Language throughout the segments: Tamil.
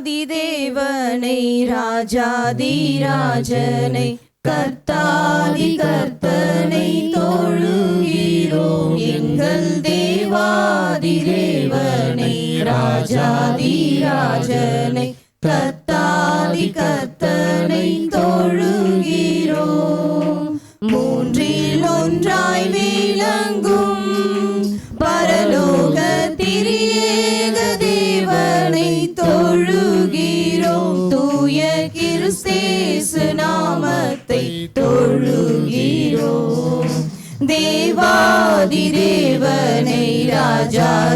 தேவனை ராஜாதிராஜனை கர்த்தாதி கர்த்தனை தொழுகிறோம். எங்கள் தேவாதி தேவனை ராஜாதிராஜனை கர்த்தாதி கர்த்தனை தொழுகிறோம். மூன்றில் ஒன்றாய் விளங்கும் பரலோக திரியேக தேவனை தொழுகிறோம். தூய கிறிஸ்தேசு நாமத்தை தொழுகிறோம். தேவாதி தேவனை ராஜாதிராஜனை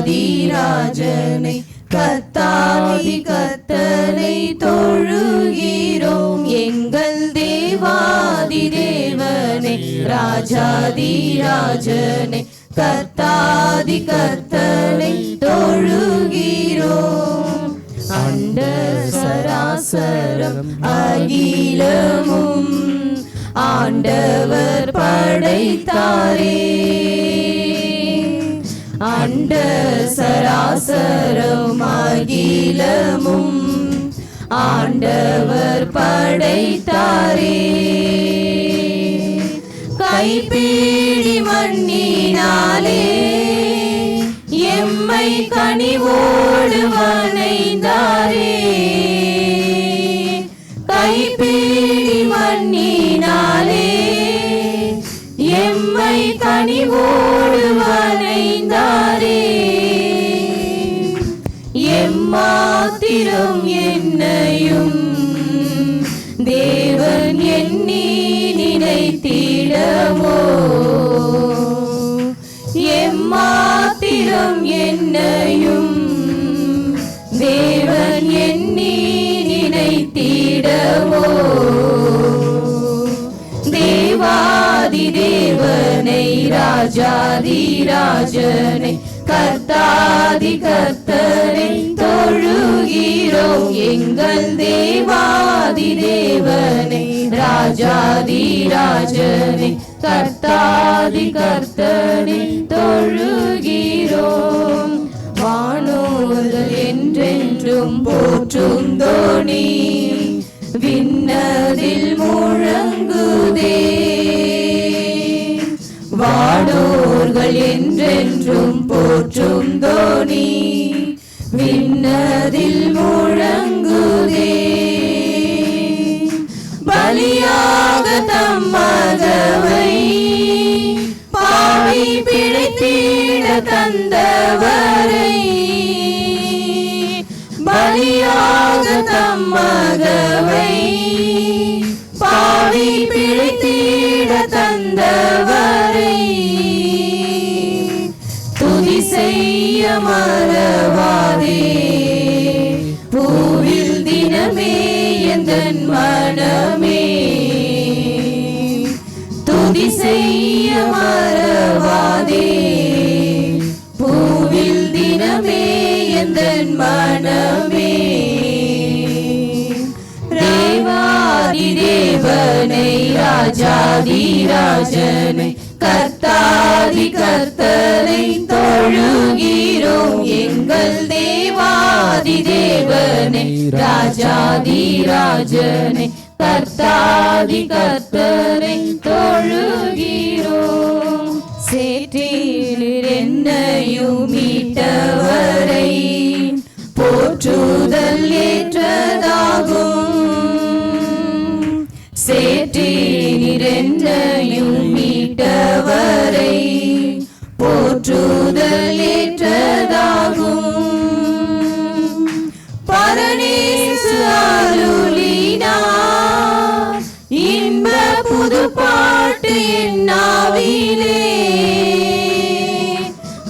கர்த்தாதி கர்த்தனை தொழுகிறோம். எங்கள் தேவாதி தேவனை ராஜாதிராஜனை கர்த்தாதி கர்த்தனை தொழுகிறோம். அண்ட சராசரம் அகிலமும் ஆண்டவர் படைத்தாரே. அண்ட சராசரம் அகிலமும் ஆண்டவர் படைத்தாரே. கைப்பீடி மண்ணினாலே எம்மை கனிவோடு வணைந்தாரே. கைப்பீடி மண்ணினாலே எம்மை கனிவோடு வணைந்தாரே. எம்மாத்திரம் என்னையும் தேவன் எண்ணி நினைத்திடமோ. எம்மாத்திரம் என்னையும் தேவன் எண்ணி நினைத்திடமோ. தேவாதி தேவனை ராஜாதிராஜனை கர்த்தாதி கர்த்தனை தொழுகிறோம். எங்கள் தேவாதி தேவனை ராஜாதிராஜனை கர்த்தாதி கர்த்தனை தொழுகிறோம். வானோர்கள் என்றென்றும் போற்றும் தோணி விண்ணதில் முழங்குதே. வானோர்கள் என்றென்றும் போற்றும் தோணி விண்ணதில் முழங்குதே. பலியாக தம்மகவை பாவி பிழைத்திட தந்தவரை. பலியாக தம்மகவை பாவி பிழைத்திட தந்தவரை. துதி செய்ய மறவாதே பூவில் தினமே எந்தன் மனமே. துதி செய்ய மறவாதே பூவில் தினமே எந்தன் மனமே. தேவாதி தேவனை ராஜாதிராஜனை கர்த்தாதி கர்த்தனை தொழுகிறோம். எங்கள் தேவாதி தேவனை ராஜாதிராஜனை கர்த்தாதி கர்த்தனை தொழுகிறோம். சேற்றில் என்னையும் மீட்டவரை போற்றுதல் ஏற்றதாகும். சேற்றில் என்னையும் மீட்டவரை போற்றுதல் ஏற்றதாகும். பரநேசு அருளினார் இன்ப புது பாட்டு என் நாவிலே.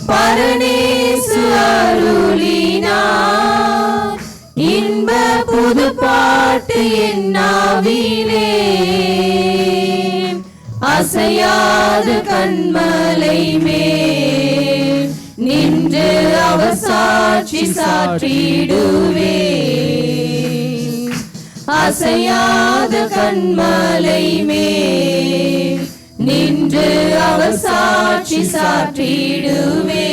பரநேசு அருளினார் இன்ப புது பாட்டு என் நாவிலே. அசையாத கண்மலை மேல் நின்று அவர் சாட்சி சாற்றிடுவே. அசையாத கண்மலை மேல் நின்று அவர் சாட்சி சாற்றிடுவே.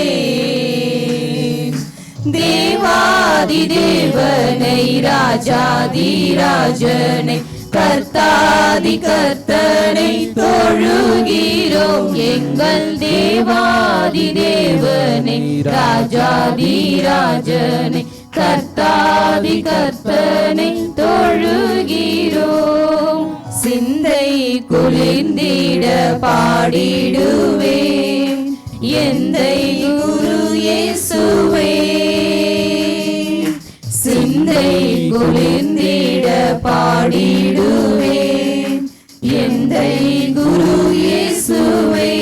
தேவ தேவாதி தேவனை ராஜாதி ராஜனை கர்த்தாதி கர்த்தனை தொழுகிறோம். எங்கள் தேவாதி தேவனை ராஜாதி ராஜனை கர்த்தாதி கர்த்தனை தொழுகிறோம். சிந்தை குளிர்ந்திட பாடிடுவேன் எந்தை குரு இயேசுவே. சிந்தை குளிர்ந்திட பாடிடுவேன் எந்தை குரு இயேசுவே.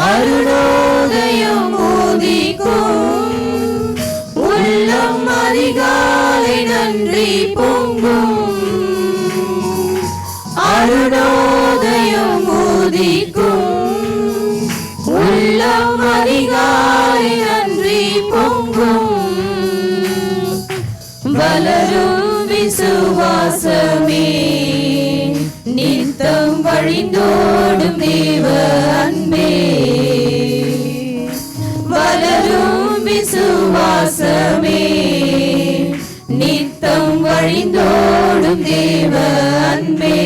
அருணோதயம் உதிக்கும் உள்ளம் அதிகாலை நன்றி பொங்கும். அருணோதயம் உதிக்கும் உள்ளம் அதிகாலை நன்றி பொங்கும். வளரும் விசுவாசமே நித்தம் வழிந்தோடும் தேவ அன்பே. வளரும் விசுவாசமே நித்தம் வழிந்தோடும் தேவ அன்பே.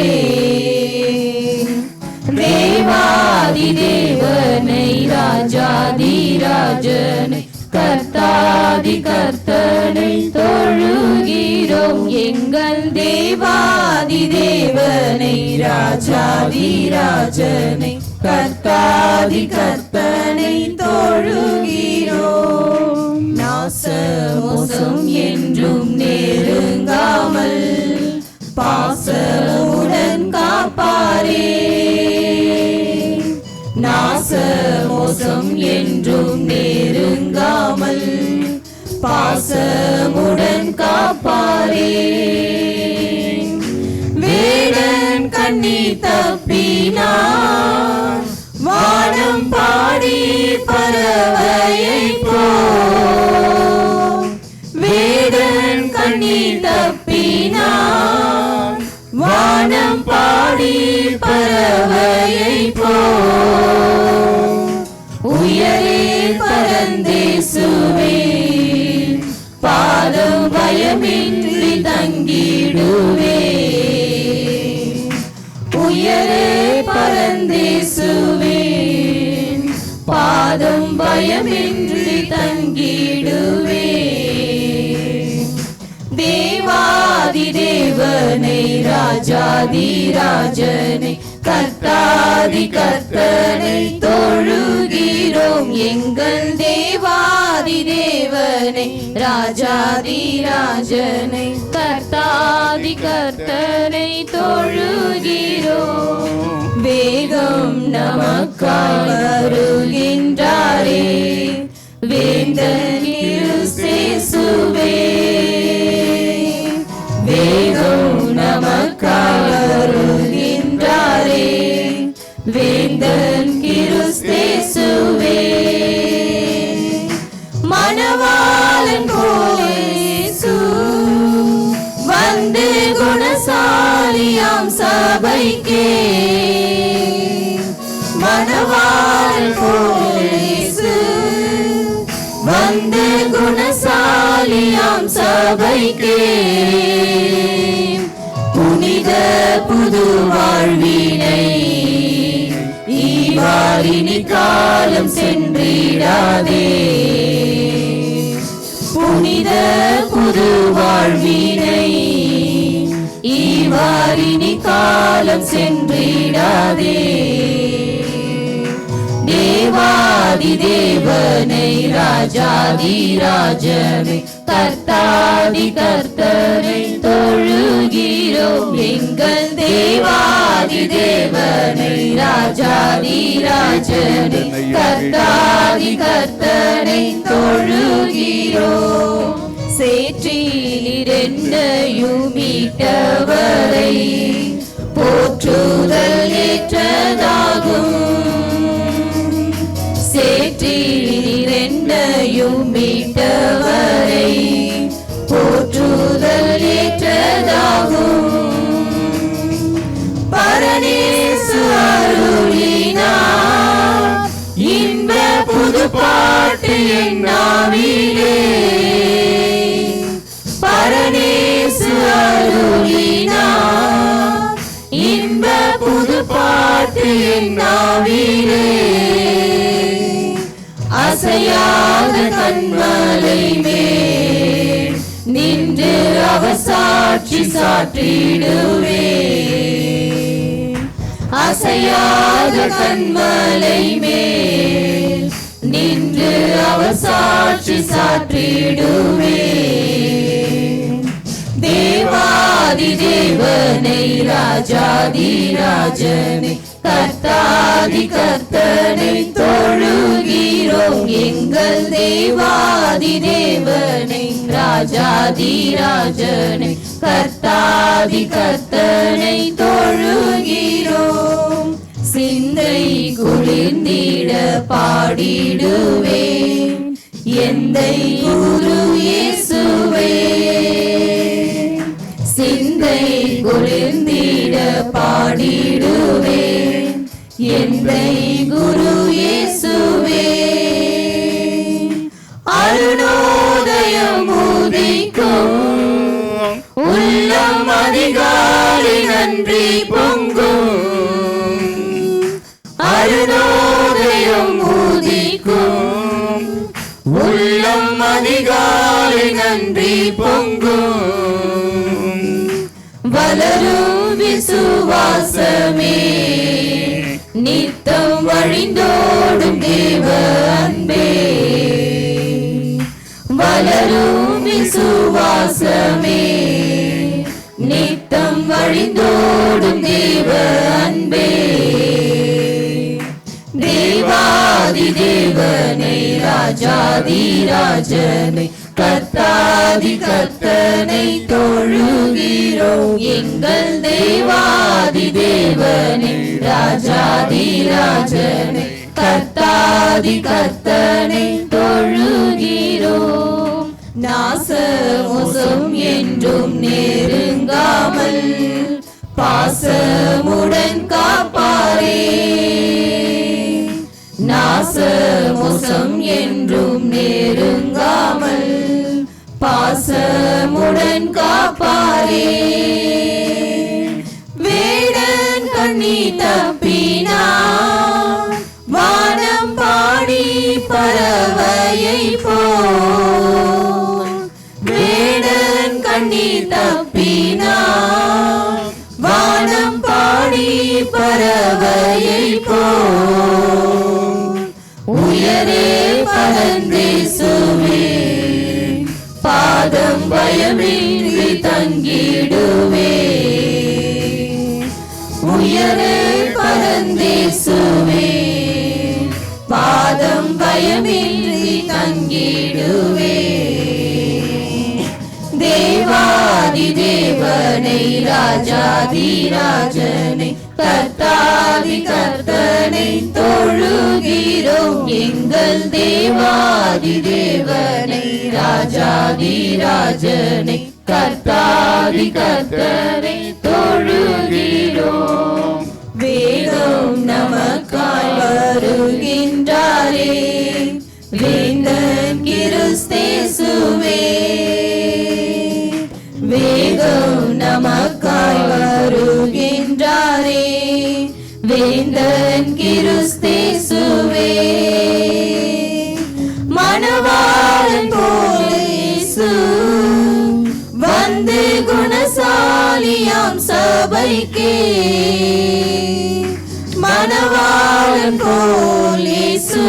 தேவாதி தேவனை ராஜாதி ராஜனை கர்த்தாதி கர்த்தனை தொழுகிறோம். எங்கள் தேவாதி தேவனை ராஜாதி ராஜனை கர்த்தாதி கர்த்தனை தொழுகிறோம். நாசமோசம் என்றும் நெருங்காமல் பாசமுடன் காப்பாரே. நாசமோசம் என்றும் நெருங்காமல் பாசமுடன் காப்பாரே. வேடன் கண்ணி தப்பினார் வானம் பாடி பறவையை போ. வேடன் கண்ணி தப்பினார் வானம் பாடி பறவையை போ. உயரே பரந்தேசுவே பாதம் பயமின்றி தங்கிடுவே. உயரே பரந்தேசுவே பாதம் பயமின்றி தங்கிடுவே. தேவாதி தேவனை ராஜாதி ராஜனை கர்த்தாதி கர்த்தனை தொழுகிறோம். எங்கள் தேவாதி தேவனை ராஜாதி ராஜனை கர்த்தாதி கர்த்தனை தொழுகிறோம். வேகம் நமக்காய் வருகின்றாரே வேந்தன் கிறிஸ்தேசுவே. வேகம் நமக்காய் வருகின்றாரே வேந்தன் கிறிஸ்தேசுவே. மணவாளன் போலேசு வந்து குணசாலியாம் சபைக்கே. மணவாளன் போலேசு வந்து குணசாலியாம் சபைக்கே. புனித புது வாழ்வினை ஈவாரினி காலம் சென்றிடாதே. புனித புது வாழ்வினை ஈவாரினி காலம் சென்றிடாதே. தேவாதி தேவனை ராஜாதி ராஜனை கர்த்தாதி கர்த்தனை தொழுகிறோம். எங்கள் தேவாதி தேவனை ராஜாதி ராஜனை கர்த்தாதி கர்த்தனை தொழுகிறோம். சேற்றில் என்னையும் மீட்டவரை போற்றுதல் ஏற்றதாகும். சேற்றில் என்னையும் மீட்டவரை போற்றுதல் ஏற்றதாகும். பரநேசு அருளினார் இன்ப புது பாடல் பாட்டு என் நாவிலே பரநேசு அருளினார். இன்ப புது பாட்டு என் நாவிலே அசையாத கண்மலை மேல் நின்று அவர் சாட்சி சாற்றிடுவே. அசையாத கண்மலை மேல் நின்று அவர் சாட்சி சாற்றிடுவே. தேவாதி தேவனை ராஜாதி ராஜனை கர்த்தாதி கர்த்தனை தொழுகிறோம். எங்கள் தேவாதி தேவனை ராஜாதி ராஜனை கர்த்தாதி கர்த்தனை தொழுகிறோம். சிந்தை குளிர்ந்திட பாடிடுவேன் எந்தை குரு இயேசுவே. சிந்தை குளிர்ந்திட பாடிடுவேன் எந்தை குரு இயேசுவே. அருணோதயம் உதிக்கும் உள்ளம் அதிகாலை நன்றி பொங்கும். அருணோதயம் உதிக்கும் உள்ளம் அதிகாலை நன்றி பொங்கும். வளரும் விசுவாசமே நித்தம் வழிந்தோடும் தேவ அன்பே. வளரும் விசுவாசமே நித்தம் வழிந்தோடும் தேவ அன்பே. தேவாதி தேவனை ராஜாதி ராஜனை கர்த்தாதி கர்த்தனை தொழுகிறோம். எங்கள் தேவாதி தேவனை ராஜாதி ராஜனை கர்த்தாதி கர்த்தனை தொழுகிறோம். நாசமோசம் என்றும் நெருங்காமல் பாசமுடன் காப்பாரே. நாசமோசம் என்றும் நெருங்காமல் பாசமுடன் காப்பாரே. வேடன் கண்ணி தப்பினார் வானம் பாடி பறவையை போல். வேடன் கண்ணி தப்பினார் வானம் பாடி பறவையை போல். உயரே பரந்தேசுவே பாதம் பயமின்றி தங்கிடுவே. உயரே பரந்தேசுவே பாதம் பயமின்றி தங்கிடுவே. தேவாதி தேவனை ராஜாதி ராஜனை கர்த்தாதி கர்த்தனை தொழுகிறோம். எங்கள் தேவாதி தேவனை ராஜாதி ராஜனை கர்த்தாதி கர்த்தனை தொழுகிறோம். வேதம் நமக்காய் வருகின்றாரே வேந்தன் கிறிஸ்தேசுவே. வேதம் நமக்காய் வருகின்றாரே வேந்தன் கிறிஸ்தேசுவே. மணவாளன் போல் இயேசு வந்து குணசாலியாம் சபைக்கே. மணவாளன் போல் இயேசு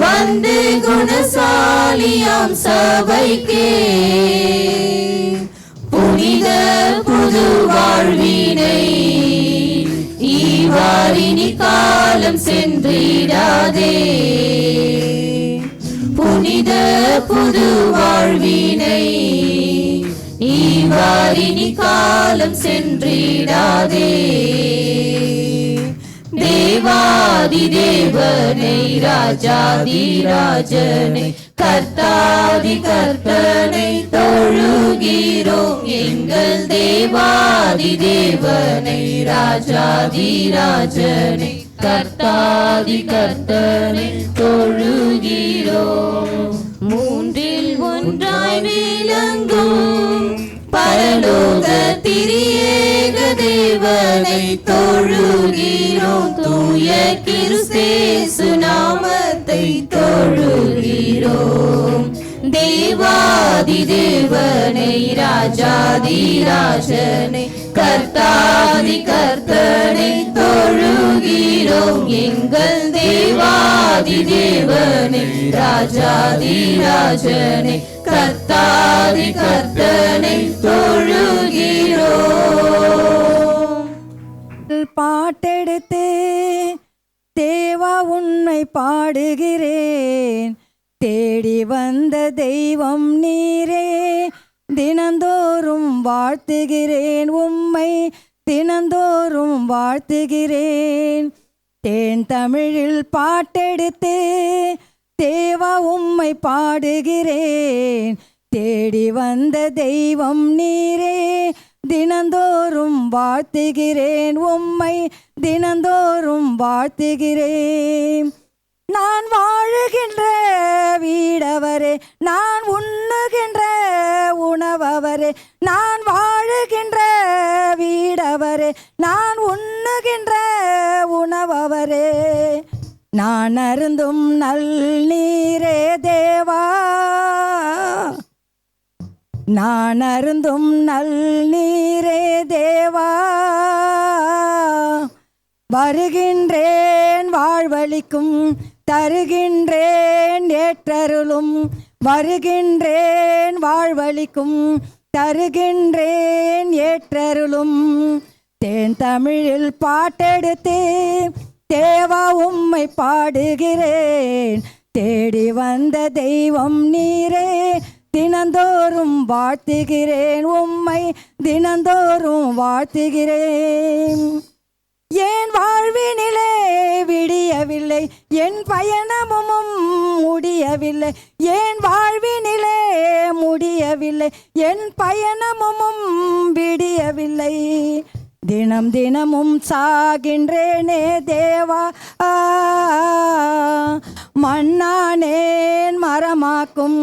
வந்து குணசாலியாம் சபைக்கே. புனித புது வாழ்வினை ஈவாரினி காலம் சென்றிடாதே. புனித புது வாழ்வினை ஈவாரினி காலம் சென்றிடாதே. தேவ தேவாதி தேவனை ராஜாதி ராஜனை கர்த்தாதி கர்த்தனை தொழுகிறோம். எங்கள் தேவாதி தேவனை ராஜாதி ராஜனை கர்த்தாதி கர்த்தனை தொழுகிறோம். மூன்றில் ஒன்றாய் விளங்கும் பரலோக திரியேக தேவனை தொழுகிறோம். தூய கிறிஸ்தேசு நாமத்தை தொழுகிறோம். தேவாதி தேவனை ராஜாதி ராஜனை கர்த்தாதி கர்த்தனை தொழுகிறோம். எங்கள் தேவாதி தேவனை ராஜாதி ராஜனை கர்த்தாதி கர்த்தனை தொழுகிறோம். பாட்டெடுத்து தேவா உன்னை பாடுகிறேன். தேடி வந்த தெய்வம் நீரே, தினந்தோறும் வாழ்த்துகிறேன் உம்மை, தினந்தோறும் வாழ்த்துகிறேன். தேன் தமிழில் பாட்டெடுத்து தேவா உம்மை பாடுகிறேன். தேடி வந்த தெய்வம் நீரே, தினந்தோறும் வாழ்த்துகிறேன் உம்மை, தினந்தோறும் வாழ்த்துகிறேன். நான் வாழுகின்ற வீடவரே, நான் உண்ணுகின்ற உணவவரே, நான் வாழுகின்ற வீடவரே, நான் உண்ணுகின்ற உணவவரே, நான் அருந்தும் நல் நீரே தேவா, நான் அருந்தும் நல் நீரே தேவா. வருகின்றேன் வாழ்வளிக்கும், தருகின்றேன் ஏற்றருளும். வருகின்றேன் வாழ்வளிக்கும், தருகின்றேன் ஏற்றருளும். தேன் தமிழில் பாட்டெடுத்து தேவா உம்மை பாடுகிறேன். தேடி வந்த தெய்வம் நீரே, தினந்தோறும் வாழ்த்துகிறேன் உம்மை, தினந்தோறும் வாழ்த்துகிறேன். என் வாழ்வினிலே விடியவில்லை, என் பயணமும் முடியவில்லை. என் வாழ்வினிலே முடியவில்லை, என் பயணமும் விடியவில்லை. தினம் தினமும் சாகின்றேனே தேவா, மண்ணானேன் மரமாக்கும்,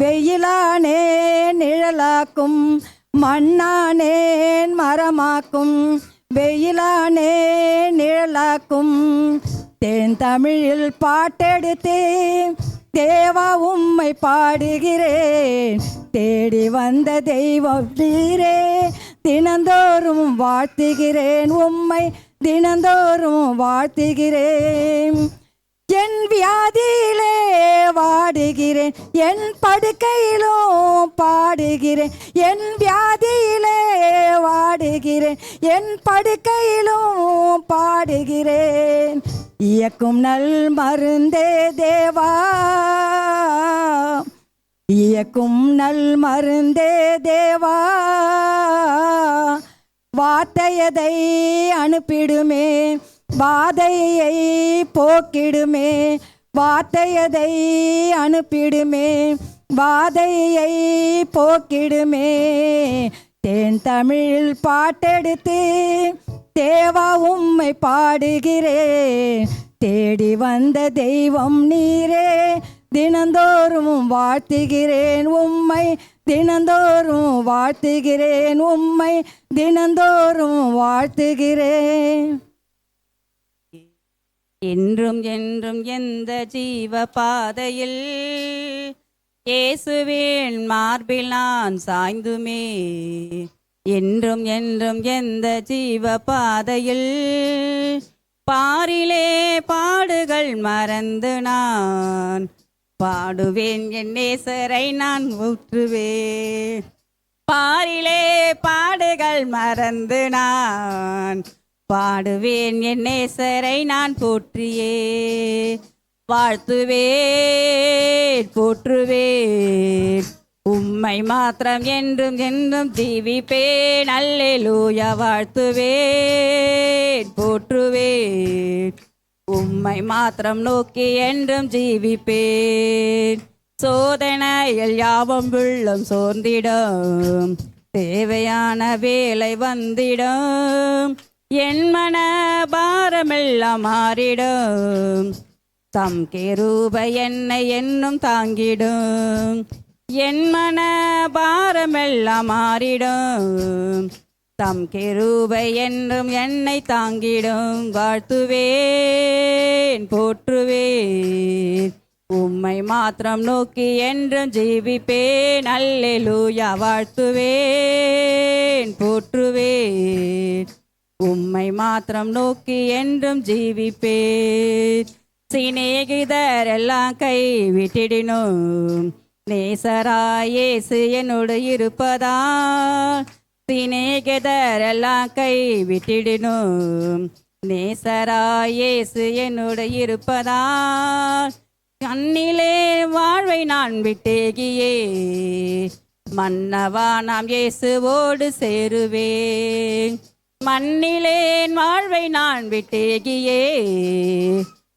வெயிலானேன் நிழலாக்கும். மண்ணானேன் மரமாக்கும், வெயிலானே நிழலாக்கும். தேன் தமிழில் பாட்டெடுத்து தேவா உம்மை பாடுகிறேன். தேடி வந்த தெய்வம் நீரே, தினந்தோறும் வாழ்த்துகிறேன் உம்மை, தினந்தோறும் வாழ்த்துகிறேன். என் வியாதியிலே வாடுகிறேன், என் படுக்கையிலும் பாடுகிறேன். என் வியாதியிலே வாடுகிறேன், என் படுக்கையிலும் பாடுகிறேன். இயக்கும் நல் மருந்தே தேவா, இயக்கும் நல் மருந்தே தேவா. வார்த்தையதை அனுப்பிடுமே, வாதையை போக்கிடுமே. வார்த்தையதை அனுப்பிடுமே, வாதையை போக்கிடுமே. தேன் தமிழில் பாட்டெடுத்து தேவா உம்மை பாடுகிறேன். தேடி வந்த தெய்வம் நீரே, தினந்தோறும் வாழ்த்துகிறேன் உம்மை, தினந்தோறும் வாழ்த்துகிறேன் உம்மை, தினந்தோறும் வாழ்த்துகிறேன். என்றும் என்றும் எந்த ஜீவ பாதையில் இயேசுவின் மார்பில் நான் சாய்ந்துமே. என்றும் என்றும் எந்த ஜீவ பாதையில் பாரிலே பாடுகள் மறந்து நான் பாடுவேன், என் நேசரை நான் ஊற்றுவேன். பாரிலே பாடுகள் மறந்து நான் பாடுவேன், என் நேசரை நான் போற்றியே. வாழ்த்துவேன் போற்றுவேன் உம்மை மாத்திரம் என்றும் என்றும் தீவிப்பேன். அல்லேலூயா. வாழ்த்துவேன் போற்றுவேன் உம்மை மாத்திரம் நோக்கி என்றும் ஜீவிப்பேன். சோதனையில் யாவும் உள்ளம் சோர்ந்திடும், தேவையான வேலை வந்திடும், என் மன பாரமெல்லாம் மாறிடும், தம் கிருபை என்னை என்னும் தாங்கிடும், என் மன பாரமெல்லாம் மாறிடும், தம் கிருபை என்றும் என்னை தாங்கிடும். வாழ்த்துவேன் போற்றுவேன் உம்மை மாத்திரம் நோக்கி என்றும் ஜீவிப்பேன். அல்லேலூயா. வாழ்த்துவேன் போற்றுவேன் உம்மை மாத்திரம் நோக்கி என்றும் ஜீவிப்பேன். சிநேகிதர் எல்லாம் கைவிட்டிடினும், நேசராய் இயேசு என்னோடு இருப்பதால், சிநேகிதர் எல்லாம் கைவிட்டிடினும், நேசராய் இயேசு என்னோடு இருப்பதால், கண்ணிலே வாழ்வை நான் விட்டேகியே, மன்னவா நாம் இயேசுவோடு சேருவேன். மண்ணிலேன் வாழ்வை நான் விட்டேகியே,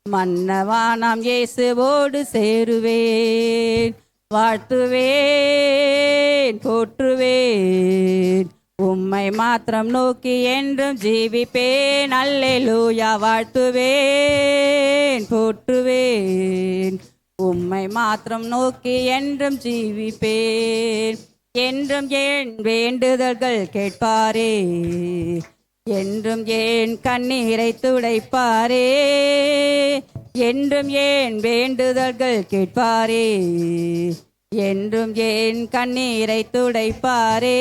மன்னவா நாம் இயேசுவோடு சேருவேன். வாழ்த்துவேன் போற்றுவேன் உம்மை மாத்திரம் நோக்கி என்றும் ஜீவிப்பேன். அல்லேலூயா. வாழ்த்துவேன் போற்றுவேன் உம்மை மாத்திரம் நோக்கி என்றும் ஜீவிப்பேன். என்றும் என் வேண்டுதல்கள் கேட்பாரே, என்றும் ஏன் கண்ணீரை துடைப்பாரே, என்றும் ஏன் வேண்டுதல்கள் கேட்பாரே, என்றும் ஏன் கண்ணீரை துடைப்பாரே,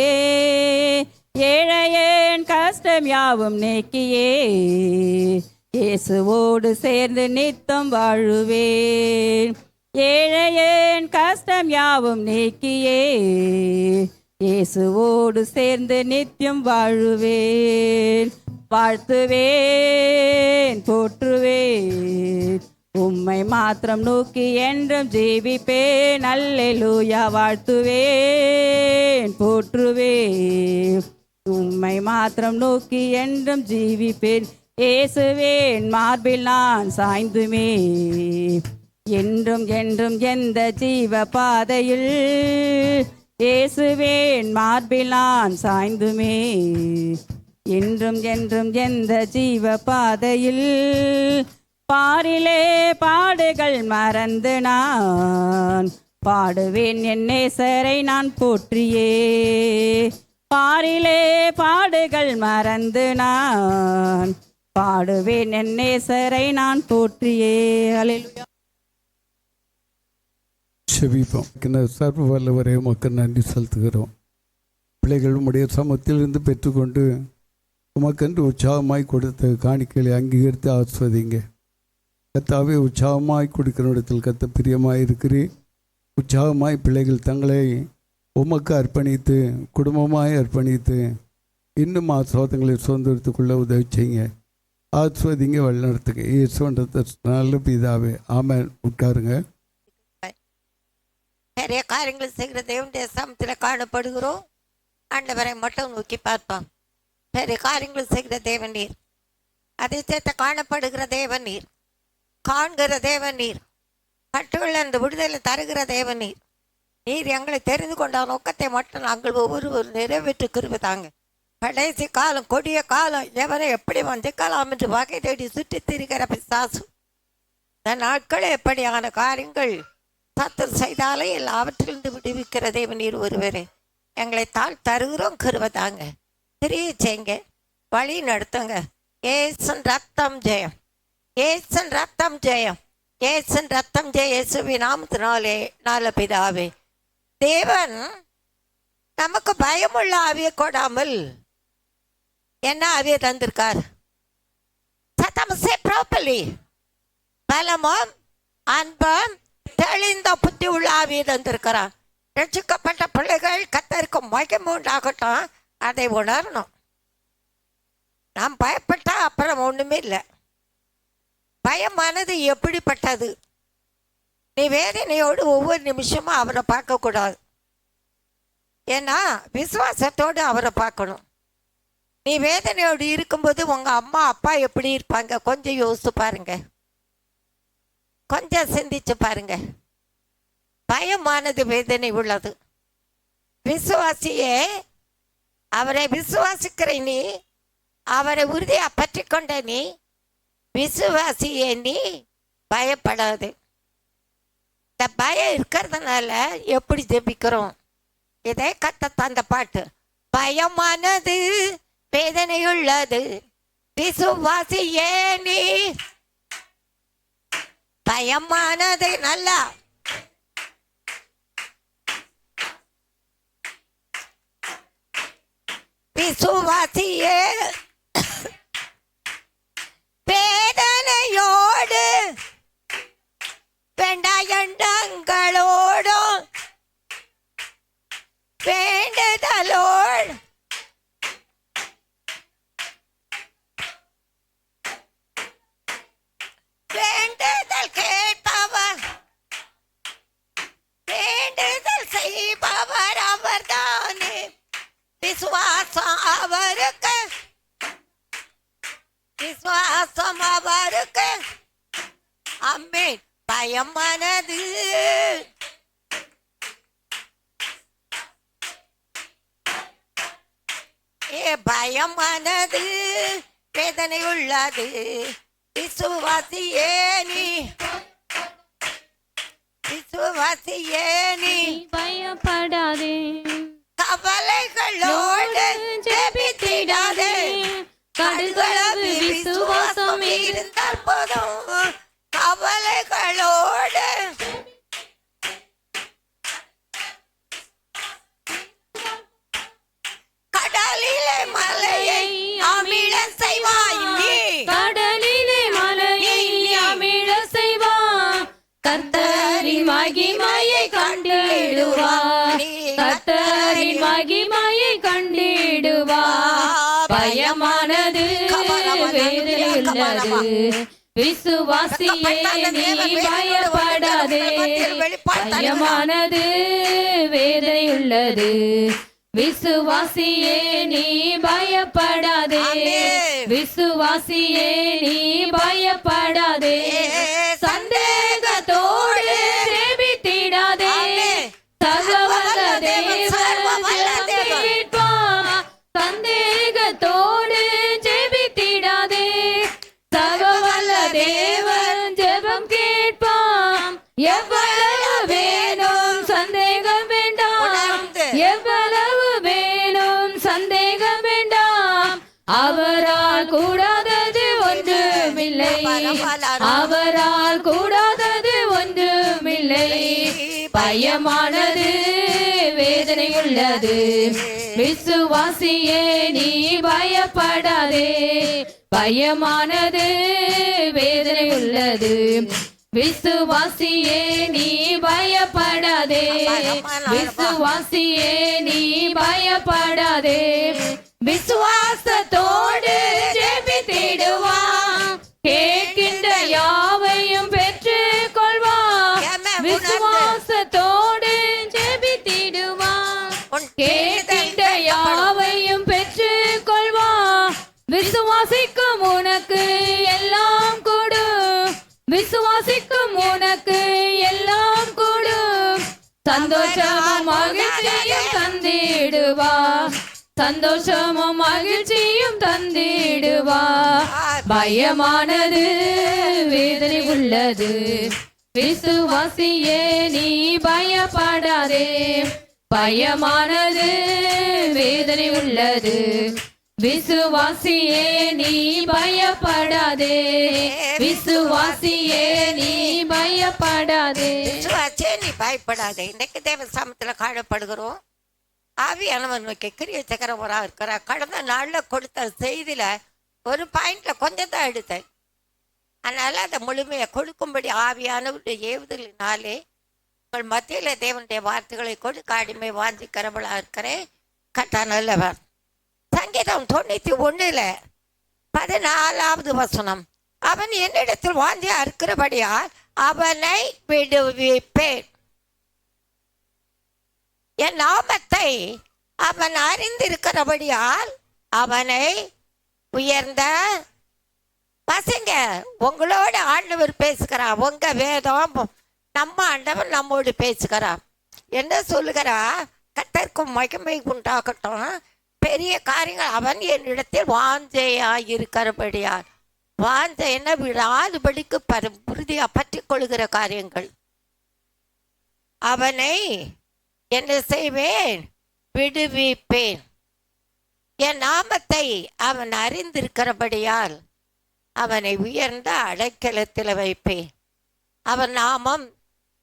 ஏழையேன் கஷ்டம் யாவும் நீக்கியே, இயேசுவோடு சேர்ந்து நித்தம் வாழுவேன். ஏழையேன் கஷ்டம் யாவும் நீக்கியே, இயேசுவோடு சேர்ந்து நித்தியம் வாழுவேன். வாழ்த்துவேன் போற்றுவேன் உம்மை மாத்திரம் நோக்கி என்றும் ஜீவிப்பேன். அல்லேலூயா. வாழ்த்துவேன் போற்றுவேன் உம்மை மாத்திரம் நோக்கி என்றும் ஜீவிப்பேன். இயேசுவேன் மார்பில் நான் சாய்ந்துமே, என்றும் என்றும் எந்த ஜீவ பாதையில், இயேசுவேன் மார்பில் நான் சாய்ந்துமே, என்றும் என்றும் எந்த ஜீவ பாதையில், பாரிலே பாடுகள் மறந்து நான் பாடுவேன் என் நேசரை நான் போற்றியே. பாரிலே பாடுகள் மறந்து நான் பாடுவேன் என் நேசரை நான் போற்றியே. அல்லேலூயா. செபிப்போம். சர்வ வல்லவரே உமக்கு நன்றி செலுத்துகிறோம். பிள்ளைகள் உம்முடைய சமூகத்திலிருந்து பெற்றுக்கொண்டு உமக்கென்று உற்சாகமாய் கொடுத்த காணிக்கைகளை அங்கீகரித்து ஆஸ்வதிங்க. கத்தாவே, உற்சாகமாய் கொடுக்கிற இடத்தில் கத்த பிரியமாய் இருக்கிறேன். உற்சாகமாய் பிள்ளைகள் தங்களை உமக்கு அர்ப்பணித்து குடும்பமாய் அர்ப்பணித்து இன்னும் ஆசிர்வாதங்களை சுதந்திரத்துக்குள்ள உதவி செய்யுங்க. ஆஸ்வதிங்க, வழிநடத்துங்க. இயேசுவன்ற நல்ல பிதாவே, ஆமென். உட்காருங்க. நிறைய காரியங்களை செய்கிற தேவனுடைய சமத்தில் காணப்படுகிறோம். ஆண்டவரை மட்டும் நோக்கி பார்ப்போம். பெரிய காரியங்களை செய்கிற தேவன் நீர், அதிசயத்தை காணப்படுகிற தேவன் நீர், காண்கிற தேவன் நீர், கட்டுள்ள விடுதலை தருகிற தேவன் நீர். நீர் எங்களை தெரிந்து கொண்ட நோக்கத்தை மட்டும் நாங்கள் ஒவ்வொருவரும் நிறைவேற்று கிருபைதாங்க. கடைசி காலம், கொடிய காலம், எவரை எப்படி வஞ்சிக்கலாம் என்று வகை தேடி சுற்றி திரிகிற பிசாசு. இந்த நாட்கள் எப்படியான காரியங்கள் சத்துரு செய்தாலே எல்லாவற்றிலிருந்து விடுவிக்கிற தேவன் நீர் ஒருவரே. எங்களை தருகிறோம், கிருபைதாங்க. தெரிய செய்யுங்க, வழி நடத்துங்க. ஏசன் ரத்தம் ஜெயம், ஏசன் ரத்தம் ஜெயம், ஏசன் ரத்தம் ஜெய. இயேசுவி நாமத்தினாலே நல்ல பிதாவே. தேவன் நமக்கு பயமுள்ள ஆவியை கொடாமல் என்ன ஆவியை தந்திருக்கார்? பலமும் அன்பும் தெளிந்த புத்தி உள்ள ஆவியை தந்திருக்கிறார். ரட்சிக்கப்பட்ட பிள்ளைகள் கர்த்தருக்கு மகிமை உண்டாகட்டும், அதை உணரணும். நாம் பயப்பட்டா அப்புறம் ஒண்ணுமே இல்லை. பயமானது எப்படிப்பட்டது? நீ வேதனையோடு ஒவ்வொரு நிமிஷமும் அவரை பார்க்கக்கூடாது. ஏன்னா விசுவாசத்தோடு அவரை பார்க்கணும். நீ வேதனையோடு இருக்கும்போது உங்கள் அம்மா அப்பா எப்படி இருப்பாங்க கொஞ்சம் யோசிச்சு பாருங்க. கொஞ்சம் சிந்திச்சு பாருங்க. பயமானது வேதனை உள்ளது. விசுவாசியே, அவரை விசுவாசிக்கிற நீ, அவரை உறுதியா பற்றி கொண்ட நீ, விசுவாசியே நீ பயப்படாது. இந்த பயம் இருக்கிறதுனால எப்படி ஜெபிக்கிறோம்? இதே கத்த அந்த பாட்டு, பயமானது வேதனையுள்ளது விசுவாசியே நீ. பயமானது நல்லா விசுவாசியே வேதனையோடு வேண்டாயண்டங்களோடும் வேண்டுதலோடு வேண்டுதல் கேட்பவர், வேண்டுதல் செய்பவர் அவர்தானே. விசுவாசம் அவருக்கு, விசுவாசம் அவருக்கு. அம்மேன். பயமானது பயமானது வேதனை உள்ளது விசுவாசியே நீ. விசுவாசியே நீ பயப்படாதே, கவலைகளோடு ஜெபித்திடாதே. கடுகளவு விசுவாசம் இருந்தால் போதும். கவலைகளோடு கடலிலே மலையை அமிழ செய்வாய் நீ. கடலிலே மலையை அமிழ செய்வார், கர்த்தரின் மகிமையை கண்டிடுவார், கர்த்தரின் மகிமையை கண்டிடுவார். பயமானது வேதனையுள்ளது விசுவாசியே நீ பயப்படாதே. பயமானது வேதனையுள்ளது விசுவாசியே நீ பயப்படாதே. விசுவாசியே நீ பயப்படாதே. சந்தேகத்தோடு ஜெபித்திடாதே. சகவல்ல தேவன் கேட்பார். சந்தேகத்தோடு ஜெபித்திடாதே. சகவல்ல தேவன் ஜெபம் கேட்பான். எவ்வளவு வேணும் சந்தேகம் வேண்டாம், எவ்வளவு வேணும் சந்தேகம் வேண்டாம். அவரால் கூடாதது ஒன்றுமில்லை, அவரால் கூடாதது ஒன்றுமில்லை. பயமானது வேதனையுள்ளது விசுவாசியே நீ பயப்படாதே. பயமானது வேதனையுள்ளது விசுவாசியே நீ பயப்படாதே. விசுவாசியே நீ பயப்படாதே. விசுவாசத்தோடு ஜெபித்திடுவான், கேட்கின்ற யாவையும் பெற்றுக் கொள்வான். விசுவாசத்தோடு ஜெபித்திடுவான், கேட்கின்ற யாவையும் பெற்றுக் கொள்வான். விசுவாசிக்கும் உனக்கு எல்லாம் கூடும், விசுவாசிக்கும் உனக்கு எல்லாம் கூடும். சந்தோஷமும் மகிழ்ச்சியும் தந்திடுவா, சந்தோஷமும் மகிழ்ச்சியும் தந்திடுவா. பயமானது வேதனை உள்ளது விசுவாசியே நீ பயப்படாதே. பயமானது வேதனை உள்ளது விசுவாசியே நீ பயப்படாதே. விசுவாசியே நீ பயப்படாதே. விசுவாசியே நீ பயப்படாதே. இன்னைக்கு தேவ சமத்துல காணப்படுகிறோம். ஆவியானவர் நோக்கி கிரியை சக்கரவராக இருக்கிறார். கடந்த நாளில் கொடுத்த செய்தியில ஒரு பாயிண்ட்ல கொஞ்சம் தான் எடுத்தேன். அதனால அதை முழுமையை கொடுக்கும்படி ஆவியானவருடைய ஏவுதலினாலே உங்கள் மத்தியில தேவனுடைய வார்த்தைகளை கொடுக்க அடிமை வாஞ்சிக்கிறவளா இருக்கிறேன். கட்டா நல்லவர். சங்கீதம் 91:14 வசனம், அவன் என்னிடத்தில் வாந்தியா இருக்கிறபடியால் அவனை விடுவிப்பேன். என் நாமத்தை அவன் அறிந்திருக்கிறபடியால் அவனை உயர்ந்த பசங்க உங்களோட ஆண்டவர் பேசுகிறா. உங்க வேதம் நம்ம ஆண்டவர் நம்மோடு பேசுகிறா. என்ன சொல்லுகிறா? கர்த்தருக்கு மகிமை உண்டாகட்டும், பெரிய காரியங்கள் அவன் என்னிடத்தில் வாஞ்சையா இருக்கிறபடியால். வாஞ்சை என்ன? விடாதுபடிக்கு உறுதியா பற்றி கொள்ளுகிற காரியங்கள். அவனை என்ன செய்வேன்? விடுவிப்பேன். என் நாமத்தை அவன் அறிந்திருக்கிறபடியால் அவனை உயர்ந்த அடைக்கலத்தில் வைப்பேன். அவன் நாமம்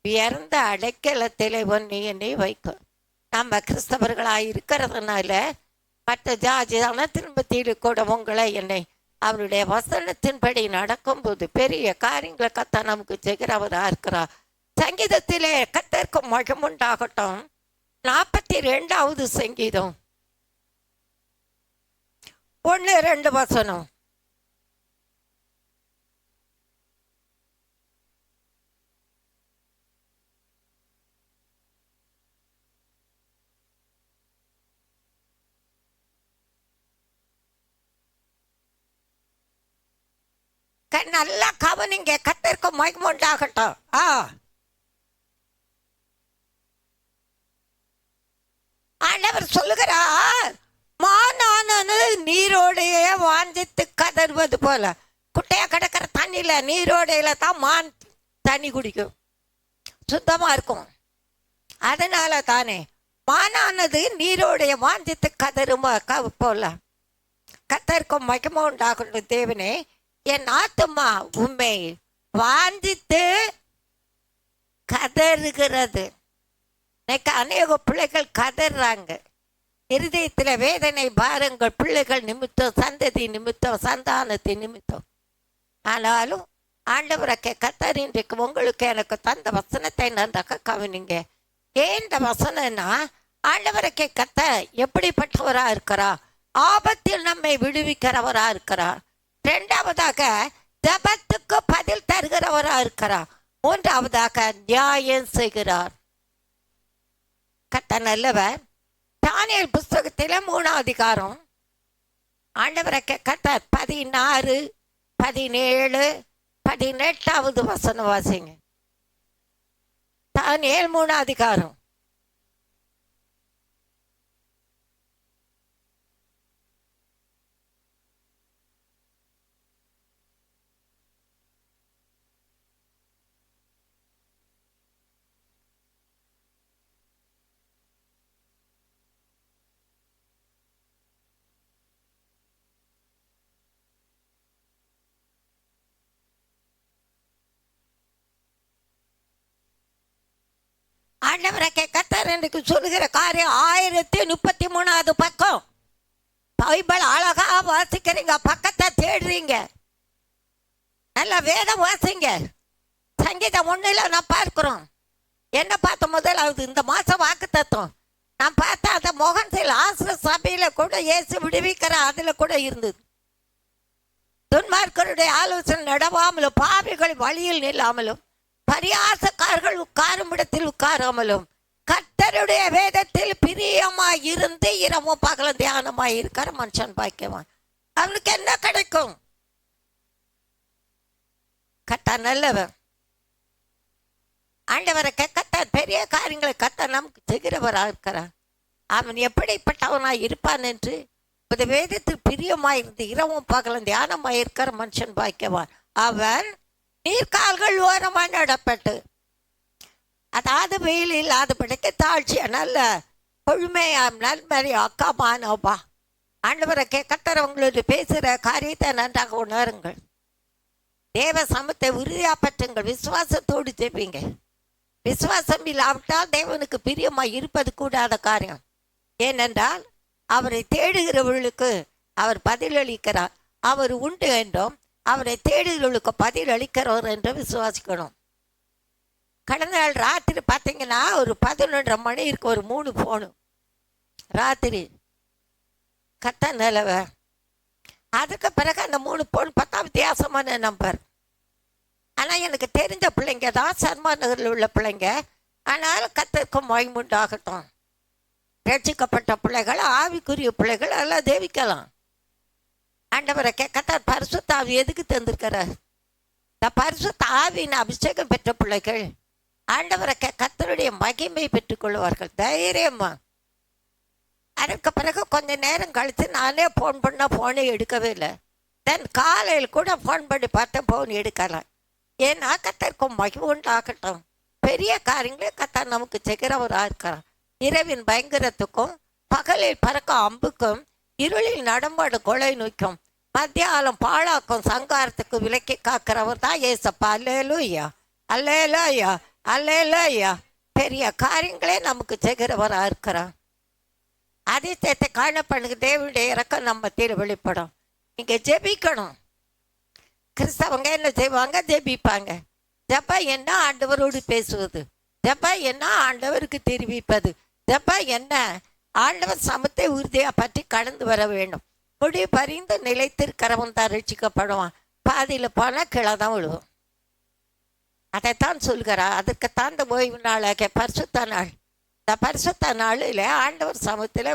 உயர்ந்த அடைக்கலத்தில் என்னை வைக்கும். நம்ம கிறிஸ்தவர்களாக இருக்கிறதுனால மற்ற ஜாதி திரும்பத்தில் கூட உங்களை என்னை அவருடைய வசனத்தின்படி நடக்கும்போது பெரிய காரியங்களை கத்த நமக்கு செய்கிறவராக இருக்கிறார். சங்கீதத்திலே கர்த்தருக்கு மகிமுண்டாகட்டும். 42வது சங்கீதம் 1-2 வசனம். நல்லா கவனிங்க. கர்த்தருக்கு மகிமுண்டாகட்டும். ஆண்டவர் சொல்லுகிறார், மானானது நீரோடையே வாஞ்சித்து கதறுவது போல. குட்டையா கிடக்கிற தண்ணியில நீரோடையில தான் மான் தண்ணி குடிக்கும், சுத்தமா இருக்கும். அதனால தானே மானானது நீரோடைய வாஞ்சித்து கதறுமா போல. கர்த்தருக்கு மகிமை உண்டாகட்டும். தேவனே, என் ஆத்துமா உம்மை வாஞ்சித்து கதறுகிறது. இன்னைக்கு அநேக பிள்ளைகள் கதறாங்க. இருதயத்தில் வேதனை பாருங்கள், பிள்ளைகள் நிமித்தம், சந்ததி நிமித்தம், சந்தானத்தின் நிமித்தம். ஆனாலும் ஆண்டவரக்கே கத்தர் இன்றைக்கு உங்களுக்கு எனக்கு தந்த வசனத்தை நன்றாக கவனிங்க. ஏன் இந்த வசனம்னா, ஆண்டவரக்கே கத்த எப்படிப்பட்டவரா இருக்கிறா? ஆபத்தில் நம்மை விடுவிக்கிறவரா இருக்கிறா. 2வதாக ஜபத்துக்கு பதில் தருகிறவரா இருக்கிறா. 3வதாக நியாயம் செய்கிறார். கத்த நல்லவர். தானியேல் புஸ்தகத்தில் 3ஆம் அதிகாரம் ஆண்டவரக்கே கத்த 16, 17, 18வது வசனம் வாசிங்க. தானியேல் 3ஆம் அதிகாரம். ஆண்டவரக்கே கர்த்தர் எனக்கு சொல்லுகிற காரியம் 1033வது பக்கம். பைபிள் அழகா வாசிக்கிறீங்க, பக்கத்தை தேடுறீங்க, நல்ல வேதம் வாசிங்க. சங்கீதம் 1ல் நான் பார்க்கிறோம். என்ன பார்த்த முதலாவது இந்த மாசம் வாக்கு தத்துவம் நான் பார்த்தா அந்த மோகன்சில் ஆசிர சபையில கூட இயேசு விடுவிக்கிற அதுல கூட இருந்தது. துன்மார்க்கருடைய ஆலோசனை நடவாமலும், பாவிகள் வழியில் நில்லாமலும், பரியாசக்காரர்கள் உட்காரும் இடத்தில் உட்காராமலும், கர்த்தருடைய வேதத்தில் பிரியமாய் இருந்து இரவும் பகலும் தியானமாய் இருக்கிற மனுஷன் பாக்கியவான். அவனுக்கு என்ன கிடைக்கும்? கர்த்தர் நல்லவர். ஆண்டவரை கர்த்தர் பெரிய காரியங்களை கர்த்தர் நமக்கு செய்கிறவராக இருக்கிறார். அவன் எப்படிப்பட்டவனாய் இருப்பான் என்று வேதத்தில் பிரியமாய் இருந்து இரவும் பகலும் தியானமாய் இருக்கிற மனுஷன் பாக்கியவான். அவன் நீர்கால்கள் ஓரமாக நடப்பட்டு, அதாவது வெயில் இல்லாதபடிக்கு தாழ்ச்சியா நல்ல கொழுமையாம் நல்மறி அக்காமானோபா. ஆண்டவரை கர்த்தர் உங்களோட பேசுகிற காரியத்தை நன்றாக உணருங்கள். தேவ சமத்தை உறுதியா பற்றுங்கள். விசுவாசத்தோடு ஜெபிங்க. விசுவாசம் இல்லாவிட்டால் தேவனுக்கு பிரியமாய் இருப்பது கூடாத காரியம். ஏனென்றால் அவரை தேடுகிறவர்களுக்கு அவர் பதிலளிக்கிறார். அவர் உண்டு என்றும் அவரை தேடுகிறவர்களுக்கு பதில் அளிக்கிறவர் என்று விசுவாசிக்கணும். கடந்த நாள் ராத்திரி பார்த்தீங்கன்னா ஒரு 11:30 மணி இருக்கு, ஒரு 3 போனும் ராத்திரி. கத்த நிலவ. அதுக்கு பிறகு அந்த 3 போன் பார்த்தா வித்தியாசமான நம்பர். ஆனால் எனக்கு தெரிஞ்ச பிள்ளைங்க தான், சர்மா நகரில் உள்ள பிள்ளைங்க. ஆனாலும் கத்தருக்கும் மகிமுண்டாகட்டும். ரட்சிக்கப்பட்ட பிள்ளைகள், ஆவிக்குரிய பிள்ளைகள் எல்லாம் தேவிக்கலாம். ஆண்டவரை கர்த்தர் பரிசுத்த ஆவி எதுக்கு தந்திருக்கிறார்? இந்த பரிசுத்த ஆவியின் அபிஷேகம் பெற்ற பிள்ளைகள் ஆண்டவரை கர்த்தருடைய மகிமை பெற்றுக்கொள்வார்கள் தைரியமா. அதுக்கு பிறகு கொஞ்ச நேரம் கழித்து நானே ஃபோன் பண்ணால் ஃபோனே எடுக்கவே இல்லை. தென் காலையில் கூட ஃபோன் பண்ணி பார்த்தேன், ஃபோன் எடுக்கலாம். ஏன்னா கர்த்தருக்கும் மகிமை உண்டாகட்டும். பெரிய காரியங்களே கர்த்தர் நமக்கு செய்கிறவராக இருக்கிறார். இரவின் பயங்கரத்துக்கும் பகலில் பறக்க அம்புக்கும் இருளில் நடமாடும் கொலை நோய்க்கும் மத்தியாலம் பாழாக்கும் சங்காரத்துக்கு விலக்கி காக்கிறவர் தான் ஏசப்பா. அல்லேலூயா, அல்லேலூயா, அல்லேலூயா. பெரிய காரியங்களே நமக்கு செய்கிறவராக இருக்கிறார். அதிசயத்தை காணப்படுங்க. தேவனுடைய இறக்கம் நம்ம தீர வெளிப்படும். இங்கே ஜெபிக்கணும். கிறிஸ்தவங்க என்ன செய்வாங்க? ஜெபிப்பாங்க. ஜெபா என்ன? ஆண்டவரோடு பேசுவது. ஜெபா என்ன? ஆண்டவருக்கு தெரிவிப்பது. ஜெபா என்ன? ஆண்டவர் சமத்தை உறுதியாக பற்றி கடந்து வர வேண்டும். முடி பறிந்து நிலைத்திருக்கிறவன் தான் ரட்சிக்கப்படுவான். பாதியில் போனால் கீழே தான் விழுவோம். அதைத்தான் சொல்கிறார். அதுக்குத்தான் இந்த ஓய்வு நாளாக பரிசுத்த நாள். இந்த பரிசுத்த நாளில் ஆண்டவர் சமத்தில்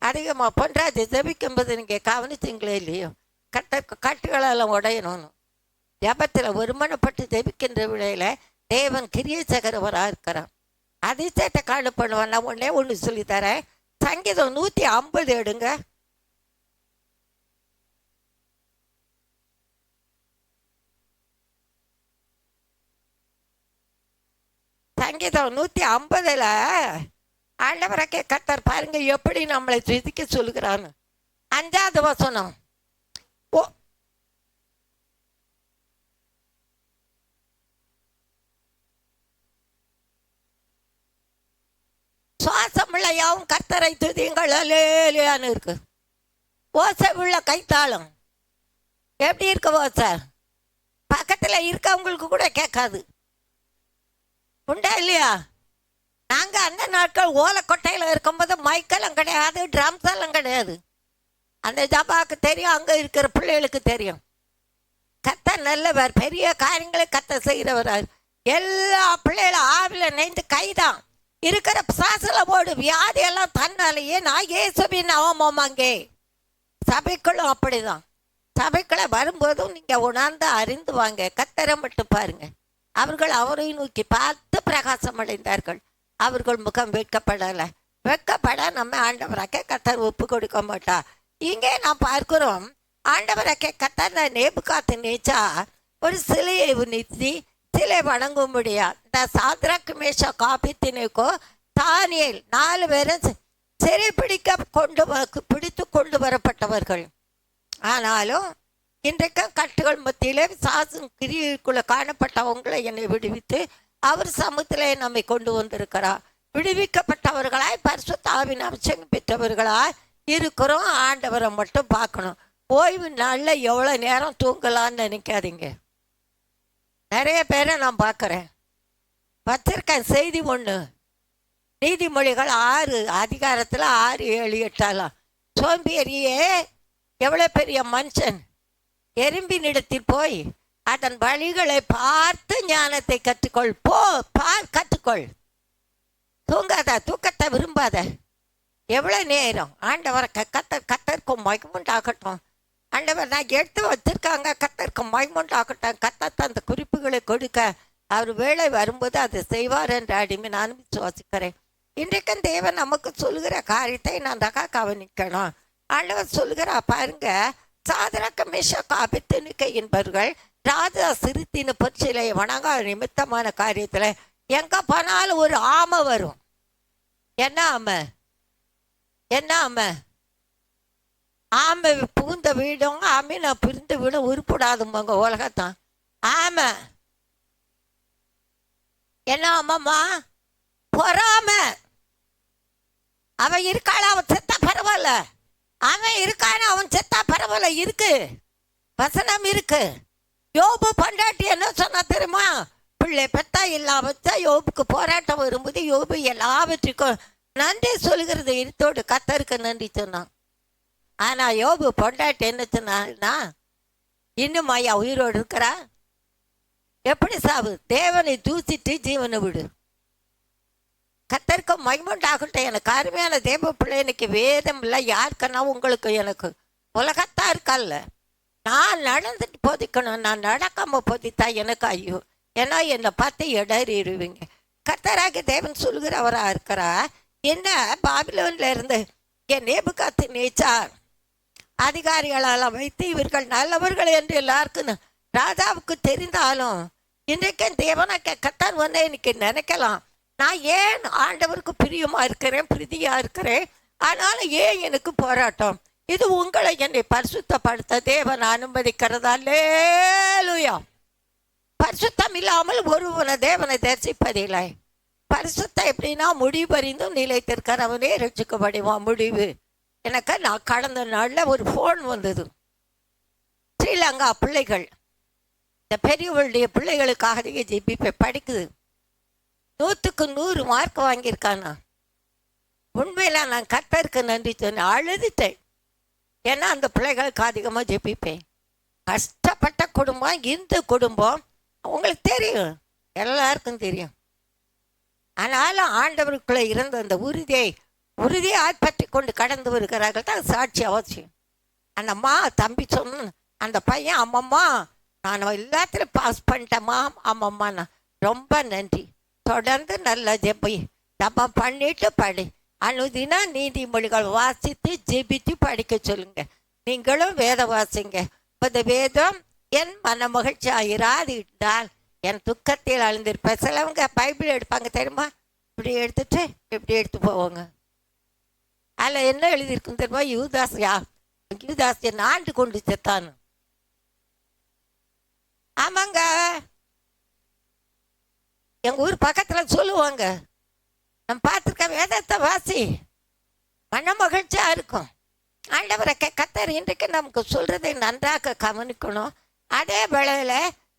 அதிகமாக பொன்றாது ஜெபிக்கும்போது நீங்கள் கவனிச்சிங்களே இல்லையோ, கட்டுகளெல்லாம் உடையணும்னு ஜபத்தில் ஒருமனப்பட்டு ஜெபிக்கின்ற விடையில் தேவன் கிரிய சகரவராக இருக்கிறான். அதிசயத்தை காணப்படுவான். நான் ஒன்றே ஒன்று சொல்லித்தரேன். சங்கீதம் 150 எடுங்க. சங்கீதம் 150 ஆண்டவரை கர்த்தர் பாருங்க எப்படி நம்மளை துதிக்க சொல்லுகிறான்னு. 5வது வசனம். ஓ, சுவாசமுள்ள யாவும் கர்த்தரை துதியுங்கள் அல்லேலூயான்னு இருக்கு. ஓசை உள்ள கைத்தாளம் எப்படி இருக்கு? ஓசை பக்கத்தில் இருக்கவங்களுக்கு கூட கேட்காது. உண்டா இல்லையா? நாங்கள் அந்த நாட்கள் ஓலைக்கொட்டையில் இருக்கும்போது மைக்கெல்லாம் கிடையாது, ட்ரம்ஸ் எல்லாம் கிடையாது. அந்த ஜபாவுக்கு தெரியும், அங்கே இருக்கிற பிள்ளைகளுக்கு தெரியும். கர்த்தர் நல்லவர், பெரிய காரியங்களை கர்த்தர் செய்கிறவர். எல்லா பிள்ளைகளும் ஆவில நெய்ந்து கைதான் இருக்கிற சாசல போடு வியாதியெல்லாம் தன்னாலேயே நான் இயேசுவின் நாமம். அங்கே சபைக்குள்ளும் அப்படிதான். சபைக்குள்ள வரும்போதும் நீங்கள் உணர்ந்து அறிந்து வாங்க. கர்த்தரை மட்டும் பாருங்க. அவர்கள் அவரை நோக்கி பார்த்து பிரகாசம் அடைந்தார்கள். அவர்கள் முகம் வெட்கப்படலை. வெட்கப்பட நம்ம ஆண்டவராக்க கர்த்தர் ஒப்பு கொடுக்க மாட்டா. இங்கே நாம் பார்க்கிறோம், ஆண்டவராக்க கர்த்தர் நேபுகாத்து நேச்சா ஒரு சிலையை நிறுத்தி சிலை வணங்கும்படியா இந்த சாத்ராக் மேஷாக் ஆபேத்நேகோ தானியேல் 4 பேரும் சிறை பிடித்து கொண்டு வரப்பட்டவர்கள். ஆனாலும் இன்றைக்கும் கட்டுகள் மத்தியிலே விசாசும் கிரிக்குள்ள காணப்பட்டவங்களை என்னை விடுவித்து அவர் சமூகத்திலே நம்மை கொண்டு வந்திருக்கிறார். விடுவிக்கப்பட்டவர்களாய் பரிசுத்த ஆவியின் அபிஷேகம் பெற்றவர்களாய் இருக்கிறோம். ஆண்டவரை மட்டும் பார்க்கணும். ஓய்வு நாளில் எவ்வளோ நேரம் தூங்கலான்னு நினைக்காதீங்க. நிறைய பேரை நான் பார்க்குறேன். வச்சிருக்கேன் செய்தி ஒன்று. நீதிமொழிகள் 6 அதிகாரத்தில் 6, 7, 8 சோம்பேறியே எவ்வளோ பெரிய மனுஷன் எறும்பினிடத்தில் போய் அதன் வழிகளை பார்த்து ஞானத்தை கற்றுக்கொள். கற்றுக்கொள். தூங்காத, தூக்கத்தை விரும்பாத. எவ்வளோ நேரம் ஆண்டவரை கத்தர்க்கும் மகிமுண்டாகட்டும். ஆண்டவர் நான் எடுத்து வச்சிருக்காங்க, கத்தர்க்கும் மகிமுண்டாகட்டும். கத்தத்தை அந்த குறிப்புகளை கொடுக்க அவர் வேலை வரும்போது அதை செய்வார் என்ற அடிமை நான் விசுவாசிக்கிறேன். இன்றைக்கும் தேவன் நமக்கு சொல்லுகிற காரியத்தை நான் கவனிக்கணும். ஆண்டவர் சொல்லுகிற பாருங்க, சாத்ராக் மேஷாக் ஆபேத்நேகோ என்பவர்கள் ராஜா சிறுத்தின பொற்சிலை வணங்க நிமித்தமான காரியத்தில் எங்கே போனாலும் ஒரு ஆமை வரும். என்ன ஆமை? என்ன ஆமை? ஆமை புகுந்த வீடும் ஆமை நான் பிரிந்த வீடும் உருப்படாதுமாங்க உலகத்தான். ஆமை என்ன ஆமாம்மா? பொறாம. அவன் இருக்காள, அவன் செத்தா பரவாயில்ல. அவன் இருக்கான, அவன் செத்தா பரவாயில்ல. இருக்கு, வசனம் இருக்கு. யோபு பொண்டாட்டி என்ன சொன்னா தெரியுமா? பிள்ளை பெத்தா இல்லாம யோபுக்கு போராட்டம் வரும்போது யோபு எல்லாவற்றுக்கும் நன்றி சொல்லுகிறது இருத்தோடு கத்தருக்கு நன்றி சொன்னான். ஆனா யோபு பொண்டாட்டி என்ன சொன்னா, இன்னும் ஐயா உயிரோடு இருக்கிறா? எப்படி சாவு? தேவனை தூசிட்டு ஜீவனை விடு. கத்தருக்கு மகிமுண்டாகட்டும். எனக்கு அருமையான தேவ பிள்ளை, எனக்கு வேதம் இல்லை யாருக்குன்னா உங்களுக்கு எனக்கு உலகத்தா இருக்கல்ல. நான் நடந்துட்டு போதிக்கணும், நான் நடக்காம போதித்தா எனக்கு ஐயோ, ஏன்னா என்னை பார்த்து இடறிடுவீங்க. கர்த்தராகிய தேவன் சொல்கிறவராக இருக்கிறா. என்ன பாபிலோன்ல இருந்து என் நேபுகாத்நேச்சார் அதிகாரிகளால் வைத்து இவர்கள் நல்லவர்கள் என்று எல்லாருக்கும் ராஜாவுக்கு தெரிந்தாலும் இன்றைக்கு தேவனாக்க கர்த்தர் ஒன்றை இன்னைக்கு நினைக்கலாம், நான் ஏன் ஆண்டவருக்கு பிரியமா இருக்கிறேன், பிரீதியா இருக்கிறேன், ஆனாலும் ஏன் எனக்கு போராட்டம்? இது உங்களை என்னை பரிசுத்தப்படுத்த தேவன் அனுமதிக்கிறதா? அல்லேலூயா. பரிசுத்தம் இல்லாமல் ஒருவனை தேவனை தரிசிப்பதில்லை. பரிசுத்தம் எப்படின்னா முடிவறிந்தும் நிலைத்திருக்கிறவனே ரட்சிக்கப்படுவான். முடிவு எனக்கு நான் கடந்த நாளில் ஒரு ஃபோன் வந்தது. ஸ்ரீலங்கா பிள்ளைகள், இந்த பெரியவளுடைய பிள்ளைகளுக்காக ஜிபி படிக்குது, 100க்கு 100 மார்க் வாங்கியிருக்கானா. உண்மையில் நான் கர்த்தருக்கு நன்றி சொன்னேன், அழுதுட்டேன். ஏன்னா அந்த பிள்ளைகளுக்கு அதிகமாக ஜெபிப்பேன். கஷ்டப்பட்ட குடும்பம் இந்த குடும்பம், உங்களுக்கு தெரியும், எல்லாருக்கும் தெரியும். ஆனாலும் ஆண்டவருக்குள்ளே இருந்த அந்த உறுதியை ஆட்பற்றி கொண்டு கடந்து வருகிறார்கள் தான் சாட்சி அவசியம். அந்த அம்மா தம்பி சொன்ன அந்த பையன், அம்மம்மா நான் எல்லாத்திலும் பாஸ் பண்ணிட்டேம்மா, அம்மம்மா நான் ரொம்ப நன்றி, தொடர்ந்து நல்லா ஜெபம் பண்ணிட்டு படி, அனுதினா நீதிமொழிகள் வாசித்து ஜெபித்து படிக்க சொல்லுங்க. நீங்களும் வேதம் வாசிங்க. இந்த வேதம் என் மன மகிழ்ச்சி இராதிட்டால் என் துக்கத்தில் அழிந்திருப்பேன். சிலவங்க பைபிள் எடுப்பாங்க தெரியுமா, இப்படி எடுத்துட்டு இப்படி எடுத்து போவாங்க. அதில் என்ன எழுதியிருக்குன்னு தெரியுமா, யூதாசியை ஆண்டு கொண்டு செத்தான்னு. ஆமாங்க, எங்க ஊர் பக்கத்துல சொல்லுவாங்க, நம்ம பார்த்துருக்க வேதத்தை வாசி, மன மகிழ்ச்சியா இருக்கும். ஆண்டவரை கர்த்தர் இன்றைக்கு நமக்கு சொல்றதை நன்றாக கவனிக்கணும். அதே வேளையில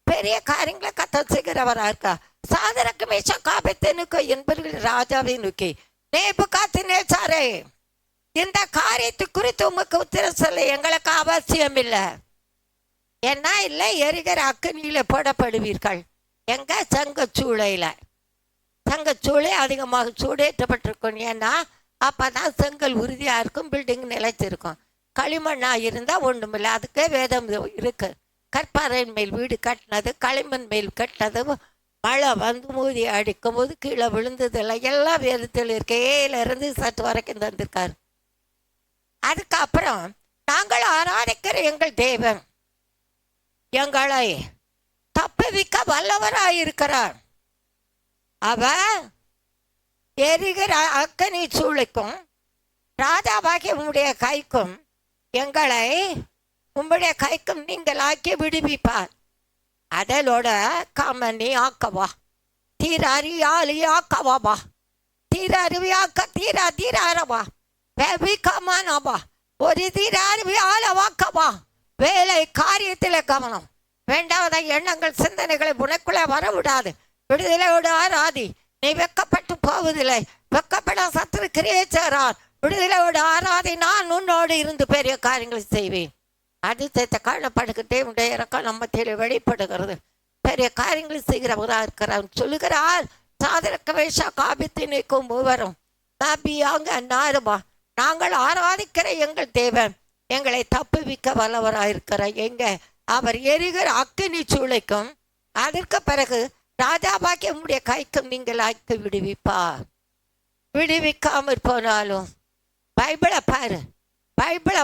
பெரிய காரியங்களை கர்த்தர் செய்கிறவரா இருக்கா. சாதரக்கு மேஷா காபேத்தனுக்கு என்பவர்கள் ராஜாவை நோக்கி, நேபுகாத்நேச்சாரே, இந்த காரியத்தை குறித்து உமக்கு உத்தரம் சொல்ல எங்களுக்கு அவசியம் இல்லை. என்ன இல்லை, எரிகிற அக்கினியில போடப்படுவீர்கள். எங்க சங்கச்சூளை அதிகமாக சூடேற்றப்பட்டிருக்கும். ஏன்னா அப்பதான் செங்கல் உறுதியா இருக்கும், பில்டிங் நிலைச்சிருக்கும். களிமண்ணா இருந்தா ஒண்ணுமில்லை. அதுக்கே வேதம் இருக்கு. கற்பாறையின் மேல் வீடு கட்டினது, களிமண் மேல் கட்டினது, மழை வந்து மூதி அடிக்கும் போது கீழே விழுந்ததில்லை, எல்லாம் வேதத்தில் இருக்கு. ஏயிலிருந்து சற்று வரைக்கும் தந்திருக்காரு. அதுக்கப்புறம் நாங்கள் ஆராதிக்கிற எங்கள் தேவன் எங்களை தப்புவிக்க வல்லவராயிருக்கிறார். அவர் எரிகிற அக்கனி சூளைக்கும் ராஜாவாகிய உம்முடைய கைக்கும் எங்களை உம்முடைய கைக்கும் நீங்கள் ஆக்கி விடுவிப்பார். அதலோட காமனி ஆக்கவா தீரறியாளி ஆக்கவாபா தீரறிவியாக்க தீரவா வெபிகமானவா ஒரு தீரறிவியாளவாக்கவா. வேலை காரியத்தில் கவனம், வேண்டாத எண்ணங்கள் சிந்தனைகளை உனக்குள்ளே வரவிடாது. விடுதலையோடு ஆராதி, நீ வெக்கப்பட்டு போவதில்லை. வெக்கப்பட சத்துரு கிரியேச்சரார். விடுதலையோடு ஆராதி, நான் உன்னோடு இருந்து பெரிய காரியங்களை செய்வேன். அதிசயத்தை காணப்படுகிற தேவனுடைய இறக்கம் நம்ம வெளிப்படுகிறது. பெரிய காரியங்களை செய்கிறவராக இருக்கிறார் சொல்லுகிறார். சாதரக்க வேஷா காபித்தினைக்கும் மூவரும் நபியாங்க நாருமா, நாங்கள் ஆராதிக்கிற எங்கள் தேவன் எங்களை தப்புவிக்க வல்லவராயிருக்கிறார். எங்க அவர் எரிகிற அக்கினி சூளைக்கும் அதற்கு பிறகு ராஜாவாக்கிய உம்முடைய கைக்கும் நீங்கள் ஆக்கி விடுவிப்பார். விடுவிக்காமற் போனாலும் பைபிளை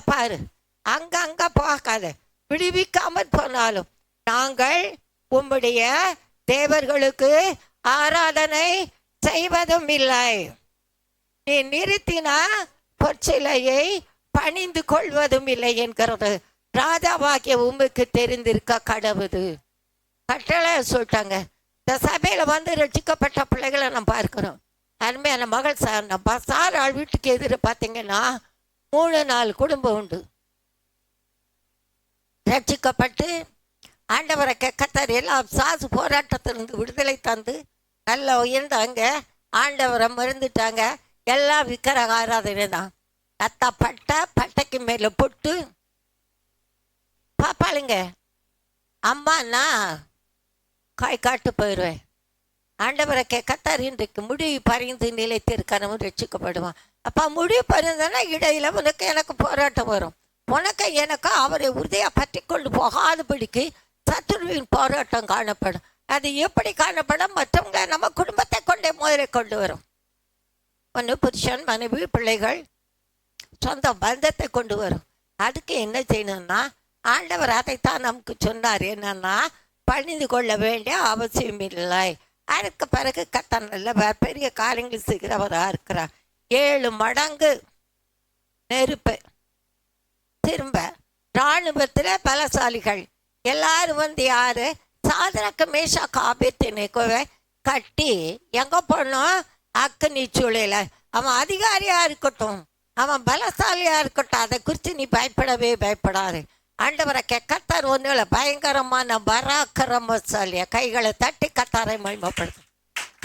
பாரு, அங்க பார்க்காத. விடுவிக்காமற் போனாலும் நாங்கள் உம்முடைய தேவர்களுக்கு ஆராதனை செய்வதும் இல்லை. நீ நிறுத்தினா பொற்சிலையை பணிந்து கொள்வதும் இல்லை என்கிறது ராஜாவாகிய உமக்கு தெரிந்திருக்க கடவுது. கட்டளை சொல்லிட்டாங்க. இந்த சபையில வந்து ரட்சிக்கப்பட்ட பிள்ளைகளை நம்ம பார்க்கிறோம். அருமையான மகள் சார், நம்ம சார் ஆள் வீட்டுக்கு எதிர பார்த்தீங்கன்னா 3-4 குடும்பம் உண்டு. ரட்சிக்கப்பட்டு ஆண்டவரை கர்த்தர் எல்லாம் சாசு போராட்டத்திலிருந்து விடுதலை தந்து நல்ல உயர்ந்தாங்க. ஆண்டவரை மறந்துட்டாங்க. எல்லாம் விக்கிரக ஆராதனை தான். பட்டைக்கு மேல பொட்டு பாப்பாளுங்க. அம்மாண்ணா காய் காட்டு போயிடுவேன். ஆண்டவரை கர்த்தர் இன்றைக்கு முடிவு பறிந்து நிலைத்திருக்கிறவன் ரட்சிக்கப்படுவான். அப்போ முடிவு பறிந்தானா இடையில உனக்கு எனக்கு போராட்டம் வரும். உனக்கு எனக்கு அவரை உறுதியாக பற்றி கொண்டு போகாதபடிக்கு சத்துருவின் போராட்டம் காணப்படும். அது எப்படி காணப்படும்? மற்றவங்களை நம்ம குடும்பத்தை கொண்டே முதலே கொண்டு வரும். ஒன்று புருஷன், மனைவி, பிள்ளைகள், சொந்த பந்தத்தை கொண்டு வரும். அதுக்கு என்ன செய்யணும்னா, ஆண்டவர் அதைத்தான் நமக்கு சொன்னார். என்னன்னா, பணிந்து கொள்ள வேண்டிய அவசியம் இல்லை. அதுக்கு பிறகு நல்ல பெரிய காரியங்கள் செய்கிறவராக இருக்கிறார். 7 மடங்கு நெருப்பு. திரும்ப இராணுவத்தில் பலசாலிகள் எல்லாரும் வந்து யாரு? சாதனக்கு மேஷாக்கு ஆபேத்நேகோவை கட்டி எங்கே போனோம்? அக்கினி சூளையில். அவன் அதிகாரியாக இருக்கட்டும், அவன் பலசாலியாக இருக்கட்டும், அதை குறித்து நீ பயப்படாது. ஆண்டவரை கர்த்தர் ஒன்றும் பயங்கரமான பராக்கிரமசாலியா கைகளை தட்டி கர்த்தரை மகிமைப்படுத்து.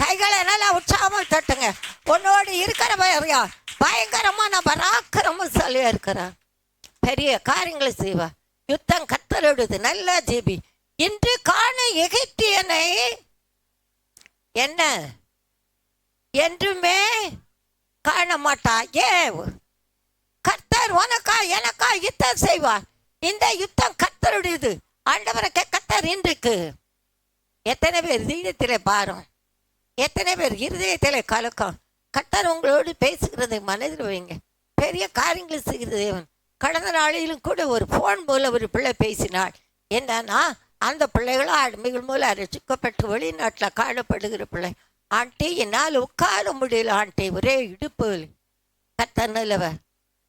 கைகளை நல்லா உற்சாகமாக தட்டுங்க. உன்னோடு இருக்கிறவரையா பயங்கரமான பராக்கிரமசாலியா இருக்கிறார். பெரிய காரியங்களை செய்வா. யுத்தம் கர்த்தரோடுது. நல்லா ஜெபி. இன்று காணும் எகிப்தியனை என்ன என்றுமே காண மாட்டா. கர்த்தர் உனக்கா எனக்கா யுத்தம் செய்வார். இந்த யுத்தம் கர்த்தருடையது. ஆண்டவரை கர்த்தர் இன்றைக்கு எத்தனை பேர் இதயத்திலே பாரம், எத்தனை பேர் இருதயத்திலே கலக்கம். கர்த்தர் உங்களோடு பேசுகிறதை மனதில் வைங்க. பெரிய காரியங்களை செய்கிற தேவன். கடந்த நாளிலும் கூட ஒரு ஃபோன் மூலம் ஒரு பிள்ளை பேசினாள். என்னன்னா, அந்த பிள்ளைகளும் அடிமைகள் மூலம் ரட்சிக்கப்பட்டு வெளிநாட்டில் காணப்படுகிற பிள்ளை. ஆண்டி, என்னால் உட்கார முடியல ஆண்டி, ஒரே இடுப்பு. கர்த்தர் நல்லவர்.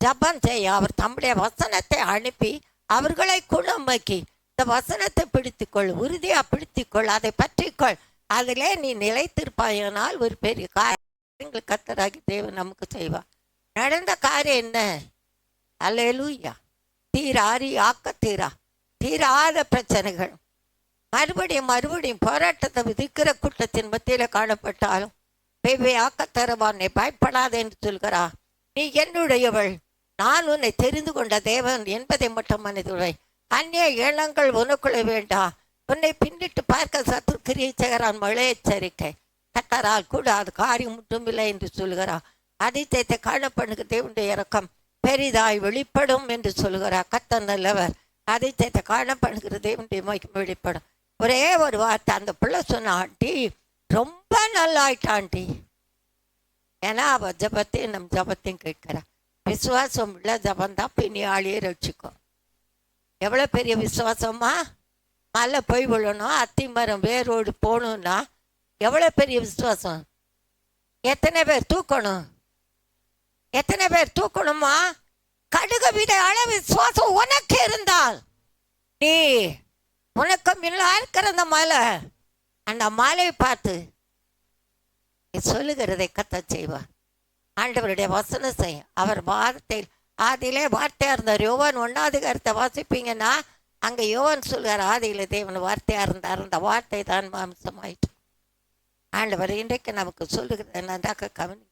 ஜபம் செய்ய அவர் தம்முடைய வசனத்தை அனுப்பி அவர்களை குணமாக்கி, இந்த வசனத்தை பிடித்துக்கொள், உறுதியாக பிடித்துக்கொள், அதை பற்றிக்கொள், அதிலே நீ நிலைத்திருப்பாயானால் ஒரு பெரிய காரியங்கள் கர்த்தராகி தேவன் நமக்கு செய்வார். நடந்த காரியம் என்ன? அல்லேலூயா. தீராரி ஆக்க தீராத பிரச்சனைகள் மறுபடியும் போராட்டத்தை விதிக்கிற கூட்டத்தின் மத்தியில் காணப்பட்டாலும் பேவை ஆக்கத்தரவானை பயப்படாத என்று சொல்கிறா. நீ என்னுடையவள், நான் உன்னை தெரிந்து கொண்ட தேவன் என்பதை மட்டும் மனதுரை. அந்நிய ஏளங்கள் உனக்குள்ள வேண்டாம். உன்னை பின்னிட்டு பார்க்க சத்துரு கிரியை செய்கிறான். மழை எச்சரிக்கை. கர்த்தரால் கூட அது காரியம் மட்டும் இல்லை என்று சொல்கிறார். அதிசயத்தை காணப்படுகிற தேவனுடைய இரக்கம் பெரிதாய் வெளிப்படும் என்று சொல்கிறார். கர்த்தர் நல்லவர். அதிசயத்தை காணப்படுகிற தேவனுடைய மகிமை வெளிப்படும். ஒரே ஒரு வார்த்தை அந்த பிள்ளை சொன்ன, ஆண்டி ரொம்ப நல்லா ஆயிட்டாண்டி. ஏன்னா அவள் ஜபத்தையும் நம் ஜபத்தையும் கேட்கிறா. விசுவாசம் உள்ள ஜபந்தான் பின்னியாளியை ரட்சிக்கும். எவ்வளோ பெரிய விசுவாசமா? மலை போய் விழணும், அத்தி மரம் வேரோடு போகணும்னா எவ்வளோ பெரிய விசுவாசம். எத்தனை பேர் தூக்கணுமா? கடுகு வித அளவு விசுவாசம் உனக்கு இருந்தால் நீ உனக்கு முன்ன இருக்கிற அந்த மலையை பார்த்து சொல்லுகிறதை கர்த்தர் செய்வார். ஆண்டவருடைய வசனம் செய்ய அவர் வார்த்தை ஆதியிலே வார்த்தையா இருந்தார். யோவான் 1ஆம் அதிகாரத்தை வாசிப்பீங்கன்னா அங்கே யோவான் சொல்கிறார், ஆதியில தேவன் வார்த்தையா இருந்தார், அந்த வார்த்தை தான் மாம்சமாயிற்று. ஆண்டவர் இன்றைக்கு நமக்கு சொல்லுகிறது என்னண்டாக்க கவனி.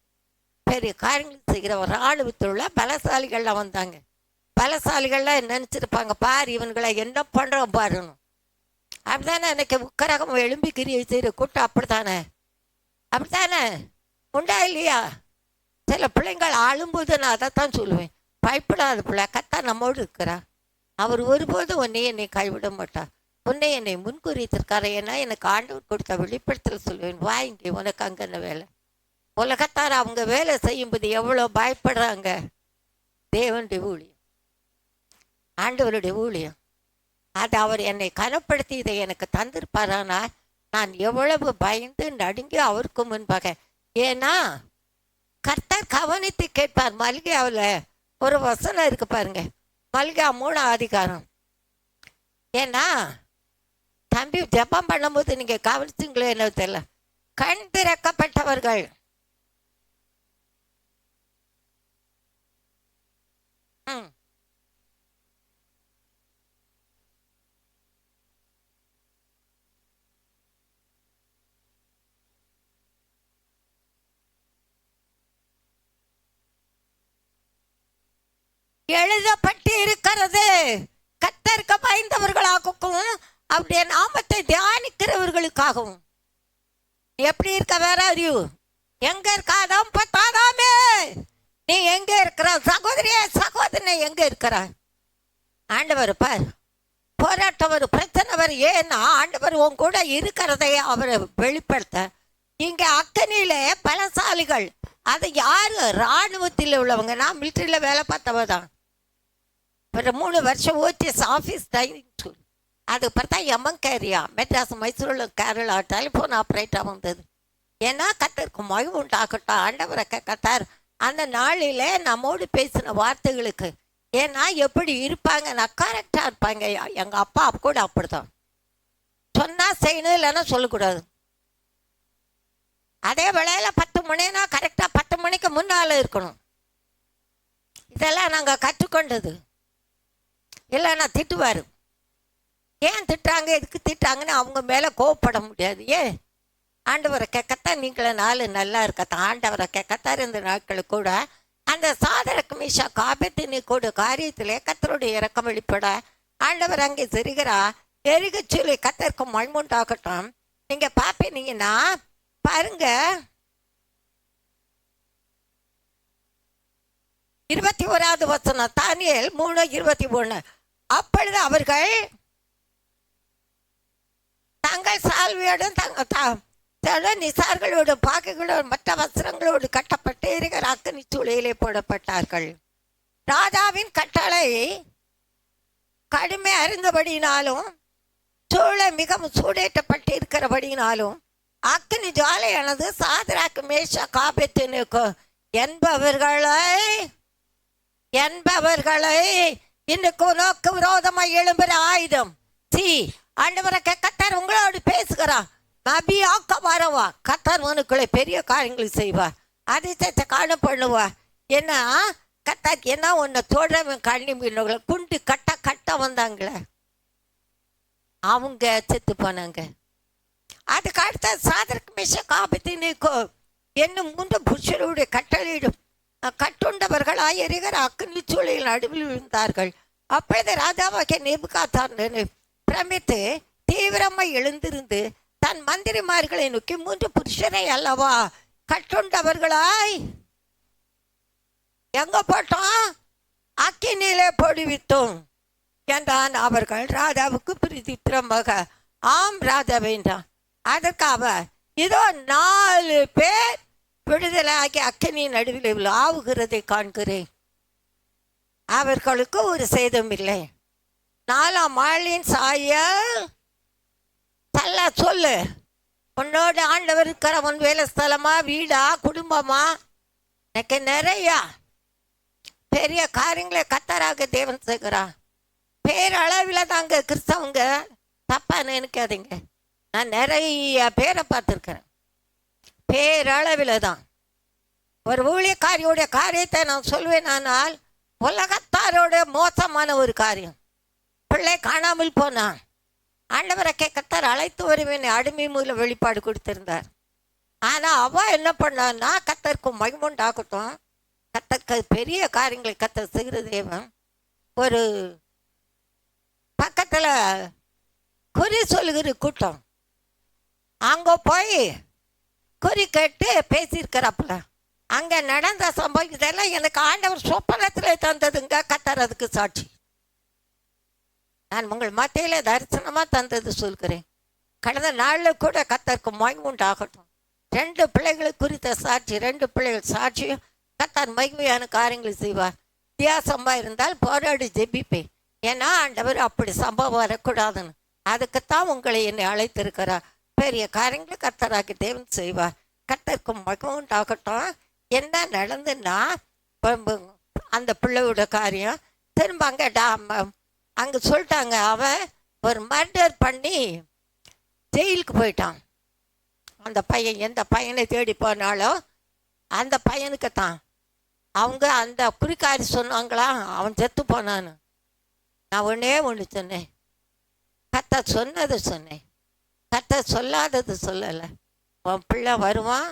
பெரிய காரியங்கள் செய்கிற ஒரு இராணுவத்தில் உள்ள பலசாலிகள்லாம் வந்தாங்க. பலசாலிகள்லாம் நினச்சிருப்பாங்க, பாரு இவன்களை என்ன பண்ணுறோம் பாருணும். அப்படித்தானே எனக்கு உக்கரகம் எழும்பி கிரியை செய்கிற கூட்டம் அப்படித்தானே உண்டா இல்லையா? சில பிள்ளைங்கள் ஆளும்போது நான் அதைத்தான் சொல்லுவேன், பயப்படாத பிள்ளை, கர்த்தர் நம்மோடு இருக்கிறா. அவர் ஒருபோதும் என்னை கைவிட மாட்டார். என்னை முன்குறித்திருக்காரு. ஏன்னா எனக்கு ஆண்டவர் கொடுத்த வெளிப்படுத்தல் சொல்லுவேன், வா இங்கே உனக்கு அங்கே வேலை. உலகத்தார் அவங்க வேலை செய்யும்போது எவ்வளோ பயப்படுறாங்க. தேவனுடைய ஊழியம், ஆண்டவருடைய ஊழியம், அது அவர் என்னை கனப்படுத்தி இதை எனக்கு தந்திருப்பாரானா நான் எவ்வளவு பயந்து நடுங்கி அவருக்கு முன்பாக. ஏன்னா கர்த்தர் கவனித்து கேட்பார். மல்கியாவில் ஒரு வசனம் இருக்கு பாருங்க, மல்கியா 3ஆம் அதிகாரம். ஏன்னா தம்பி ஜெபம் பண்ணும்போது நீங்க கவனிச்சிங்களோ என்ன தெரியல, கண் திறக்கப்பட்டவர்கள் எழுதப்பட்டு இருக்கிறது. கர்த்தருக்கு பயந்தவர்களாகவும் அவருடைய நாமத்தை தியானிக்கிறவர்களுக்காகவும். எப்படி இருக்க வேற அறிவு எங்க இருக்காதாம் பத்தாதாமே. நீ எங்க இருக்கிற சகோதரியே, சகோதரனை எங்க இருக்கிற? ஆண்டவர் பார், போராட்டம் வரும், பிரச்சனை வரும். ஏன்னா ஆண்டவர் உன் கூட இருக்கிறதை அவரை வெளிப்படுத்த. இங்க அக்கனியில பலசாலிகள், அது யாரு? இராணுவத்தில் உள்ளவங்க. நான் மிலிட்டரியில் வேலை பார்த்தவ தான். ஒரு 3 வருஷம் ஓடிஎஸ் ஆஃபீஸ் ட்ரைனிங் ஸ்கூல். அது பார்த்தா எமங்கேரியா மெட்ராஸ், மைசூரில், கேரளா டெலிஃபோன் ஆப்ரேட்டராக வந்தது. ஏன்னா கத்தருக்கு மகிமை உண்டாகட்டும். ஆண்டவரை கத்தார் அந்த நாளில் நம்மோடு பேசின வார்த்தைகளுக்கு. ஏன்னா எப்படி இருப்பாங்க, நான் கரெக்டாக இருப்பாங்க. எங்கள் அப்பா கூட அப்படிதான், சொன்னால் செய்யணும், இல்லைன்னா சொல்லக்கூடாது. அதே வேளையில் 10 மணினா கரெக்டாக 10 மணிக்கு முன்னால் இருக்கணும். இதெல்லாம் நாங்கள் கற்றுக்கொண்டது. இல்லைன்னா திட்டுவார். ஏன் திட்டுறாங்க, எதுக்கு திட்டாங்கன்னு அவங்க மேலே கோவப்பட முடியாது. ஏன் ஆண்டவரை கேட்கத்தான் நீங்கள நாள் நல்லா இருக்கத்தான். ஆண்டவரை கேட்கத்தார் இந்த நாட்களுக்கு கூட அந்த சாதரக்கு மீஷா காபத்தினி கூட காரியத்திலே கத்தருடைய இறக்கம் வெளிப்பட ஆண்டவர் அங்கே செருகிறா எரிக சொல்லி கத்தருக்கு மண்முண்டாகட்டும். நீங்க பார்ப்பீங்கன்னா பாருங்க, 21வது வசனம், தானியேல் 3:21. அப்பொழுது அவர்கள் தங்கள் சால்வையோடும் நிசார்களோடு பாக்கைகளோடு மற்ற வஸ்திரங்களோடு கட்டப்பட்டு இருக்கிற அக்கினி சூளையிலே போடப்பட்டார்கள். ராஜாவின் கட்டளை கடுமை அறிந்தபடினாலும் சூளை மிகவும் சூடேற்றப்பட்டு இருக்கிறபடினாலும் அக்கினி ஜுவாலையானது சாதராக்கு மேஷா காபேத்துனுக்கு என்பவர்களை இன்னைக்கு நோக்கு விரோதமாக எழும்புற ஆயுதம். ஆண்டவரை கத்தர் உங்களோடு பேசுகிறார். நபி ஆக்க வரவா, கத்தர் உனக்குள்ளே பெரிய காரியங்களை செய்வா, அதிசயத்தை காண பண்ணுவா. ஏன்னா கத்தாக்கு என்ன ஒன்று தொடர்வன் கண்ணி மீனவங்களை குண்டு கட்ட வந்தாங்களே, அவங்க செத்து போனாங்க. அதுக்கு அடுத்த சாதருக்கு மிஷ காபத்தினுக்கோ என்னும் 3 புருஷருடைய கட்டளையிடும் கட்டுண்டவர்களாய் எரிகிற அக்கினி சூளையில் நடுவில் விழுந்தார்கள். அப்பொழுது ராஜாவாகிய நேபுகாத்நேச்சார் பிரமித்து தீவிரமாய் எழுந்திருந்து தன் மந்திரிமார்களை நோக்கி 3 புருஷரை அல்லவா கட்டுண்டவர்களாய் எங்க போட்டோம், அக்கினியிலே போடுவித்தோம் என்றான். அவர்கள் ராஜாவுக்கு பிரதித்திரமாக ஆம் ராஜாவே என்றான். அதற்காக இதோ 4 பேர் விடுதலாகி அக்கினி நடுவில் ஆவுகிறதை காண்கிறேன். அவர்களுக்கு ஒரு சேதம் இல்லை. 4ஆம் மாளின் சாயல் தள்ள சொல்லு, உன்னோட ஆண்டவர் இருக்கிற உன் வேலை ஸ்தலமா, வீடா, குடும்பமா, எனக்கு நிறையா பெரிய காரியங்களை கத்தராக தேவன் செய்கிறான். பேரளவில் தாங்க கிறிஸ்தவங்க, தப்பா நினைக்காதீங்க. நான் நிறைய பேரை பார்த்துருக்கிறேன். பேரளவில் தான். ஒரு ஊழியக்காரியோடைய காரியத்தை நான் சொல்வேன். ஆனால் உலகத்தாரோட மோசமான ஒரு காரியம், பிள்ளை காணாமல் போனான். ஆண்டவரை கத்தர் அழைத்து வருவேன் அடிமை மூலம் வெளிப்பாடு கொடுத்திருந்தார். ஆனால் அவள் என்ன பண்ணான்னா, கத்தருக்கு மகிமுண்டாகட்டும், கத்தருக்கு பெரிய காரியங்களை கத்தர் செய்கிற தேவன். ஒரு பக்கத்தில் குறி சொல்லுகிற கூட்டம், அங்கே போய் குறி கேட்டு பேசியிருக்கிறாப்புல. அங்கே நடந்த சம்பவம் இதெல்லாம் எனக்கு ஆண்டவர் சொப்பனத்தில் தந்ததுங்க. கத்தர் அதுக்கு சாட்சி. நான் உங்கள் மத்தியில் தரிசனமாக தந்தது சொல்கிறேன். கடந்த நாளில் கூட கத்தருக்கு மகிமுண்டாகட்டும். 2 பிள்ளைகளை குறித்த சாட்சி, 2 பிள்ளைகள் சாட்சியும் கத்தர் மகிமையான காரியங்களை செய்வார். வித்தியாசமாக இருந்தால் போராடி ஜெபிப்பேன். ஏன்னா ஆண்டவர் அப்படி சம்பவம் வரக்கூடாதுன்னு, அதுக்குத்தான் உங்களை என்னை அழைத்திருக்கிறார். பெரிய காரியங்களை கத்தராக்கி தேவன் செய்வார். கத்தருக்கு மகிமுண்டாகட்டும். என்ன நடந்துன்னா, அந்த பிள்ளையோட காரியம் திரும்ப அங்கே சொல்லிட்டாங்க, அவன் ஒரு மர்டர் பண்ணி ஜெயிலுக்கு போயிட்டான். அந்த பையன் எந்த பையனை தேடி போனாலும் அந்த பையனுக்கு தான் அவங்க அந்த குறிக்காரி சொன்னாங்களா, அவன் செத்து போனான்னு. நான் ஒன்று சொன்னேன், கத்த சொன்னது சொன்னேன், கத்த சொல்லாதது சொல்லலை. உன் பிள்ளை வருவான்,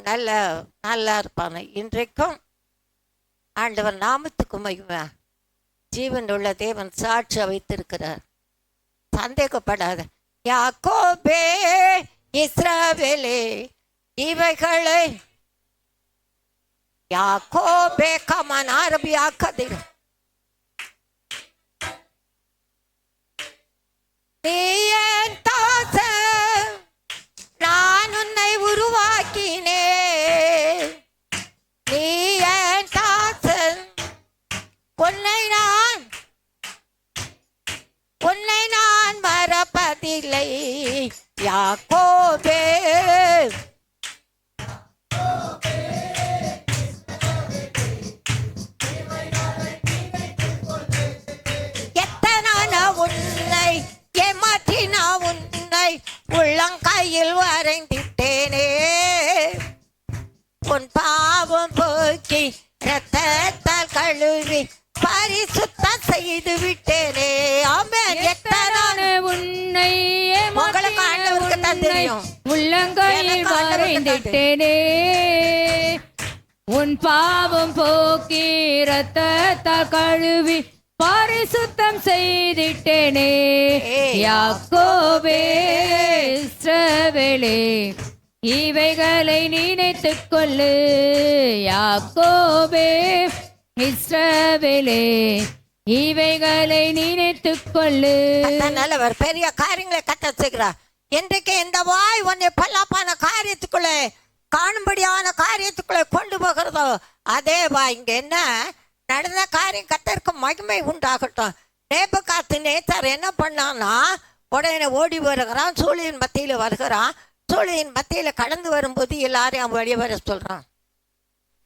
நல்லா இருப்பான. இன்றைக்கும் ஆண்டவர் நாமத்துக்கு மகிமை. ஜீவன் உள்ள தேவன் சாட்சி வைத்திருக்கிறார். சந்தேகப்படாத. யாக்கோபே இஸ்ரவேலே இவைகளை யாக்கோபே கமன் அரபியாக்கதிர் இல்லை யாக்கோபே. எத்தனான உன்னை ஏமாற்றின உன்னை உள்ளங்கையில் வரைந்திட்டேனே. உன் பாவம் போக்கி ரத்தத்தால் கழுவி பரிசுத்தம் செய்து விட்டேனே. ஆமென். எத்தனான உன்னை உங்களுக்கு ஆண்டவருக்கு தான் தெரியும். உள்ளங்கையில் எனக்கு ஆண்டவருக்கு வரைந்திட்டேனே. உன் பாவம் போக்கி ரத்தத்தால் கழுவி பரிசுத்தம் செய்திட்டேனே. யாக்கோபே இஸ்ரவேலே இவைகளை நினைத்துக் கொள்ளு. யாக்கோபே இஸ்ரவேலே இவைகளை நினைத்துக் கொள்ளு. நல்லவர் பெரிய காரியங்களை கத்த செய்கிறார். என்றைக்கு இந்த வாய் உன்னை பல்லாப்பான காரியத்துக்குள்ளே காணும்படியான காரியத்துக்குள்ளே கொண்டு போகிறதோ அதே வாய் இங்க என்ன நடந்த காரியம் கத்தருக்கு மகிமை உண்டாகட்டும். நேபுகாத்நேச்சார் என்ன பண்ணான்னா உடனே ஓடி வருகிறான். சூழியின் மத்தியில் வருகிறான். சூழியின் மத்தியில் கடந்து வரும்போது எல்லாரையும் அவன் வெளியே வர சொல்றான்.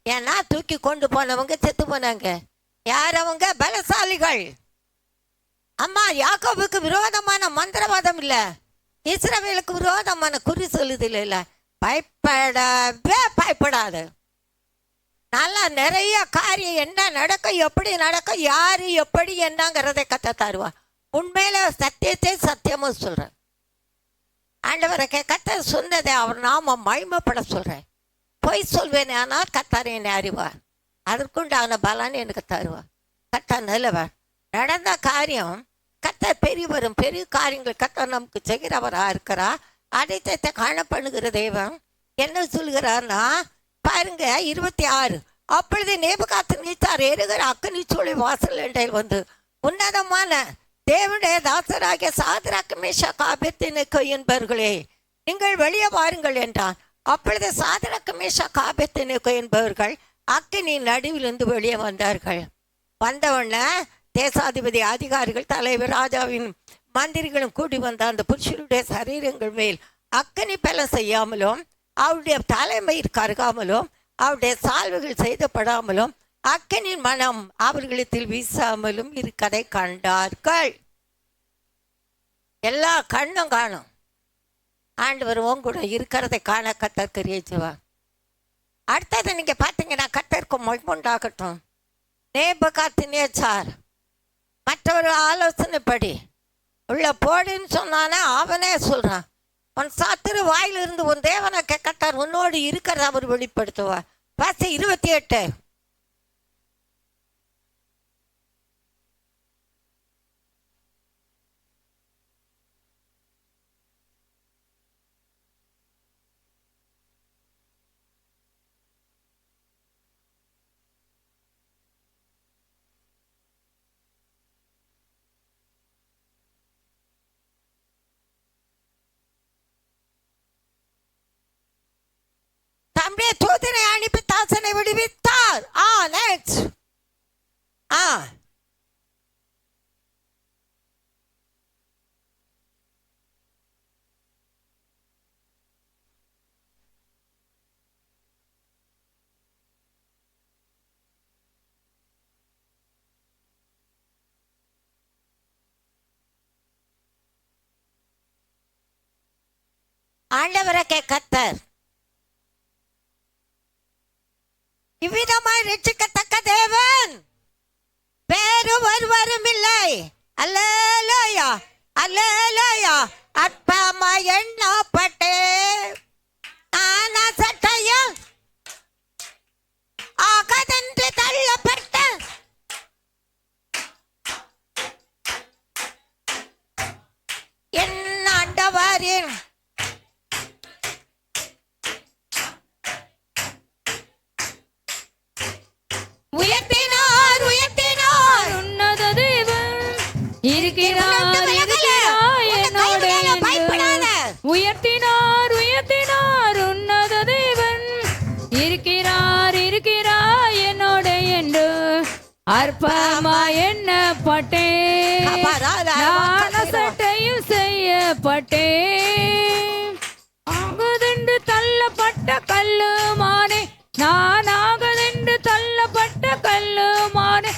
ஏன்னா தூக்கி கொண்டு போனவங்க செத்து போனாங்க. யார் அவங்க? பலசாலிகள். அம்மா யாக்கோபுக்கு விரோதமான மந்திரவாதம் இல்ல, இஸ்ரவேலுக்கு விரோதமான குறி சொல்லுதல் இல்ல. பயப்படவே பயப்படாது. நல்லா நிறைய காரியம் என்ன நடக்கும், எப்படி நடக்கும், யாரு எப்படி என்னங்கிறதை கத்த தருவா. உண்மையில சத்தியத்தை சத்தியமும் சொல்றேன். ஆண்டவரை கத்த சொன்னதை அவர் நாம மகிமைப்பட சொல்றேன். பொய் சொல்வேன் ஆனால் கத்தார் என்னை அறிவார். அதற்குண்டான பலன் எனக்கு தருவார். கத்த நல்லவர். நடந்த காரியம் கத்த பெரியவரும் பெரிய காரியங்கள் கத்த நமக்கு செய்கிறவரா இருக்கிறா. அடைத்தத்தை காணப்படுகிற தெய்வம் என்ன சொல்கிறார்னா பாருங்க 26. அப்பொழுது நேபுகாத்நேச்சார் ஏறுகிற அக்கினி சூளை வாசல் இடையில் வந்து உன்னதமான தேவனுடைய தாசராகிய சாத்ராக் மேஷாக் ஆபேத்நேகோ என்பவர்களே நீங்கள் வெளியே வாருங்கள் என்றான். அப்பொழுது சாத்ராக் மேஷாக் ஆபேத்நேகோ என்பவர்கள் அக்கினி நடுவிலிருந்து வெளியே வந்தார்கள். வந்தவுடனே தேசாதிபதி அதிகாரிகள் தலைவர் ராஜாவின் மந்திரிகளும் கூடி வந்த அந்த புருஷனுடைய சரீரங்கள் மேல் அக்கினி பலம் செய்யாமலும் அவருடைய தலைமையில் கருகாமலும் அவருடைய சால்வுகள் செய்தப்படாமலும் அக்கினின் மனம் அவர்களிடத்தில் வீசாமலும் இருக்கதை கண்டார்கள். எல்லா கண்ணும் காணும். ஆண்டவர் உன் கூட இருக்கிறதை காண கத்தர் கிரியை செய்வார். அடுத்தது நீங்க பார்த்தீங்கன்னா கத்தருக்கு மகிமுண்டாகட்டும். நேபுகாத்நேச்சார் மற்றொரு ஆலோசனைப்படி உள்ள போடுன்னு சொன்னானே அவனே சொல்றான். உன் சாத்திர வாயிலிருந்து உன் தேவனை கத்தார் உன்னோடு இருக்கிறத அவர் வெளிப்படுத்துவார். வாசி 28. தம்முடைய தூதனை அனுப்பி தாசனை விடுவித்தார். நெக்ஸ்ட். ஆண்டவரை கத்தர் இவ்விதமாய் ரட்சிக்கத்தக்க தேவன் வேறு ஒருவரும் இல்லை. அல்லேலூயா அல்லேலூயா. அற்பமாய் எண்ணப்பட்டே ஆனா சட்டையும் ஆகதென்று தள்ளப்பட்ட என் ஆண்டவரின் உயர்த்தினார் உயர்த்தினார் உன்னத தேவன் இருக்கிறார் இருக்கிறார் என்னோடு என்று. உயர்த்தினார் உயர்த்தினார் உன்னத தேவன் இருக்கிறார் இருக்கிறார் என்னோடு என்று. அற்பமா எண்ணப்பட்டேன் நான் சட்டையும் செய்ய தள்ளப்பட்டேன். ஆகதென்று தள்ளப்பட்ட கல்லுமானே, நான் ஆகதென்று தள்ளப்பட்ட கல்லுமானே,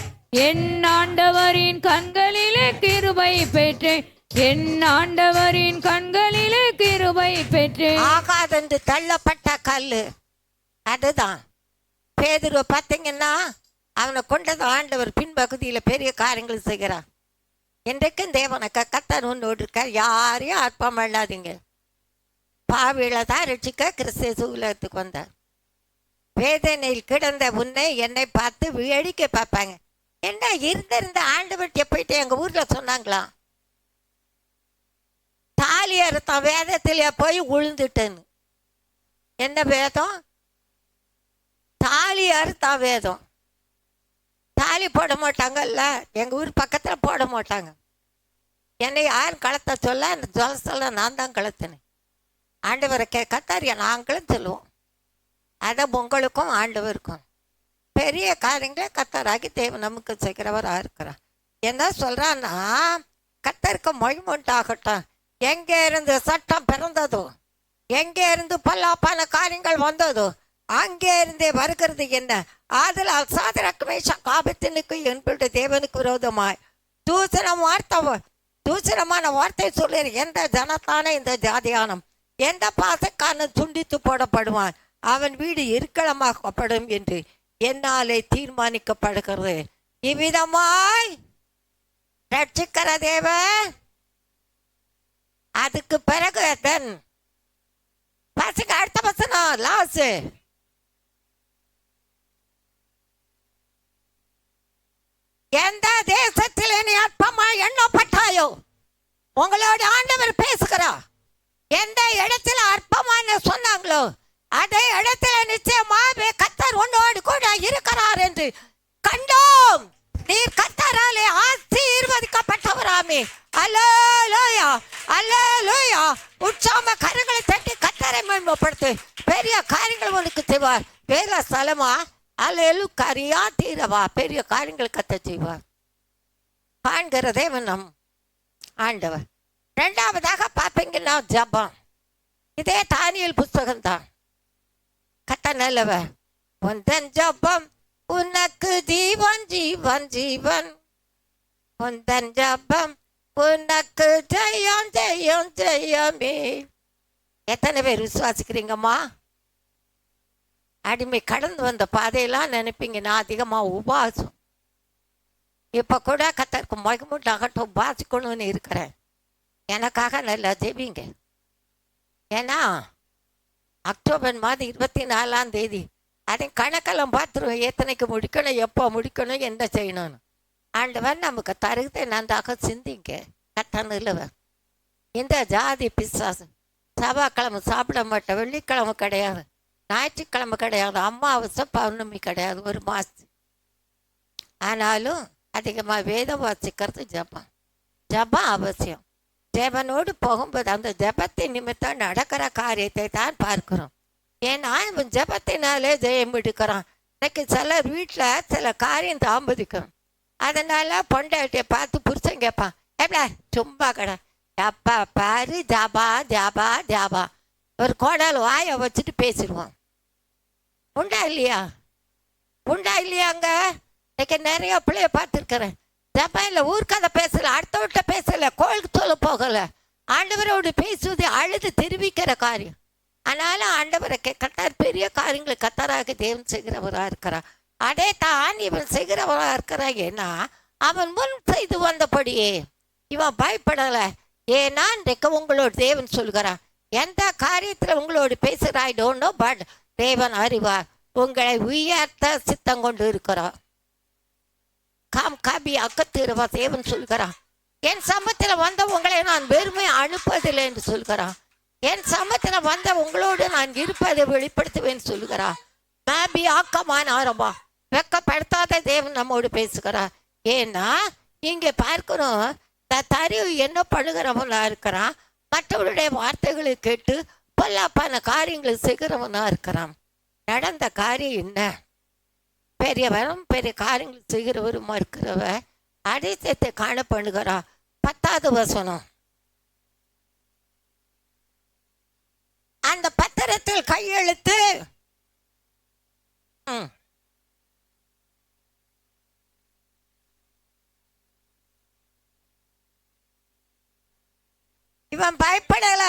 என் ஆண்டவரின் கண்களிலே கிருபை பெற்றேன். என் ஆண்டவரின் கண்களிலே கிருபை பெற்றேன். ஆகாதென்று தள்ளப்பட்ட கல்லு அதுதான் பேதுருவை பார்த்தீங்கன்னா அவனை கொண்டது ஆண்டவர் பின்பகுதியில் பெரிய காரியங்கள் செய்கிறான். என்றைக்கும் தேவனுக்கு கத்தர் ஒன்று இருக்கார். யாரையும் அற்பம் பண்ணாதீங்க. பாவியில தான் ரட்சிக்க கிறிஸ்து உலகத்துக்கு வந்தார். வேதனையில் கிடந்த உன்னை என்னை பார்த்து வேடிக்கை பார்ப்பாங்க. என்ன இருந்திருந்த ஆண்டவர்கிட்ட போயிட்டு எங்கள் ஊரில் சொன்னாங்களாம், தாலி அறுத்தான் வேதத்திலே போய் உழுந்துட்டேன்னு. என்ன வேதம்? தாலி அறுத்தான் வேதம். தாலி போட மாட்டாங்கல்ல, எங்கள் ஊர் பக்கத்தில் போட மாட்டாங்க. என்னை யாரும் கலத்த சொல்ல, அந்த ஜலசல நான் தான் கலத்தினேன். ஆண்டவரை கத்தாரியா நாங்களும் சொல்லுவோம். அதை உங்களுக்கும் ஆண்டவருக்கும் பெரிய காரியங்களே கத்தராகி தேவன் நமக்கு செய்கிறவராக இருக்கிறார். என்ன சொல்கிறான்னா, கத்தருக்கு மொழிமொண்டாகட்டும். எங்கே இருந்து சட்டம் பிறந்ததோ, எங்கே இருந்து பல்லாப்பான காரியங்கள் வந்ததோ, அங்கே இருந்தே வருகிறது என்ன? ஆதலால் சாதரக்கு மேஷாக் ஆபேத்நேகோ என்பவருடைய தேவனுக்கு விரோதமாய் தூசணமான வார்த்தை சொல்லுற எந்த ஜனத்தான இந்த ஜாதியானம், எந்த பாசக்கான துண்டித்து போடப்படுவான், அவன் வீடு இருக்கலமாக்கப்படும் என்று என்னாலே தீர்மானிக்கப்படுகிறது. இவ்விதமாய் ரட்சிக்கிற தேவன். அதுக்கு பிறகு தென் பசங்க அடுத்த வசனம் லாஸ். எந்த தேசத்தில் நீ அற்பமா எண்ணப்பட்டாயோ, உங்களோட ஆண்டவர் பேசுகிறார். எந்த இடத்துல அற்பமான சொன்னாங்களோ அதே இடத்துல நிச்சயமாவே கர்த்தர் உன்னோடு கூட இருக்கிறார் என்று கண்டோம். நீர் கர்த்தராலே ஆசீர்வதிக்கப்பட்டவராமே. அல்லேலூயா, அல்லேலூயா. உற்சாம கரங்களை தட்டி கர்த்தரை மேன்மைப்படுத்து. பெரிய காரியங்கள் உனக்கு செய்வார். வேற ஸ்தலமா அல்லேலு கரியா தீரவா பெரிய காரியங்கள் கத்த செய்வார். காண்கிறதே நம் ஆண்டவர். ரெண்டாவதாக பார்ப்பீங்கன்னா ஜபம். இதே தானியேல் புஸ்தகம் தான். கத்த நல்லவர். உந்தன் ஜபம் உனக்கு ஜீவன் ஜீவன் ஜீவன். உந்தன் ஜபம் உனக்கு ஜெயம் ஜெயம் ஜெயமே. எத்தனை பேர் விசுவாசிக்கிறீங்கம்மா? அடிமை கடந்து வந்த பாதையெல்லாம் நினைப்பீங்க நான் அதிகமாக உபாசம். இப்போ கூட கத்தருக்கு மகிமுண்டாகட்டும் உபாசிக்கணும்னு இருக்கிறேன். எனக்காக நல்லா ஜெபிங்க. ஏன்னா அக்டோபர் மாதம் 24ஆம் தேதி அதை கணக்கெல்லாம் பார்த்துருவேன். எத்தனைக்கு முடிக்கணும், எப்போ முடிக்கணும், என்ன செய்யணும்னு. ஆண்டவன் நமக்கு தருகதை நன்றாக சிந்திங்க. கட்டணம் இல்லவன். இந்த ஜாதி பிசாசு செவ்வாய்க்கிழமை சாப்பிட மாட்டேன், வெள்ளிக்கிழமை கிடையாது, ஞாயிற்றுக்கிழமை கிடையாது, அமாவாசை பௌர்ணமி கிடையாது, ஒரு மாதம். ஆனாலும் அதிகமாக வேதம் வாசிக்கிறது ஜபம். ஜபம் அவசியம். ஜெபனோடு போகும்போது அந்த ஜபத்தை நிமித்தம் நடக்கிற காரியத்தை தான் பார்க்கிறோம். ஏன்னா இவன் ஜபத்தினாலே ஜெயம் எடுக்கிறான். இன்னைக்கு சிலர் வீட்டில் சில காரியம் தாமதிக்கும். அதனால பொண்டாட்டியை பார்த்து புருஷன் கேட்பான், எப்படா சும்மா கடை எப்பா பாரு ஜாபா ஜாபா ஜாபா. ஒரு கோடால் வாயை வச்சுட்டு பேசிடுவான். உண்டா இல்லையா? உண்டா இல்லையாங்க? இன்னைக்கு நிறைய பிள்ளைய பார்த்துருக்குறேன். ஜப்பானில் ஊர்க்கதை பேசலை, அடுத்த விட்ட பேசலை, கோயிலுக்கு சொல்ல போகலை. ஆண்டவரோடு பேசுவது அழுது தெரிவிக்கிற காரியம். ஆனாலும் ஆண்டவரை கத்தார் பெரிய காரியங்களை கத்தாராக தேவன் செய்கிறவராக இருக்கிறார். அதே தான் இவன் செய்கிறவராக இருக்கிறான். ஏன்னா அவன் முன் செய்து வந்தபடியே இவன் பயப்படலை. ஏன்னா இன்றைக்கு உங்களோட தேவன் சொல்கிறான், எந்த காரியத்தில் உங்களோடு பேசுகிறாய் டோன்ட் நோ, பட் தேவன் அறிவார். உங்களை உயர்த்த சித்தம் கொண்டு இருக்கிறார். காம் காபி அக்கத்திருவா தேவன் சொல்கிறான், என் சமத்தில் வந்த உங்களை நான் வெறுமை அனுப்பதில்லை என்று சொல்கிறான். என் சமத்தில் வந்த உங்களோடு நான் இருப்பதை வெளிப்படுத்துவேன் சொல்கிறான். மேபி ஆக்கமான ஆரம்பா வெக்கப்படுத்தாத தேவன் நம்மோடு பேசுகிறார். ஏன்னா இங்கே பார்க்கிறோம், தறிவு என்ன பண்ணுகிறவனா இருக்கிறான், மற்றவருடைய வார்த்தைகளை கேட்டு பொல்லாப்பான காரியங்களை செய்கிறவனா இருக்கிறான். நடந்த காரியம் என்ன? பெரியவரும் பெரிய காரியங்கள் செய்கிறவருமா இருக்கிறவ அதிசயத்தை காண பண்ணுகிறா. 10வது வசனம். பத்திரத்தில் கையெழுத்து. இவன் பயப்படல.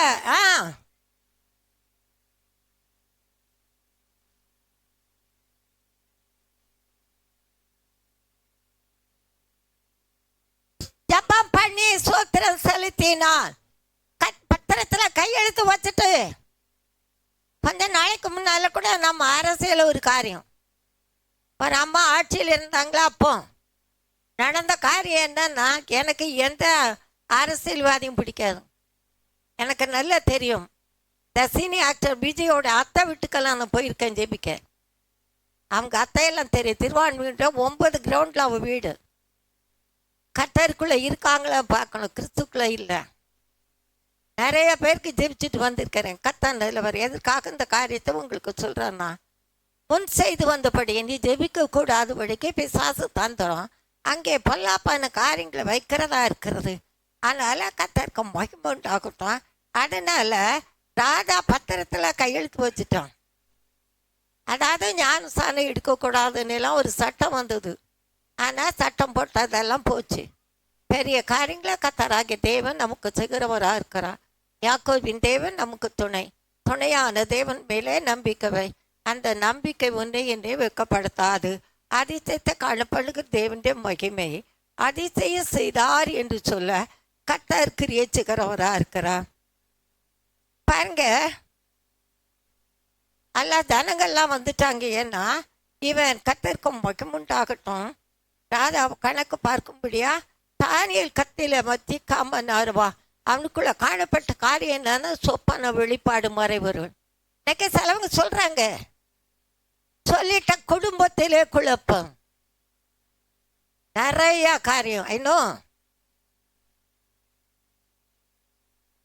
ஜபம் பண்ணி சோத்திரம் செலுத்தினான். பத்திரத்துல கையெழுத்து வச்சுட்டு கொஞ்ச நாளைக்கு முன்னால கூட நம்ம அரசியல் ஒரு காரியம், ஒரு அம்மா ஆட்சியில் இருந்தாங்களா, அப்போ நடந்த காரியம் என்னன்னா, எனக்கு எந்த அரசியல்வாதியும் பிடிக்காது. எனக்கு நல்லா தெரியும். ரசினி ஆக்டர் விஜயோட அத்தை வீட்டுக்கெல்லாம் நான் போயிருக்கேன் ஜெபிக்க. அவங்க அத்தையெல்லாம் தெரியும். திருவான்மீட்ட 9 கிரவுண்டில் அவள் வீடு. கத்தருக்குள்ளே இருக்காங்களா பார்க்கணும், கிறிஸ்துக்குள்ளே இல்லை. நிறைய பேருக்கு ஜெபிச்சுட்டு வந்திருக்கிறேன். கத்தாண்டில் வர எதற்காக இந்த காரியத்தை உங்களுக்கு சொல்கிறேன்னா, முன் செய்து வந்தபடி நீ ஜெபிக்க கூடாதபடிக்கு பிசாசு தந்துடும். அங்கே பொல்லாப்பான காரியங்களை வைக்கிறதா இருக்கிறது. அதனால் கத்தருக்கு மகிமை உண்டாகட்டும். அதனால ராஜா பத்திரத்தில் கையெழுத்து வச்சுட்டான். அதாவது ஞானசானம் எடுக்கக்கூடாதுன்னெல்லாம் ஒரு சட்டம் வந்தது. ஆனால் சட்டம் போட்டதெல்லாம் போச்சு. பெரிய காரியங்களை கத்தராகிய தேவன் நமக்கு செய்கிறவராக இருக்கிறார். யாக்கோபின் தேவன் நமக்கு துணையான தேவன் மேலே நம்பிக்கை வை. அந்த நம்பிக்கை ஒன்றே என்னை வெட்கப்படுத்தாது. அதிசயத்தை காணப்படுகிற தேவனுடைய மகிமை அதிசயம் செய்தார் என்று சொல்ல கத்தர் கிரியை செய்கிறவராக இருக்கிறார். பாருங்க, எல்லா ஜனங்கள்லாம் வந்துட்டாங்க. ஏன்னா இவன் கத்தருக்கு மகிமுண்டாகட்டும் ராஜா கணக்கு பார்க்கும்படியா தானியல் கத்தில மத்தி காமன்னாருவா அவனுக்குள்ள காணப்பட்ட காரியம் என்னன்னா சொப்பான வெளிப்பாடு மறைவர்கள். இன்னைக்கு சிலவங்க சொல்றாங்க, சொல்லிட்ட குடும்பத்திலே குழப்பம், நிறைய காரியம். இன்னும்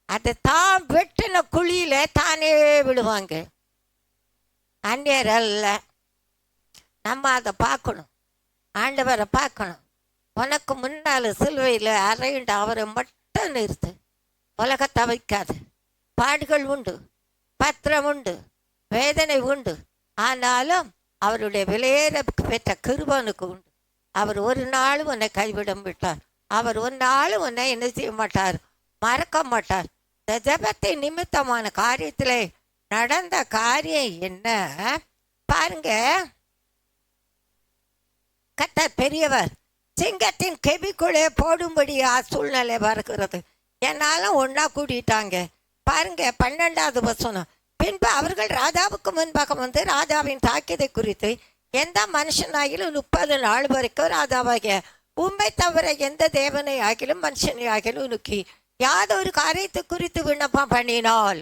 அதை தான் வெட்டின குழியில தானே விடுவாங்க. அந்நியர் அல்ல. நம்ம அதை பார்க்கணும், ஆண்டவரை பார்க்கணும். உனக்கு முன்னால் சிலுவையில் அறையுண்டு அவரை மட்டும் நிறுத்து. உலகத்தை வைக்காது. பாடுகள் உண்டு, பத்திரம் உண்டு, வேதனை உண்டு. ஆனாலும் அவருடைய விலையேற பெற்ற கிருபனுக்கு உண்டு. அவர் ஒரு நாளும் உன்னை கைவிட மாட்டார். அவர் ஒரு நாளும் உன்னை என்ன செய்ய மாட்டார், மறக்க மாட்டார். இந்த ஜபத்தை நிமித்தமான காரியத்திலே நடந்த காரியம் என்ன பாருங்க. கர்த்தர் பெரியவர். சிங்கத்தின் கெபிக்குள்ளே போடும்படியா சூழ்நிலை வருகிறது. என்னாலும் ஒன்னா கூட்டிட்டாங்க. பாருங்க 12வது வசனம். பின்பு அவர்கள் ராஜாவுக்கு முன்பாக வந்து ராஜாவின் தாக்கியதை குறித்து எந்த மனுஷனாகிலும் 30 நாள் வரைக்கும் ராஜாவாகிய உண்மை தவிர எந்த தேவனை ஆகிலும் மனுஷனை ஆகிலும் நோக்கி யாதொரு காரியத்தை குறித்து விண்ணப்பம் பண்ணினால்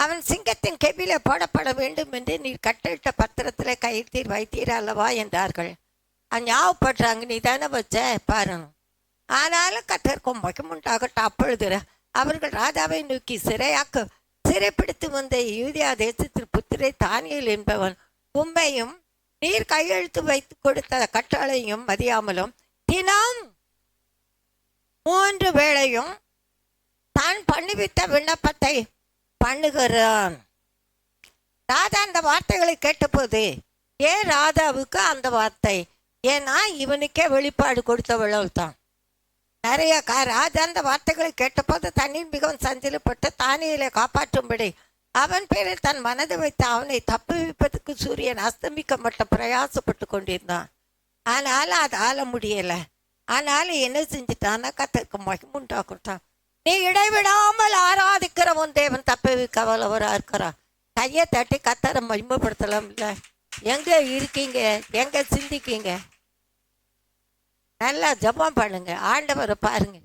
அவன் சிங்கத்தின் கெபில போடப்பட வேண்டும் என்று நீர் கட்டளிட்ட பத்திரத்தில் கைத்தீர் வைத்தீர் அல்லவா என்றார்கள். ஞாபகப்படுறாங்க, நீ தானே வச்ச பாருங்க. ஆனாலும் கத்தர்க்கும் மகிமுண்டாகட்டும். அப்பொழுது அவர்கள் ராஜாவை நோக்கி சிறைப்பிடித்து வந்த யூதியா தேசத்தில் புத்திரை தானியேல் என்பவன் உண்மையும் நீர் கையெழுத்து வைத்து கொடுத்த கட்டளையும் மதியாமலும் தினம் 3 வேளையும் தான் பண்ணிவிட்ட விண்ணப்பத்தை பண்ணுகிறான். ராஜா அந்த வார்த்தைகளை கேட்டபோது ஏன் ராஜாவுக்கு அந்த வார்த்தை? ஏன்னா இவனுக்கே வெளிப்பாடு கொடுத்தவளவு தான். நிறைய ராஜா அந்த வார்த்தைகளை கேட்டபோது தண்ணீர் மிகவும் சஞ்சலப்பட்டு தானியேலை காப்பாற்றும்படி அவன் பேரில் தன் மனதை வைத்து அவனை தப்புவிப்பதற்கு சூரியன் அஸ்தமிக்க மட்டும் பிரயாசப்பட்டு கொண்டிருந்தான். ஆனாலும் அது ஆள முடியலை. ஆனாலும் என்ன செஞ்சுட்டான்னா கத்தருக்கு மகிமுண்டாகட்டும். நீ இடைவிடாமல் ஆராதிக்கிற உன் தேவன் தப்புவிக்க வல்லவராக இருக்கிறான். கையை தட்டி கத்தரை மகிமைப்படுத்தலாம். இல்லை எங்க இருக்கீங்க, எங்க சிந்திக்கீங்க? நல்லா ஜபம் பண்ணுங்க, ஆண்டவரை பாருங்க.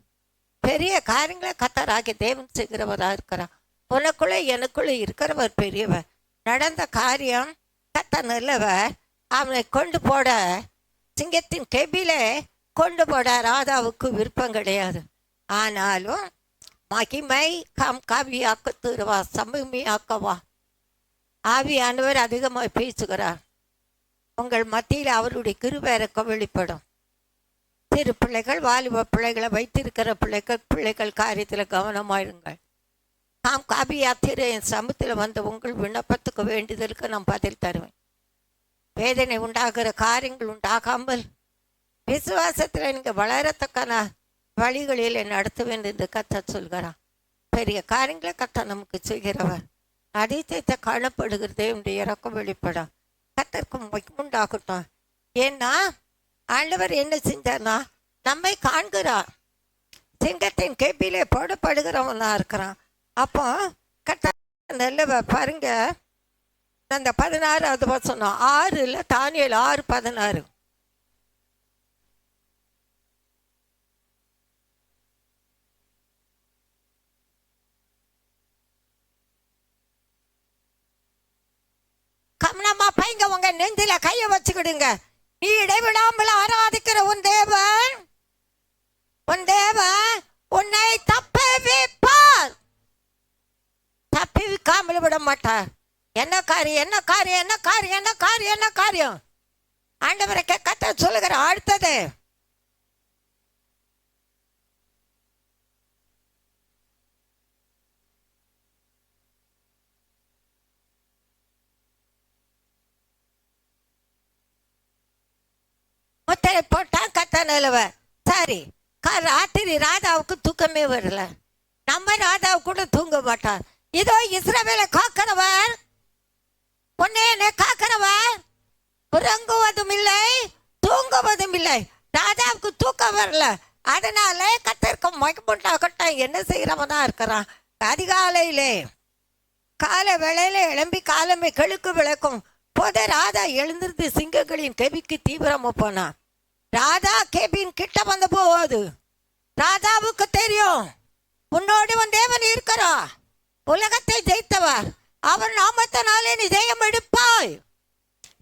பெரிய காரியங்களை கத்தராகி தேவன் செய்கிறவராக இருக்கிறார். உனக்குள்ளே எனக்குள்ளே இருக்கிறவர் பெரியவர். நடந்த காரியம் கத்த நல்லவர். அவனை கொண்டு போட சிங்கத்தின் கெபில கொண்டு போட ராதாவுக்கு விருப்பம் கிடையாது. ஆனாலும் மகிமை காவியாக்க தருவா, சமூமியாக்கவா. ஆவியானவர் அதிகமாக பேசுகிறார். உங்கள் மத்தியில் அவருடைய கிருபை வெளிப்படும். சிறு பிள்ளைகள், வாலிப பிள்ளைகளை வைத்திருக்கிற பிள்ளைகள் காரியத்தில் கவனமாயிருங்கள். தாம் காபியாத்திர என் சமூகத்தில் வந்த உங்கள் விண்ணப்பத்துக்கு வேண்டுதலுக்கு நான் பதில் தருவேன். வேதனை உண்டாகிற காரியங்கள் உண்டாகாமல் விசுவாசத்தில் நீங்கள் வளரத்தக்கான வழிகளில் நடத்துவேன் என்று கர்த்தர் சொல்கிறார். பெரிய காரியங்களை கர்த்தர் நமக்கு செய்கிறவர். அதிசயத்தை காணப்படுகிற தேவனுடைய இறக்கம் வெளிப்படும். கர்த்தருக்கு உண்டாகட்டும். ஏன்னா ஆண்டவர் என்ன செஞ்சார்னா நம்மை காண்கிறார். சிங்கத்தின் கேபிலே போடப்படுகிறவனா இருக்கிறான். அப்போ கர்த்தர் நல்ல பாருங்க, அந்த 16வது வசனம் 6 தானியேல் 6:16. கவனமா பைங்க, உங்க நெஞ்சில கைய வச்சுக்கிடுங்க. நீ இடைவிடாமல் ஆராதிக்கிற உன் தேவன் உன்னை தப்புவிப்பார். தப்புவிக்காமல் விட மாட்டார். என்ன காரியம் ஆண்டவரை கத்த சொல்லுகிற. அடுத்தது முத்திரை போட்டான் கத்த நிலவ. சரி, ராத்திரி ராஜாவுக்கு தூக்கமே வரல. நம்ம ராஜாவு கூட தூங்க மாட்டார். இதோ இஸ்ரவேலை காக்கிறவர், உன்னை காக்கிறவர் உறங்குவதும் இல்லை தூங்குவதும் இல்லை. ராஜாவுக்கு தூக்கம் வரல. அதனால கத்திற்கு மயக்கமுண்டாகட்டும் என்ன செய்கிறவனா இருக்கிறான். அதிகாலையிலே காலை வேளையில எழும்பி காலமே கெழுக்கு விளக்கும் போது ராஜா எழுந்திருந்து சிங்கங்களின் கெபிக்கு தீவிரமா போனான். ராஜா கேபின் கிட்ட வந்து போவாது. ராஜாவுக்கு தெரியும் உன்னோடு உன் தேவன் இருக்கிறா. உலகத்தை ஜெயித்தவர் அவர் நாமத்தினாலே நீ ஜெயம் எடுப்பாய்.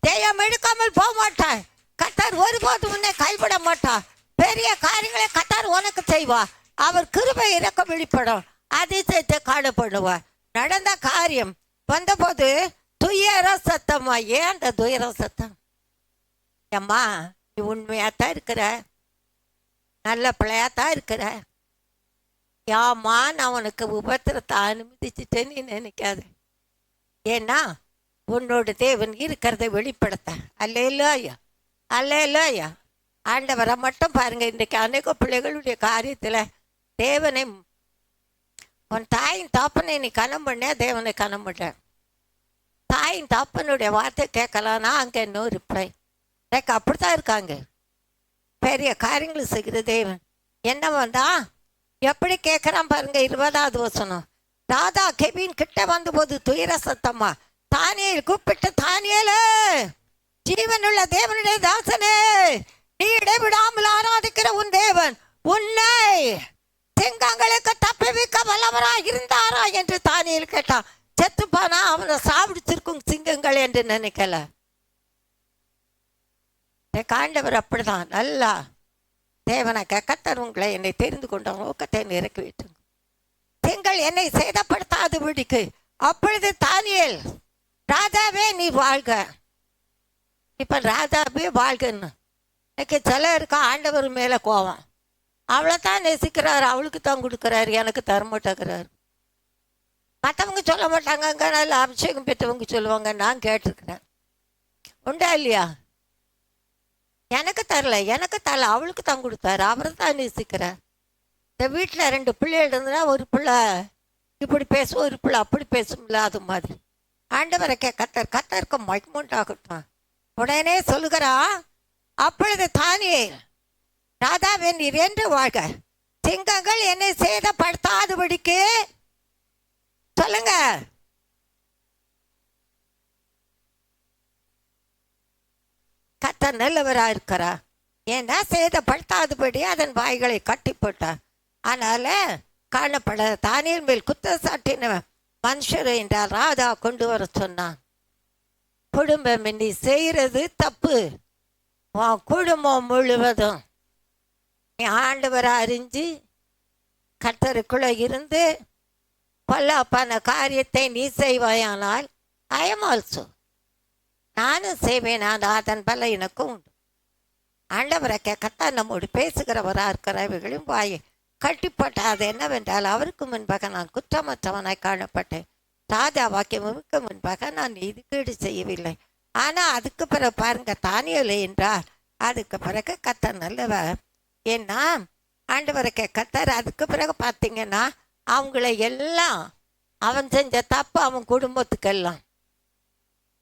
ஜெயம் எடுக்காமல் போக மாட்டாய். கர்த்தர் ஒருபோதும் உன்னை கைவிட மாட்டார். பெரிய காரியங்களை கர்த்தர் உனக்கு செய்வார். அவர் கிருபை இறக்க வெளிப்படும். அதிசயத்தை காணப்படுவார். நடந்த காரியம் வந்தபோது துயர சத்தமா. ஏன் அந்த துயர சத்தம்? அம்மா நீ உண்மையாத்தான் இருக்கிற, நல்ல பிள்ளையாத்தான் இருக்கிற. யாமா நான் உனக்கு உபத்திரத்தை அனுமதிச்சுட்டேன்னு நீ நினைக்காது. ஏன்னா உன்னோட தேவன் இருக்கிறத வெளிப்படுத்த. அல்லேலூயா. ஆண்டவரை மட்டும் பாருங்க. இன்றைக்கு அநேக பிள்ளைகளுடைய காரியத்தில் தேவனை, உன் தாயின் தாப்பனை நீ கனம் பண்ண, தேவனை கனம் பண்ண. தாயின் தாப்பனுடைய வார்த்தை கேட்கலான்னா அங்கே இன்னும் ரிப்ளை. எனக்கு அப்படித்தான் இருக்காங்க. பெரிய காரியங்கள் செய்கிற தேவன் என்ன வந்தா எப்படி கேட்குறான் பாருங்க. 20வது வசனம். ராதா கெபின் கிட்ட வந்த போது துயர சத்தமா தானியேல் கூப்பிட்டு, தானியேலே ஜீவனுள்ள தேவனுடைய தாசனே, நீ இடைவிடாமல் ஆராதிக்கிற உன் தேவன் உன்னை சிங்கங்களுக்கு தப்புவிக்க வல்லவரா இருந்தாரா என்று தானியேல் கேட்டான். செத்துப்பானா அவனை சாப்பிடுச்சிருக்கும் சிங்கங்கள் என்று நினைக்கல. காண்டவர் அப்படிதான். நல்லா தேவனை கத்தர் உங்களை என்னை தெரிந்து கொண்ட நோக்கத்தை இறக்கி விட்டுங்க. திங்கள் என்னை சேதப்படுத்தாது விடிக்கு. அப்பொழுது தானியேல், ராஜாவே நீ வாழ்க. இப்ப ராஜாவே வாழ்கன்னு இன்னைக்கு சிலருக்கு ஆண்டவர் மேல கோவம். அவளை தான் நேசிக்கிறாரு, அவளுக்கு தான் கொடுக்குறாரு, எனக்கு தரமாட்டேங்கிறாரு. மற்றவங்க சொல்ல மாட்டாங்க, நல்ல அபிஷேகம் பெற்றவங்க சொல்லுவாங்க. நான் கேட்டிருக்கிறேன். உண்டா இல்லையா? எனக்கு தரல, அவளுக்கு தான் கொடுத்தாரு, அவரை தான் நேசிக்கிறார். இந்த வீட்டில் 2 பிள்ளைகள் இருந்ததுன்னா ஒரு பிள்ளை இப்படி பேசும், ஒரு பிள்ளை அப்படி பேசும்ல, அது மாதிரி. ஆண்டவரை கத்தருக்கு மயக்கமுண்டாகட்டும். உடனே சொல்லுகிறா, அப்பொழுது தானியேல், ராதாவே நீர் என்று வாழ்க, சிங்கங்கள் என்னை சேதப்படுத்தாதபடிக்கு சொல்லுங்க. கர்த்தர் நல்லவரா இருக்கிறா. ஏன்னா சேதப்படுத்தாதபடி அதன் வாய்களை கட்டி போட்டார். அதனால காணப்பட தானியேல் மேல் குற்றச்சாட்டின மனுஷர் என்றால் ராஜா கொண்டு வர சொன்னான். குடும்பம் நீ செய்யறது தப்பு. உன் குடும்பம் முழுவதும் நீ ஆண்டவரை அறிஞ்சு கர்த்தருக்குள்ள இருந்து பொல்லாப்பான காரியத்தை நீ செய்வாயானால் ஐ எம் ஆல்சோ, நானும் செய்வேன். அதன் பல எனக்கும் உண்டு. ஆண்டவரை கர்த்தர் நம்மோடு பேசுகிறவராக இருக்கிற இவைகளும் வாயை கட்டிப்பட்ட அது என்னவென்றால், அவருக்கு முன்பாக நான் குற்றமற்றவனாய் காணப்பட்டேன், ராஜா வாக்கியமுக்கு முன்பாக நான் நீதிகேடு செய்யவில்லை. ஆனால் அதுக்கு பிறகு பாருங்க, தானியேல் என்றார். அதுக்கு பிறகு கர்த்தர் நல்லவர். ஏன்னா ஆண்டவருக்கு கர்த்தர் அதுக்கு பிறகு பார்த்தீங்கன்னா அவங்கள எல்லாம் அவன் செஞ்ச தப்பு அவன் குடும்பத்துக்கெல்லாம்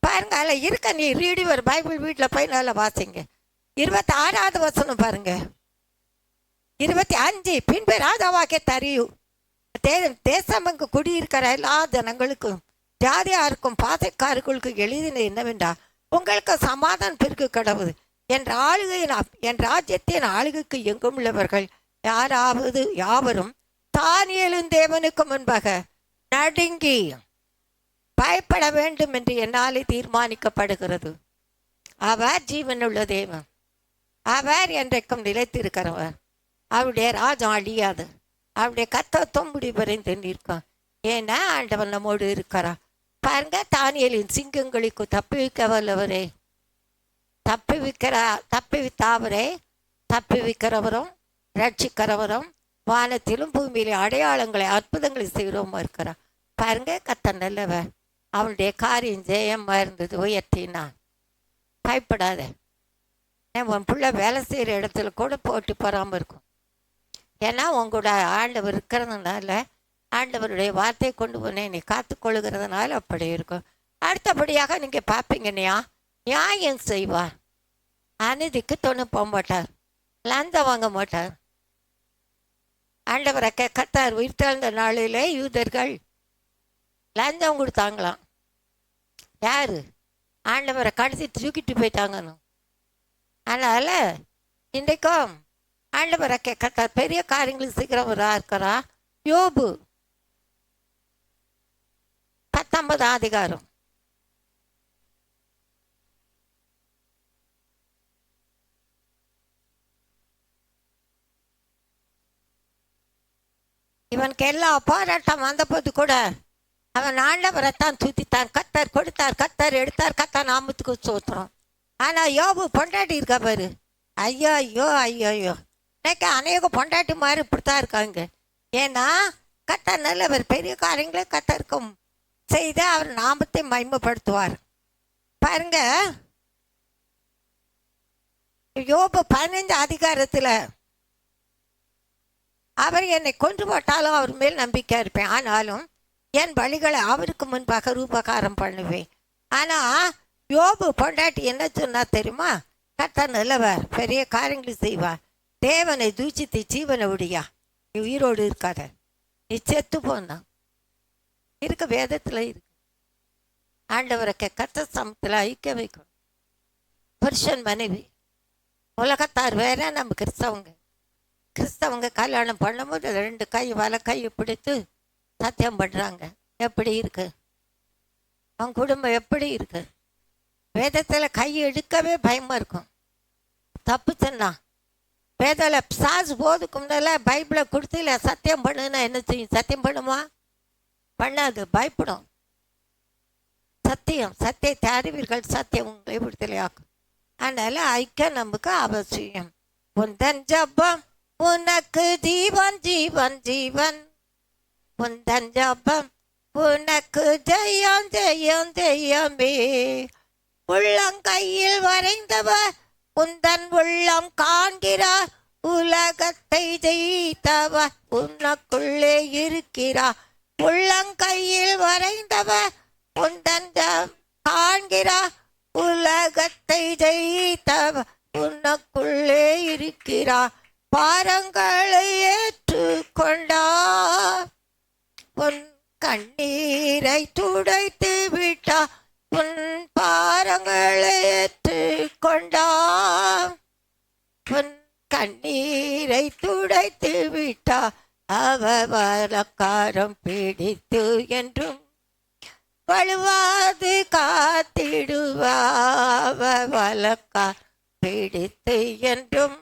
பாருங்க. அதில் இருக்க நீ ரீடிவர் பைபிள் வீட்டில் போய் நல்லா வாசிங்க. 26வது வசனம் பாருங்க. 25 பின்பு ராஜாவாக்கே தரியும் தேசமங்கு குடியிருக்கிற எல்லா ஜனங்களுக்கும் ஜாதியாருக்கும் பாதைக்காரர்களுக்கும் எழுதின என்னவென்றா, உங்களுக்கு சமாதானம் பெருக்கு கடவுது. என் ராஜ்யத்தின் ஆளுகைக்கு எங்கும் உள்ளவர்கள் யாவரும் தானியேலின் தேவனுக்கு முன்பாக நடுங்கி பயப்பட வேண்டும் என்று என்னாலே தீர்மானிக்கப்படுகிறது. அவர் ஜீவனுள்ள தேவன், அவர் என்றைக்கும் நிலைத்திருக்கிறவர். அவருடைய ராஜ்யம் அழியாது, அவருடைய கர்த்தத்துவம் முடிவடைந்து நிற்கும். ஏன்னா ஆண்டவன் நம்மோடு இருக்கிறார். பாருங்க, தானியேலின் சிங்கங்களுக்கு தப்பிவிக்க வல்லவரே, தப்பிவித்தாவரே, தப்பிவிக்கிறவரும் ரட்சிக்கிறவரும் வானத்திலும் பூமியிலே அடையாளங்களை அற்புதங்களை செய்கிறோமா இருக்கிறார். பாருங்க, கர்த்தர் நல்லவர். அவனுடைய காரியம் ஜெயமா இருந்தது, உயர்த்தினான். பயப்படாத. உன் பிள்ளை வேலை செய்கிற இடத்துல கூட போட்டு போகாமல் இருக்கும். ஏன்னா உங்களோட ஆண்டவர் இருக்கிறதுனால, ஆண்டவருடைய வார்த்தையை கொண்டு போனேன் நீ காத்துக்கொள்ளுகிறதுனால அப்படி இருக்கும். அடுத்தபடியாக நீங்கள் பார்ப்பீங்கன்னையா, நியாயம் செய்வார், அநீதிக்கு துணை போக மாட்டார், லஞ்சம் வாங்க மாட்டார். ஆண்டவரை கர்த்தர் உயிர்த்தெழுந்த நாளிலே யூதர்கள் லஞ்சம் கொடுத்தாங்களாம். யாரு? ஆண்டவரை கடைசி தூக்கிட்டு போயிட்டாங்கன்னு. அதனால் இன்றைக்கும் ஆண்டவரை கர்த்தர் பெரிய காரியங்கள் செய்கிறவராக இருக்கிறா. யோபு 19 அதிகாரம். இவனுக்கு எல்லா போராட்டம் வந்தபோது கூட அவன் ஆண்டவரைத்தான் துதித்தான். கர்த்தர் கொடுத்தார், கர்த்தர் எடுத்தார், கர்த்தர் நாமத்துக்கு சோத்திரம். ஆனால் யோபு பொண்டாட்டி இருக்கா பாரு, ஐயோ ஐயோ ஐயோ ஐயோ. இன்னைக்கு அநேக பொண்டாட்டி மாதிரி இப்படித்தான் இருக்காங்க. ஏன்னா கர்த்தர் நல்லவர், பெரிய காரியங்களே கர்த்தருக்கும் செய்து அவர் நாமத்தை மகிமைப்படுத்துவார். பாருங்க, யோபு 15 அதிகாரத்தில் அவர் என்னை கொன்று போட்டாலும் அவர் மேல் நம்பிக்கை இருப்பேன், ஆனாலும் என் வழிகளை அவருக்கு முன்பாக ரூபகாரம் பண்ணுவேன். ஆனால் யோபு பொண்டாட்டி என்ன சொன்னா தெரியுமா? கர்த்தர் நல்லவர், பெரிய காரியங்களை செய்வார், தேவனை தூச்சித்து ஜீவனை விடியா, நீ உயிரோடு இருக்காத, நீ செத்து போனா இருக்க. வேதத்தில் இருக்கு. ஆண்டவரை கர்த்தர் சமத்தில் ஐக்கிய வைக்கணும். புருஷன் மனைவி, உலகத்தார் வேற, நம்ம கிறிஸ்தவங்க கல்யாணம் பண்ணும்போது 2 கை வலை கையை பிடித்து சத்தியம் பண்ணுறாங்க. எப்படி இருக்கு அவங்க குடும்பம்? எப்படி இருக்கு? வேதத்தில் கை எடுக்கவே பயமாக இருக்கும். தப்பு சொன்னா வேதத்தில் சாஸ் போதுக்கு முன்னால பைபிளை கொடுத்து இல்லை சத்தியம் பண்ணுன்னா என்ன செய்யும்? சத்தியம் பண்ணுமா? பண்ணாது, பயப்படும். சத்தியத்தை அறிவீர்கள், சத்தியம் உங்களை விடுதலையாக்கும். அதனால ஐக்கியம் நமக்கு அவசியம். உந்தன் ஜபம் உனக்கு ஜீவன் ஜீவன் ஜீவன், உந்தன் ஜபம் உனக்கு ஜெயம் ஜெயம் ஜெயமே. உள்ளங்கையில் வரைந்தவர் உந்தன் உள்ளம் காண்கிறார், உலகத்தை ஜெயித்தவர் உனக்குள்ளே இருக்கிறார். உள்ளங்கையில் வரைந்தவர் உந்தன் காண்கிறார், உலகத்தை ஜெயித்தவர் உனக்குள்ளே இருக்கிறார். பாரங்களை ஏற்றுக்கொண்டார், உன் கண்ணீரை துடைத்து விட்டார். உன் பாரங்களை ஏற்றுக்கொண்டார், உன் கண்ணீரை துடைத்து விட்டார். அவ வலக்காரம் பிடித்து என்றும் வலுவாது காத்திடுவார். வலக்கார் பிடித்து என்றும்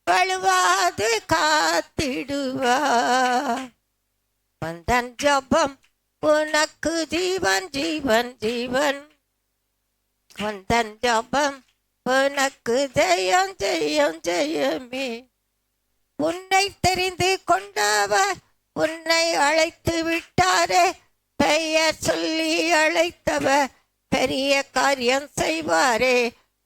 வலுவாது காத்திடுவார். வந்தன் ஜபம் உனக்கு ஜீவன் ஜீவன் ஜீவன், வந்தன் ஜபம் உனக்கு ஜெயம் ஜெயம் ஜெயமே. உன்னை தெரிந்து கொண்டவர் உன்னை அழைத்து விட்டாரே. பெயர் சொல்லி அழைத்தவர் பெரிய காரியம் செய்வாரே.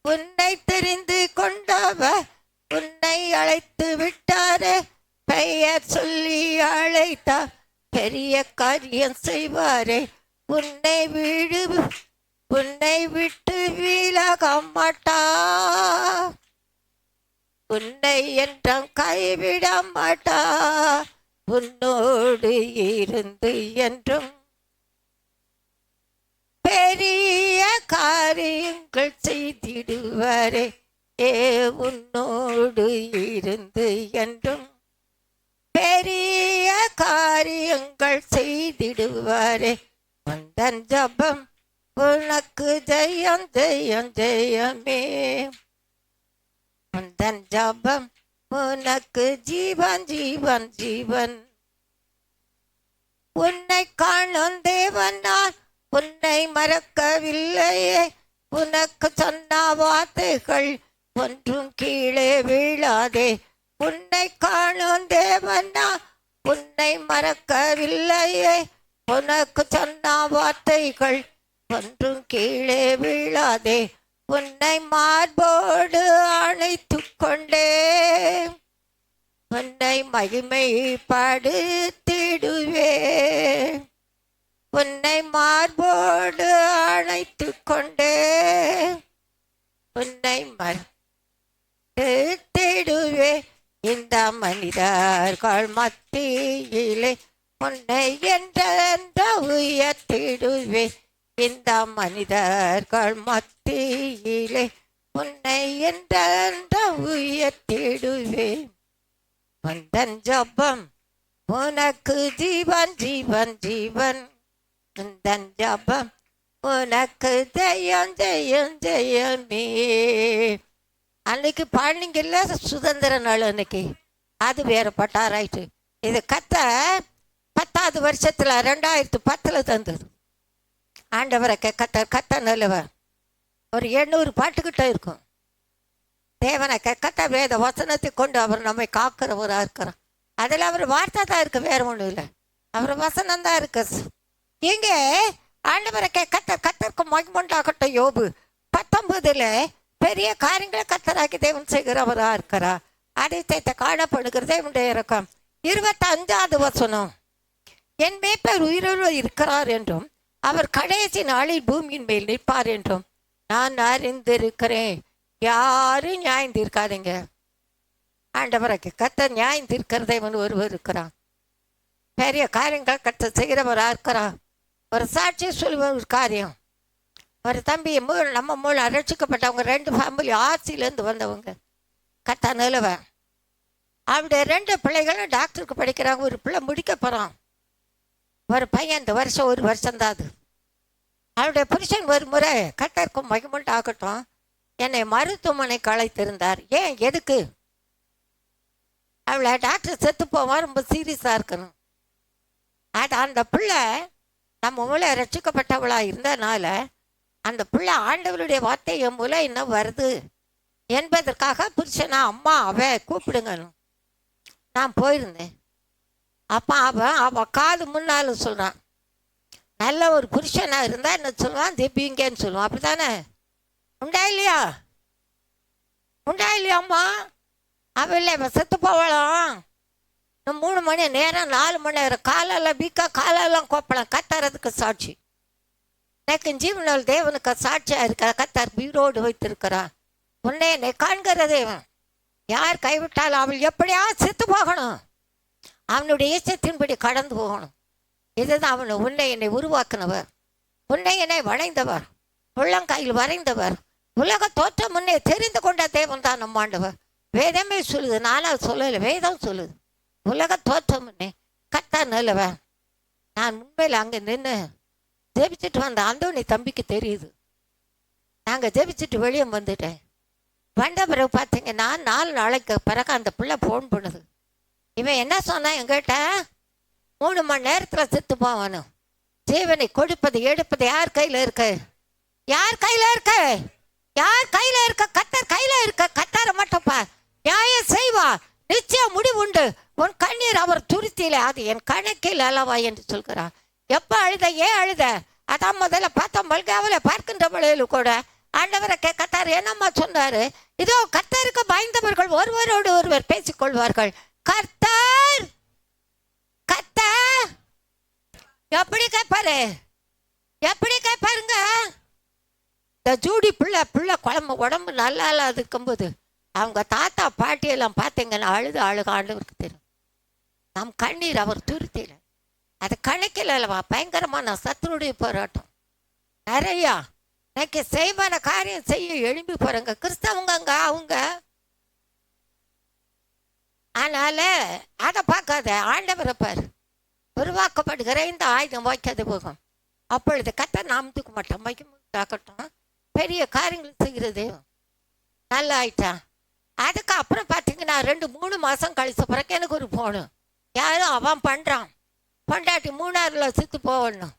உன்னை தெரிந்து கொண்டவர் உன்னை அழைத்து விட்டாரே. பெயர் சொல்லி அழைத்தார் பெரிய காரியம் செய்வாரே. உன்னை விட்டு விலக மாட்டா, உன்னை என்றும் கைவிட மாட்டா. உன்னோடு இருந்து என்றும் பெரிய காரியங்கள் செய்திடுவாரே. உன்னோடு இருந்து என்றும் பெரிய காரியங்கள் செய்திடுவாரே. உந்தன் ஜபம் உனக்கு ஜெயம் ஜெயம் ஜெயமே. உந்தன் ஜபம் உனக்கு ஜீவன் ஜீவன் ஜீவன். உன்னை காணும் தேவனால் உன்னை மறக்கவில்லையே. உனக்கு சொன்ன வார்த்தைகள் ஒன்றும் கீழே வீழாதே. உன்னை காணும் தேவனா உன்னை மறக்கவில்லையே. உனக்கு சொன்ன வார்த்தைகள் ஒன்றும் கீழே வீழாதே. உன்னை மார்போடு அணைத்து கொண்டே உன்னை மகிமைப்படுத்திடுவே. உன்னை மார்போடு அணைத்து கொண்டே உன்னை மறுத்திடுவே. இந்த மனிதர்கள் மத்தியிலே உன்னை என்ற உயர்த்திடுவே. இந்த மனிதர்கள் மத்தியிலே உன்னை என்ற உயர்த்திடுவே. உந்தன் ஜபம் உனக்கு ஜீவன் ஜீவன் ஜீவன். உந்தன் ஜபம் உனக்கு ஜெயம் ஜெயம் ஜெயமே. அன்னைக்கு பாண்டிங்கல்ல சுதந்திர நாள் அன்னைக்கு, அது வேற பட்டாராயிட்டு. இது கத்த 10வது வருஷத்துல 2010 தந்தது. ஆண்டவரை கத்த நல்லவர். ஒரு 800 பாட்டுக்கிட்ட இருக்கும். தேவனை கத்த வேத வசனத்தை கொண்டு அவர் நம்மை காக்கிறவராக இருக்கிறார். அதில் அவர் வார்த்தை தான் இருக்கு, வேற ஒன்றும் இல்லை. அவர் வசனம் தான் இருக்கு. இங்கே ஆண்டவரை கத்தருக்கு மகிமுண்டாகட்டும். யோபு 19 பெரிய காரியங்களை கத்தராக்கி தேவன் செய்கிறவராக இருக்கிறார். அதிசயத்தை காணப்படுகிறது தேவனுடைய இறக்கம். 25வது வசனம், என் மேய்ப்பர் உயிரோடு இருக்கிறார் என்றும் அவர் கடைசி நாளில் பூமியின் மேல் நிற்பார் என்றும் நான் அறிந்திருக்கிறேன். யாரும் நியாயம் தீர்க்காதீங்க. ஆண்டவருக்கு கத்த நியாயம் தீர்க்கிற தேவன் ஒருவர் இருக்கிறான். பெரிய காரியங்கள் கத்த செய்கிறவராக இருக்கிறான். ஒரு சாட்சி சொல்லுவ ஒரு காரியம். ஒரு தம்பி நம்ம மூலம் ரட்சிக்கப்பட்டவங்க 2 ஃபேமிலி ஆர்சியிலேருந்து வந்தவங்க. கத்த நிலவன் அவருடைய 2 பிள்ளைகளும் டாக்டருக்கு படிக்கிறாங்க. ஒரு பிள்ளை முடிக்க போகிறான். ஒரு பையன் இந்த வருஷம் 1 வருஷம்தான். அது அவருடைய புருஷன் ஒரு முறை கத்தருக்கும் மகிமுண்டு ஆகட்டும் என்னை மருத்துவமனைக்கு அழைத்திருந்தார். ஏன் எதுக்கு? அவளை டாக்டர் செத்து போவான், ரொம்ப சீரியஸாக இருக்கணும். அது அந்த பிள்ளை நம்ம மூலம் ரட்சிக்கப்பட்டவளாக இருந்ததுனால அந்த பிள்ளை ஆண்டவருடைய வார்த்தையை மூலம் என்ன வருது என்பதற்காக புருஷனா அம்மா கூப்பிடுங்கன்னு நான் போயிருந்தேன். அப்போ அவன் காது முன்னாலும் சொல்கிறான், நல்ல ஒரு புருஷனாக இருந்தால் என்ன சொல்லுவான், தெப்பிங்கன்னு சொல்லுவான். அப்படி தானே? உண்டா இல்லையா? அம்மா அவள் இல்லை, அவன் செத்து போவலாம். 3 மணி நேரம் 4 மணி நேரம் காலெல்லாம் வீக்கா, காலெல்லாம் கோப்பலாம். கத்தாரதுக்கு சாட்சி. எனக்கு ஜீவனால் தேவனுக்கு சாட்சியாக இருக்கிற கத்தார் உயிரோடு வைத்திருக்கிறான். உன்னை என்னை காண்கிற தேவன். யார் கைவிட்டாலும் அவள் எப்படியா செத்து போகணும், அவனுடைய இஷ்டத்தின்படி கடந்து போகணும். இதுதான் அவனை உன்னை என்னை உருவாக்குனவர், உன்னை என்னை வளைந்தவர், உள்ளங்கையில் வரைந்தவர், உலக தோற்றம் முன்னே தெரிந்து கொண்ட தேவன் தான் நம்ம ஆண்டவர். வேதமே சொல்லுது, நானும் சொல்லலை, வேதம் சொல்லுது. உலக தோற்றம் முன்னே கத்தா நல்லவன். நான் உண்மையில் அங்கே நின்று ஜெபிச்சுட்டு வந்த அந்தோனி தம்பிக்கு தெரியுது. நாங்கள் ஜெபிச்சுட்டு வெளியே வந்துட்டேன். வந்த பிறகு பார்த்தீங்கன்னா 4 நாளைக்கு பிறகு அந்த பிள்ளை ஃபோன் பண்ணுது. இவன் என்ன சொன்னான் எங்கிட்ட, 3 மணி நேரத்தில் செத்து போவானும். ஜீவனை கொடுப்பது எடுப்பது யார் கையில் இருக்கு? யார் கையில் இருக்கு? யார் கையில் இருக்க? கத்தர் கையில் இருக்க. கத்தார மட்டும்ப்பா நியாயம் செய்வா. நிச்சயம் முடிவுண்டு. உன் கண்ணீர் அவர் துருத்தியில அது என் கணக்கில் அல்லவா என்று சொல்கிறார். எப்ப அழுத, ஏன் அழுத? அதான் முதல்ல பார்த்தோம் அவளை பார்க்கின்ற வேளையில் கூட ஆண்டவரை கத்தார் என்னம்மா சொன்னாரு? இதோ கர்த்தருக்கு பயந்தவர்கள் ஒருவரோடு ஒருவர் பேசிக்கொள்வார்கள். கர்த்தர் கர்த்தர் எப்படி கேட்பாரு? எப்படி கேட்பாருங்க? இந்த ஜூடி பிள்ளை குழம்பு உடம்பு நல்லா இல்லாது இருக்கும்போது அவங்க தாத்தா பாட்டியெல்லாம் பார்த்தீங்கன்னா அழுது ஆண்டவருக்கு தெரியும். நம் கண்ணீர் அவர் துருத்தில அது கணக்கில் அல்லவா? பயங்கரமான சத்துருடைய போராட்டம் நிறையா. இன்னைக்கு செய்வான காரியம் செய்ய எழும்பி போறாங்க கிறிஸ்தவங்க அவங்க. அதனால அதை பார்க்காத, ஆண்டவரை பாரு. உருவாக்கப்படுகிற இந்த ஆயுதம் வைக்காது போகும். அப்பொழுது கர்த்தர் நாமத்துக்கு மட்டும் வைக்கட்டும். பெரிய காரியங்கள் செய்கிறது நல்லா ஆயிட்டான். அதுக்கப்புறம் பார்த்தீங்கன்னா 2-3 மாதம் கழிச்ச பிறகு எனக்கு ஒரு போனு. யாரும் அவன் பண்ணுறான், பொண்டாட்டி 3 செத்து போகணும்.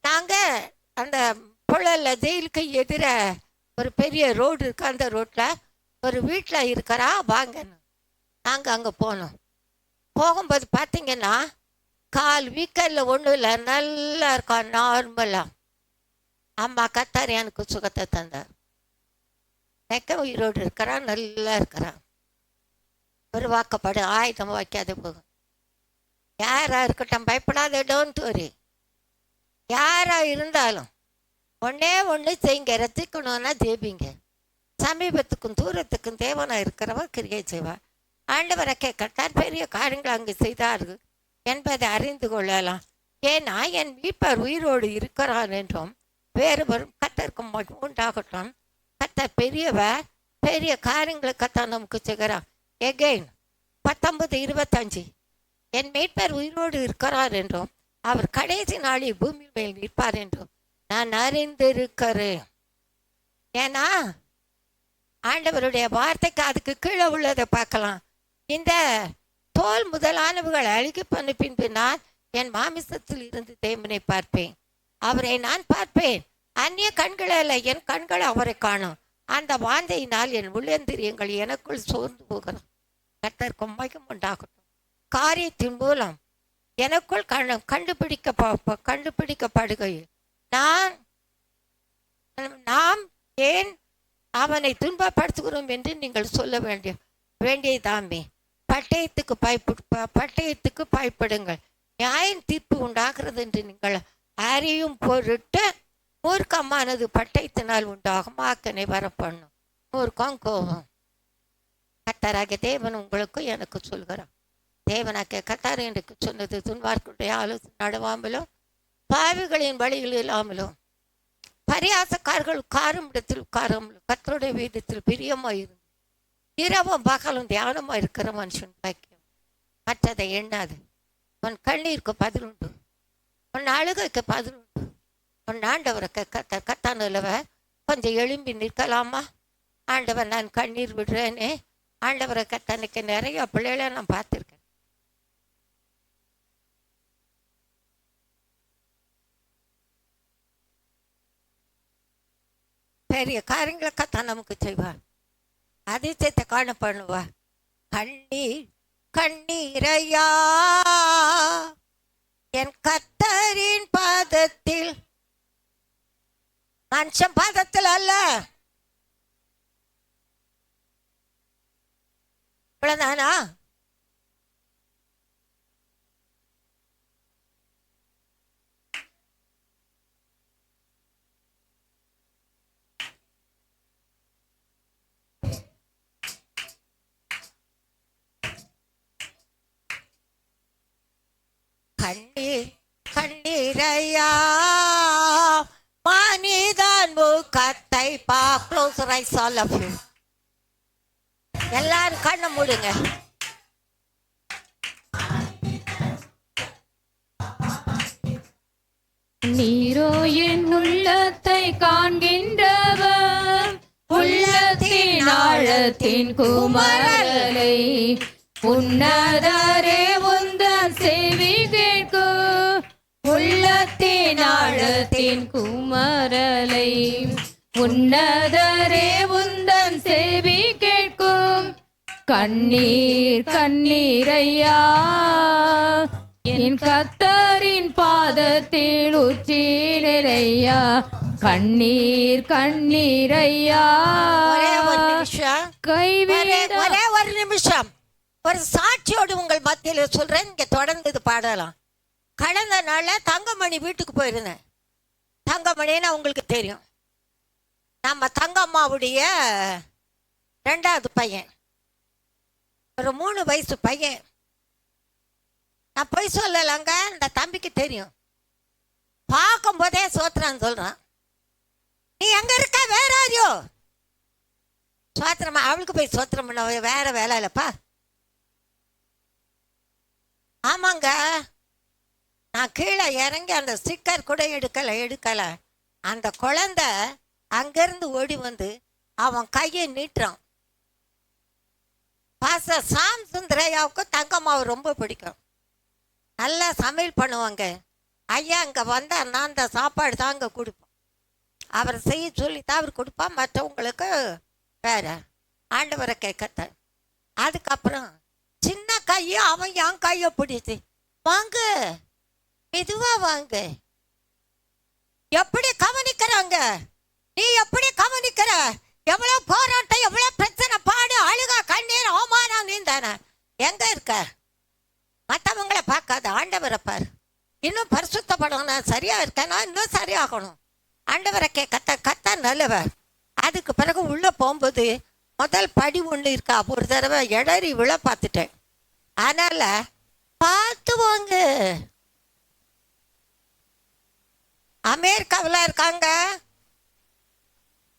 நாங்கள் அந்த புழலில் ஜெயிலுக்கு எதிர ஒரு பெரிய ரோடு இருக்கு. அந்த ரோட்டில் ஒரு வீட்டில் இருக்கிறா வாங்கன்னு நாங்கள் அங்கே போனோம். போகும்போது பார்த்தீங்கன்னா கால் வீக்கரில் ஒன்றும் இல்லை, நல்லா இருக்கான் நார்மலாக. அம்மா கத்தார் எனக்கு சுகத்தை தந்தார். நெக்க உயிரோடு இருக்கிறான், நல்லா இருக்கிறான். ஒரு வாக்கப்படு ஆயுதம் வைக்காத போகும். யாரா இருக்கட்டும் பயப்படாத, டோன்ட் வரி. யாரா இருந்தாலும் ஒன்று செய்யுங்க. ரசிக்கணும்னா ஜெபிங்க. சமீபத்துக்கும் தூரத்துக்கும் தேவனா இருக்கிறவர் கிரியை செய்வார். ஆண்டவரை கேட்கட்டார் பெரிய காரியங்கள் அங்கு செய்தார்கள் என்பதை அறிந்து கொள்ளலாம். ஏன்னா என் மீட்பர் உயிரோடு இருக்கிறான் என்றும் வேறு வரும் கத்தருக்கு உண்டாகட்டும். கத்தர் பெரியவர், பெரிய காரியங்களை கத்தர் நமக்கு செய்கிறார். எகெயின் 19:25 என் மீட்பர் உயிரோடு இருக்கிறார் என்றும் அவர் கடைசி நாளில் பூமி மேல் நிற்பார் என்றும் நான் அறிந்திருக்கிறேன். ஏன்னா ஆண்டவருடைய வார்த்தைக்கு அதுக்கு கீழே உள்ளதை பார்க்கலாம். இந்த தோல் முதலானவர்கள் அழுகி பண்ண பின்பு நான் என் மாமிசத்தில் இருந்து தேவனை பார்ப்பேன், அவரை நான் பார்ப்பேன். அந்நிய கண்கள் அல்ல, என் கண்கள் அவரை காணும். அந்த வாந்தையினால் என் உள்ளந்திரியங்கள் எனக்குள் சோர்ந்து போகிறோம். கர்த்தர் கொம்மைக்கும் உண்டாகட்டும். காரியத்தின் மூலம் எனக்குள் கண்டுபிடிக்கப்படுகையில் நாம் ஏன் அவனை துன்பப்படுத்துகிறோம் என்று நீங்கள் சொல்ல வேண்டியதாமே. பட்டயத்துக்கு பயப்படுங்கள். நியாயம் தீர்ப்பு உண்டாகிறது என்று நீங்கள் அறியும் பொருட்டு மூர்க்கமானது பட்டயத்தினால் உண்டாகும், ஆக்கனை வரப்பண்ணும். மூர்க்கம் கோபம். கர்த்தராகிய தேவன் உங்களுக்கும் எனக்கு சொல்கிறார். தேவனாகிய கர்த்தர் எனக்கு சொன்னது, துன்மார்க்கருடைய ஆலோசனை நடவாமலும் பாவிகளின் வழியில் இல்லாமலும் பரியாசக்காரர்கள் உட்காரும் இடத்தில் உட்காராமலும் கர்த்தருடைய வீதத்தில் பிரியமாயிருந்து இரவும் பகலும் தியானமாக இருக்கிற மனுஷன் பாக்கியம். மற்றதை எண்ணாது. உன் கண்ணீருக்கு பதில் உண்டு, உன் அழுகைக்கு பதில் உண்டு. உன் ஆண்டவருக்கு கத்தானுலவ கொஞ்சம் எழும்பி நிற்கலாமா? ஆண்டவர் நான் கண்ணீர் விடுறேனே. ஆண்டவரை கத்தனுக்கு நிறைய பிள்ளைகளை நான் பார்த்துருக்கேன். பெரிய காரியங்களை கத்தான் நமக்கு செய்வார். அதிசயத்தை காண பண்ணுவார். கண்ணீரையா என் கர்த்தரின் பாதத்தில், மனுஷன் பாதத்தில் அல்ல. இவ்வளவுதானா? கண்ணீரையா மனிதன் முகத்தை பார்க்ளோஸ் ரைஸ் ஆல் ஆஃப் யூ. எல்லாரும் கண்ணை மூடுங்க. நீரோ என் உள்ளத்தை காண்கின்றவர், உள்ளத்தின் ஆழத்தின் குமரலை உன்னதரே உந்தன் செவி கேட்கும். உள்ளத்தின் ஆழத்தின் குமரலை உன்னதரே உந்தன் செவி கேட்கும். கண்ணீர் கண்ணீரையா என் கர்த்தரின் பாதத்தில் உச்சிலையா கண்ணீர் கண்ணீரையா ஒரே ஒரு நிமிஷம் கைவிட ஒரே ஒரு நிமிஷம் ஒரு சாட்சியோடு உங்கள் மத்தியில சொல்றேன். இங்க தொடர்ந்து இது பாடலாம். கடந்த நாள்ல தங்கமணி வீட்டுக்கு போயிருந்தேன். தங்கமணின்னு உங்களுக்கு தெரியும், நம்ம தங்கம்மாவுடைய 2வது பையன், ஒரு 3 வயசு பையன். நான் போய் சொல்லலைங்க, அந்த தம்பிக்கு தெரியும். பார்க்கும் போதே சோத்திரம் சொல்றான். நீ எங்க இருக்க? வேற யாரையோ சோத்திரமா? அவளுக்கு போய் சோத்திரம் பண்ண வேற வேலை இல்லப்பா. ஆமாங்க, நான் கீழே இறங்கி அந்த ஸ்டிக்கர் கூட எடுக்கல. அந்த குழந்தை அங்கிருந்து ஓடி வந்து அவன் கையை நீட்டுறான். பாஸ்டர் சாம் சுந்தரையாவுக்கு தங்கம்மாவை ரொம்ப பிடிக்கும். நல்லா சமையல் பண்ணுவாங்க. ஐயா அங்கே வந்தால் நான் அந்த சாப்பாடு தான் அங்கே கொடுப்போம். அவர் செய்ய சொல்லித்தான் அவர் கொடுப்பா, மற்றவங்களுக்கு வேற. ஆண்டவரை கேட்கத்தான். அதுக்கப்புறம் சின்ன கையை அவன் என் கையை பிடிச்சு, வாங்க மெதுவா வாங்க. எப்படி கவனிக்கிறாங்க? நீ எப்படி கவனிக்கிற? எவ்வளவு போராட்டம், எவ்வளவு பிரச்சனை, பாடு, அழுகா, கண்ணீர், அவமானம். நீ தானே எங்க இருக்க? மற்றவங்களை பார்க்காத, ஆண்டவரை பாரு. இன்னும் பரிசுத்தப்படணும். நான் சரியா இருக்கேன்னா இன்னும் சரியாகணும். ஆண்டவரை கத்த நல்லவர். அதுக்கு பிறகு உள்ள போகும்போது முதல் படி ஒன்று இருக்கா. ஒரு தடவை இடறி விழ பார்த்துட்டேன். அதனால பார்த்து வாங்க. அமெரிக்காவில் இருக்காங்க,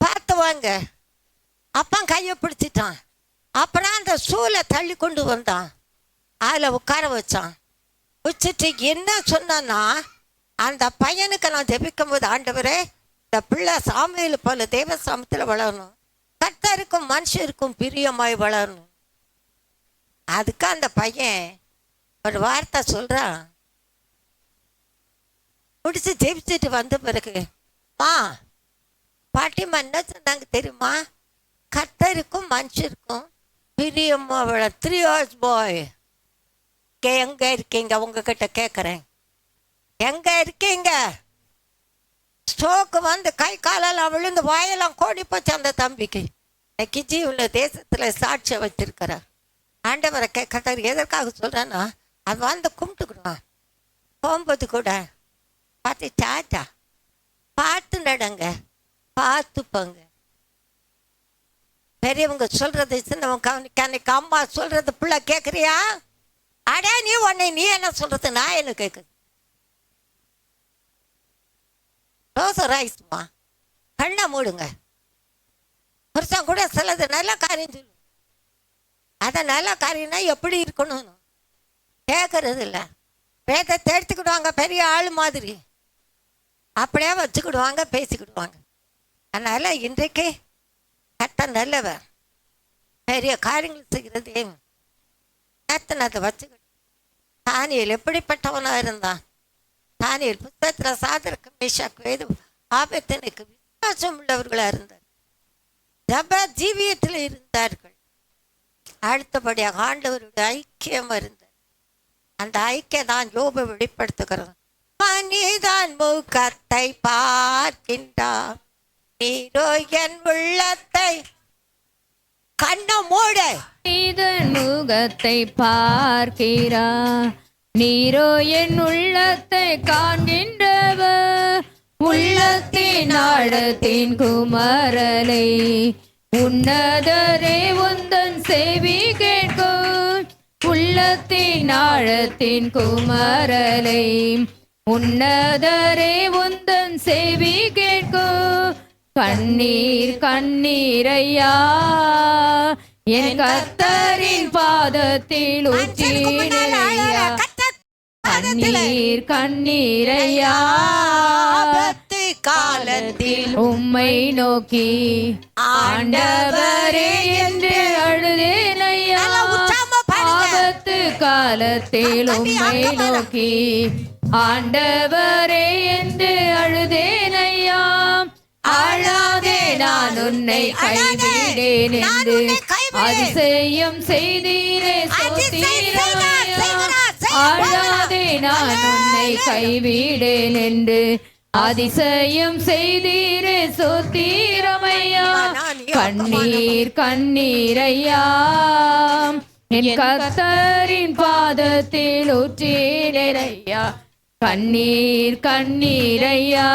பார்த்து வாங்க. அப்பா கையை பிடிச்சிட்டான். அப்புறம் அந்த சூளை தள்ளி கொண்டு வந்தான். அதில் உட்கார வச்சான். வச்சுட்டு என்ன சொன்னான்னா, அந்த பையனுக்கு நான் ஜெபிக்கும் போது, ஆண்டவரே இந்த பிள்ளை சாமியில் போல தேவ சாமத்தில் வளரணும், கர்த்தருக்கும் மனுஷருக்கும் பிரியமாய் வளரணும். அதுக்கு அந்த பையன் ஒரு வார்த்தை சொல்கிறான். முடிச்சு ஜெபிச்சுட்டு வந்த பிறகு, பாட்டிமா என்ன சொன்னாங்க தெரியுமா? கர்த்தருக்கும் மனுஷருக்கும் பிரியமா வள 3 years பாய். எங்க இருக்கீங்க? உங்ககிட்ட கேட்குறேன், எங்க இருக்கீங்க? ஸ்ட்ரோக்கு வந்து கை காலெல்லாம் விழுந்து வாயெல்லாம் கோடி போச்சு அந்த தம்பிக்கு. இன்னைக்கு ஜீவன தேசத்தில் சாட்சியை வச்சிருக்கிறார். ஆண்டவரை கேட்கறாரு. எதற்காக சொல்கிறேன்னா, அது வந்து கும்பிட்டுக்கிடுவான். போகும்போது கூட பார்த்து சாச்சா பார்த்து நடங்க, பார்த்து போங்க. பெரியவங்க சொல்றது சின்னவங்க கவனிக்க. அன்னைக்கு அம்மா சொல்றது பிள்ளை கேட்குறியா? அடே நீ உன்னை நீ என்ன சொல்றது, நான் என்ன கேட்குது? ரோசராயிஸ்மா, கண்ணை மூடுங்க. புருஷன் கூட சிலது நல்ல காரியம் சொல்லு. அதை நல்ல காரியம்னா எப்படி இருக்கணும்னு கேட்கறது இல்லை. வேதத்தை எடுத்துக்கிடுவாங்க, பெரிய ஆள் மாதிரி அப்படியே வச்சுக்கிடுவாங்க, பேசிக்கிடுவாங்க. அதனால இன்றைக்கு கர்த்தர் நல்லவர், பெரிய காரியங்கள் செய்கிறது. கர்த்தனை வச்சுக்கிட்டு தானியேல் எப்படிப்பட்டவனாக இருந்தான்? தானியேல் புத்தகத்தில் சாதருக்கு மேஷாக்கு வேது ஆபத்தினுக்கு விசுவாசம் உள்ளவர்களாக இருந்தார். ஜப ஜீவியத்தில் இருந்தார்கள். அடுத்தபடியாக ஆண்டவருடைய ஐக்கியம் இருந்தார். அந்த ஐக்கியம் தான் யோபை வெளிப்படுத்துகிறது. மனிதன் முகத்தை பார்க்கின்றான், நீரோ என் உள்ளத்தை. கண்ணை மூடு. மனிதன் முகத்தை பார்க்கிறார், நீரோ என் உள்ளத்தை காண்கின்றவர். உள்ளத்தின் ஆழத்தின் குமரலை உன்னதரே உந்தன் செவி கேட்கும். உள்ளத்தின் ஆழத்தின் குமரலை உன்னதரே உந்தன் செவி கேட்கும். கண்ணீர் கண்ணீரையா என் கர்த்தரின் பாதத்தில் உச்சினையா. கண்ணீர் கண்ணீரையா காலத்தில் உம்மை நோக்கி ஆண்டவரே என்று அழுதேனையா. ஆபத்து காலத்தில் உம்மை நோக்கி ஆண்டவரே என்று அழுதேனையா. அழாதே நான் உன்னை கைவிடேன் என்று அதிசயம் செய்தீரே சோத்திரமையா. ஆழாதே நான் உன்னை கைவிடேன் என்று அதிசயம் செய்தீரே சோத்திரமையா. கண்ணீர் கண்ணீரையா என் கர்த்தரின் பாதத்தில் ஊற்றினேனையா. கண்ணீர் கண்ணீரையா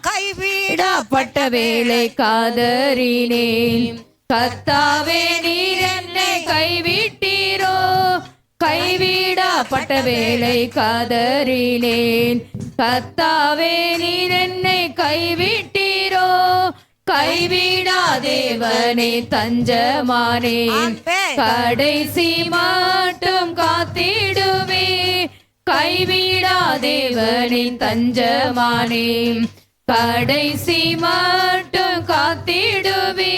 கைவிடப்பட்ட வேளை காதறினேன். கர்த்தாவே நீர் என்னை கைவிட்டீரோ. கைவிடப்பட்ட வேளை காதறினேன். கர்த்தாவே நீர் என்னை கைவிட்டீரோ. கைவிடா தேவனே தஞ்சமானேன். கடைசி மட்டும் காத்திடுவே. கைவிடா தேவனின் தஞ்சமானேன். கடைசி மட்டும் காத்திடுவே.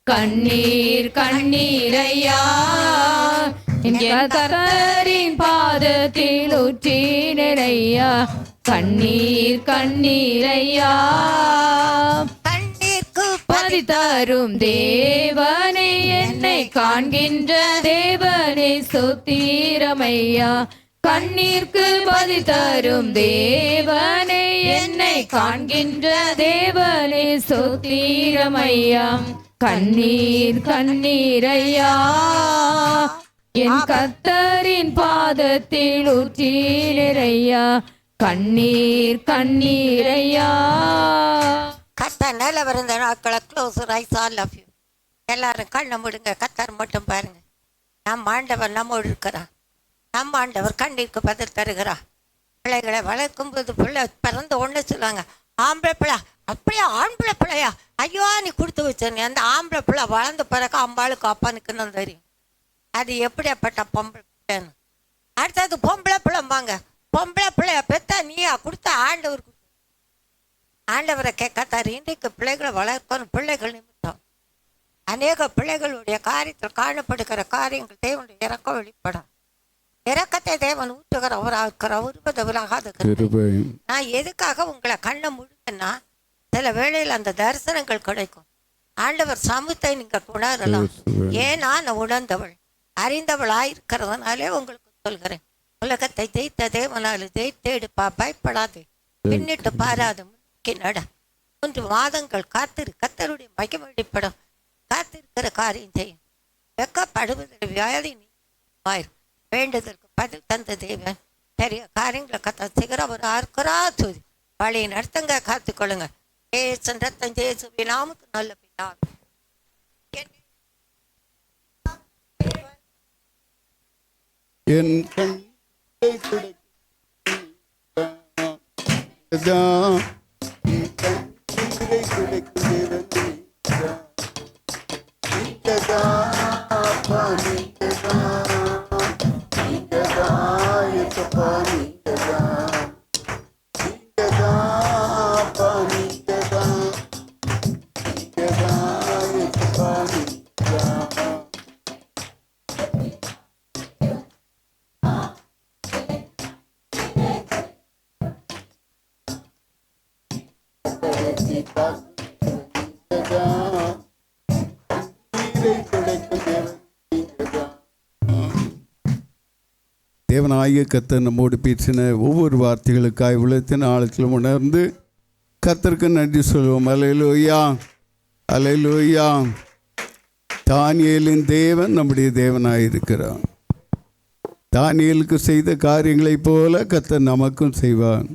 கண்ணீர் கண்ணீரையா என் கர்த்தரின் பாதத்தில் ஊற்றினேனையா. கண்ணீர் கண்ணீரையா பதி தரும் தேவனே என்னை காண்கின்ற தேவனே சோத்திரமையா. கண்ணீர்க்கு பதி தரும் தேவனே என்னை காண்கின்ற தேவனே சோத்திரமையா. கண்ணீர் கண்ணீரையா என் கர்த்தரின் பாதத்தில் ஊற்றினேனையா. கண்ணீர் கண்ணீரையா. கர்த்தர் நல்லவர். இந்த நாட்களை close eyes all of you. எல்லாரும் கண்ணை மூடுங்க. கர்த்தர் மட்டும் பாருங்க. நம் ஆண்டவர் நம்மோடு இருக்கிறார். நம்ம ஆண்டவர் கண்ணீருக்கு பதில் தருகிறார். பிள்ளைகளை வளர்க்கும் போது பிள்ளை பிறந்து ஒன்று சொல்லுவாங்க, ஆம்பளை பிள்ளை. அப்படியே ஆம்பளை பிள்ளையா? ஐயோ நீ கொடுத்து வச்ச. அந்த ஆம்பளை பிள்ளை வளர்ந்த பிறகு அம்பாளுக்கு அப்பானுக்குன்னு தெரியும் அது எப்படியாப்பட்ட பொம்பளை பிள்ளைன்னு. அடுத்தது பொம்பளை பிள்ளைம்பாங்க. பொம்பளை பிள்ளைய பெத்தா நீயா கொடுத்த ஆண்டவர். ஆண்டவரை கேட்கத்தாரு. இன்றைக்கு பிள்ளைகளை வளர்க்கணும். பிள்ளைகள் நிமித்தம் அநேக பிள்ளைகளுடைய காரியத்தில் காணப்படுகிற காரியங்கள் தேவனுடைய இறக்கம் வெளிப்படும். இறக்கத்தை தேவன் ஊற்றுகிறவராக இருக்கிற உருவதவராகாது. நான் எதுக்காக உங்களை கண்ணை முழுங்கன்னா சில வேளையில் அந்த தரிசனங்கள் கிடைக்கும். ஆண்டவர் சமூகத்தை நீங்கள் உணரலாம். ஏன்னா நான் உணர்ந்தவள் அறிந்தவளாயிருக்கிறதுனாலே உங்களுக்கு சொல்கிறேன். உலகத்தை ஜெயித்த தேவனால ஜெயித்தேடுப்பா. பயப்படாது. பின்னிட்டு பாராது. நட 3 மாதங்கள் காத்திரு. கர்த்தருடைய மகிமை வெளிப்படும். காத்திருக்கிற காரியம் செய்யும். வெக்கப்படுவதில் வியாதி நீரும். வேண்டுதலுக்கு பதில் தந்த தேவன் பெரிய காரியங்களை கத்த செய்கிற ஒரு ஆர்க்கிறா தூதி வழியை நடத்துங்க. காத்துக்கொள்ளுங்க. ஏசு ரத்தம் இயேசுவின் நாமத்துக்கு நல்ல பிதாவே. என் தேவனாகிய கர்த்தர் நம்மோடு பேசின ஒவ்வொரு வார்த்தைகளுக்காய் உள்ளத்தின் ஆழத்திலும் உணர்ந்து கர்த்தருக்கு நன்றி சொல்வோம். அல்லேலூயா அல்லேலூயா. தானியேலின் தேவன் நம்முடைய தேவனாயிருக்கிறார். தானியேலுக்கு செய்த காரியங்களைப் போல கர்த்தர் நமக்கும் செய்வார்.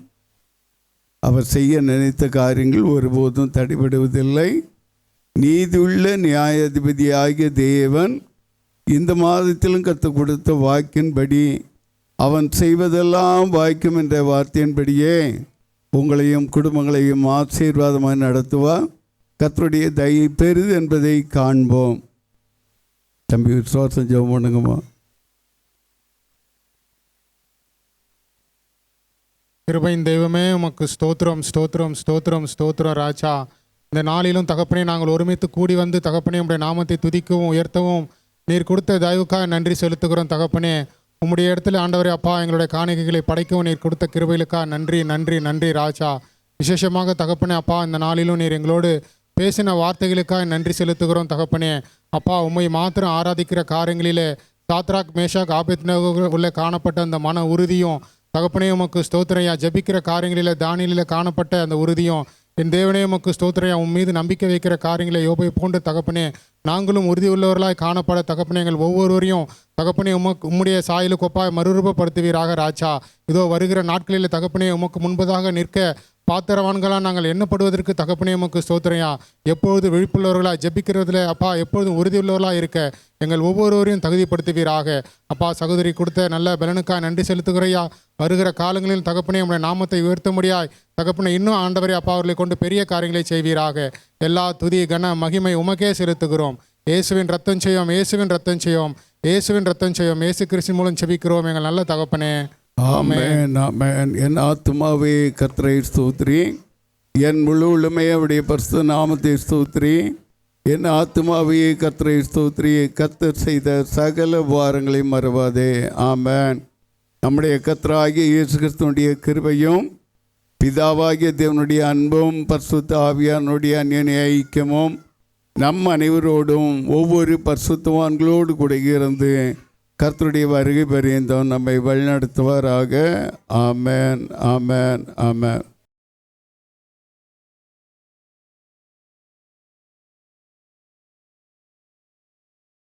அவர் செய்ய நினைத்த காரியங்கள் ஒருபோதும் தடைபடுவதில்லை. நீதியுள்ள நியாயாதிபதியாகிய தேவன் இந்த மாதத்திலும் கர்த்தர் கொடுத்த வாக்கின்படி அவன் செய்வதெல்லாம் வாய்க்கும் என்ற வார்த்தையின்படியே உங்களையும் குடும்பங்களையும் ஆசீர்வாதமாக நடத்துவார். கர்த்தருடைய தயை பெரிது என்பதை காண்போம். தம்பி விசுவாசம் ஜெபம் பண்ணுங்கம்மா. கிருபையின் தெய்வமே உமக்கு ஸ்தோத்திரம் ஸ்தோத்திரம் ஸ்தோத்திரம் ஸ்தோத்திரம் ராஜா. இந்த நாளிலும் தகப்பனே நாங்கள் ஒருமித்து கூடி வந்து தகப்பனே உம்முடைய நாமத்தை துதிக்கவும் உயர்த்தவும் நீர் கொடுத்த தயவுக்காக நன்றி செலுத்துகிறோம் தகப்பனே. உம்முடைய இடத்துல ஆண்டவரே அப்பா எங்களுடைய காணிக்கைகளை படைக்கவும் நீர் கொடுத்த கிருபைகளுக்காக நன்றி நன்றி நன்றி ராஜா. விசேஷமாக தகப்பனே அப்பா இந்த நாளிலும் நீர் எங்களோடு பேசின வார்த்தைகளுக்காக நன்றி செலுத்துகிறோம் தகப்பனே. அப்பா, உம்மை மாத்திரம் ஆராதிக்கிற காரியங்களிலே சாத்ராக் மேஷாக் ஆபேத்நேகோ உள்ள காணப்பட்ட அந்த மன உறுதியும் தகப்பனே உமக்கு ஸ்தோத்திரையா. ஜபிக்கிற காரியங்களில் தானியலில் காணப்பட்ட அந்த உறுதியும் என் தேவனே உமக்கு ஸ்தோத்திரையா. உன் மீது நம்பிக்கை வைக்கிற காரியங்களை யோபை போன்ற தகப்பனே நாங்களும் உறுதி உள்ளவர்களாய் காணப்பட தகப்பனே எங்கள் ஒவ்வொருவரையும் தகப்பனே உம்முடைய சாயலுக்கு ஒப்பாய் மறுரூபப்படுத்துவீராக ராஜா. இதோ வருகிற நாட்களில் தகப்பனே உமக்கு முன்பதாக நிற்க பாத்திரவான்களாக நாங்கள் எண்ணப்படுவதற்கு தகப்பனே உமக்கு ஸ்தோத்திரையா. எப்பொழுது விழிப்புள்ளவர்களாக ஜெபிக்கிறதுல அப்பா எப்பொழுதும் உறுதியுள்ளவர்களாக இருக்க எங்கள் ஒவ்வொருவரையும் தகுதிப்படுத்துவீராக. அப்பா, சகோதரி கொடுத்த நல்ல பலனுக்காக நன்றி செலுத்துகிறையா. வருகிற காலங்களில் தகப்பனே உடைய நாமத்தை உயர்த்த முடியாய் தகப்பனே இன்னும் ஆண்டவரே அப்பா அவர்களை கொண்டு பெரிய காரியங்களை செய்வீராக. எல்லா துதி கன மகிமை உமக்கே செலுத்துகிறோம். இயேசுவின் ரத்தம் செய்யோம், இயேசுவின் ரத்தம் செய்யோம், இயேசுவின் ரத்தம் செய்யோம். இயேசு கிறிஸ்து மூலம் செபிக்கிறோம் எங்கள் நல்ல தகப்பனே. ஆமென், ஆமென். என் ஆத்துமாவே கர்த்தரை ஸ்தோத்திரி, என் முழு உள்ளமே அவருடைய பரிசுத்த நாமத்தை ஸ்தோத்திரி. என் ஆத்துமாவே கர்த்தரை ஸ்தோத்திரி, கர்த்தர் செய்த சகல வாரங்களை மறவாதே. ஆமென். நம்முடைய கர்த்தராகிய இயேசு கிறிஸ்துவினுடைய கிருபையும் பிதாவாகிய தேவனுடைய அன்பும் பரிசுத்த ஆவியானுடைய அந்நிய ஐக்கியமும் நம் அனைவரோடும் ஒவ்வொரு பரிசுத்தவான்களோடு கூட இருந்து கர்த்தருடைய வருகை பரியந்தம் நம்மை வழிநடத்துவாராக. ஆமென், ஆமென், ஆமென்.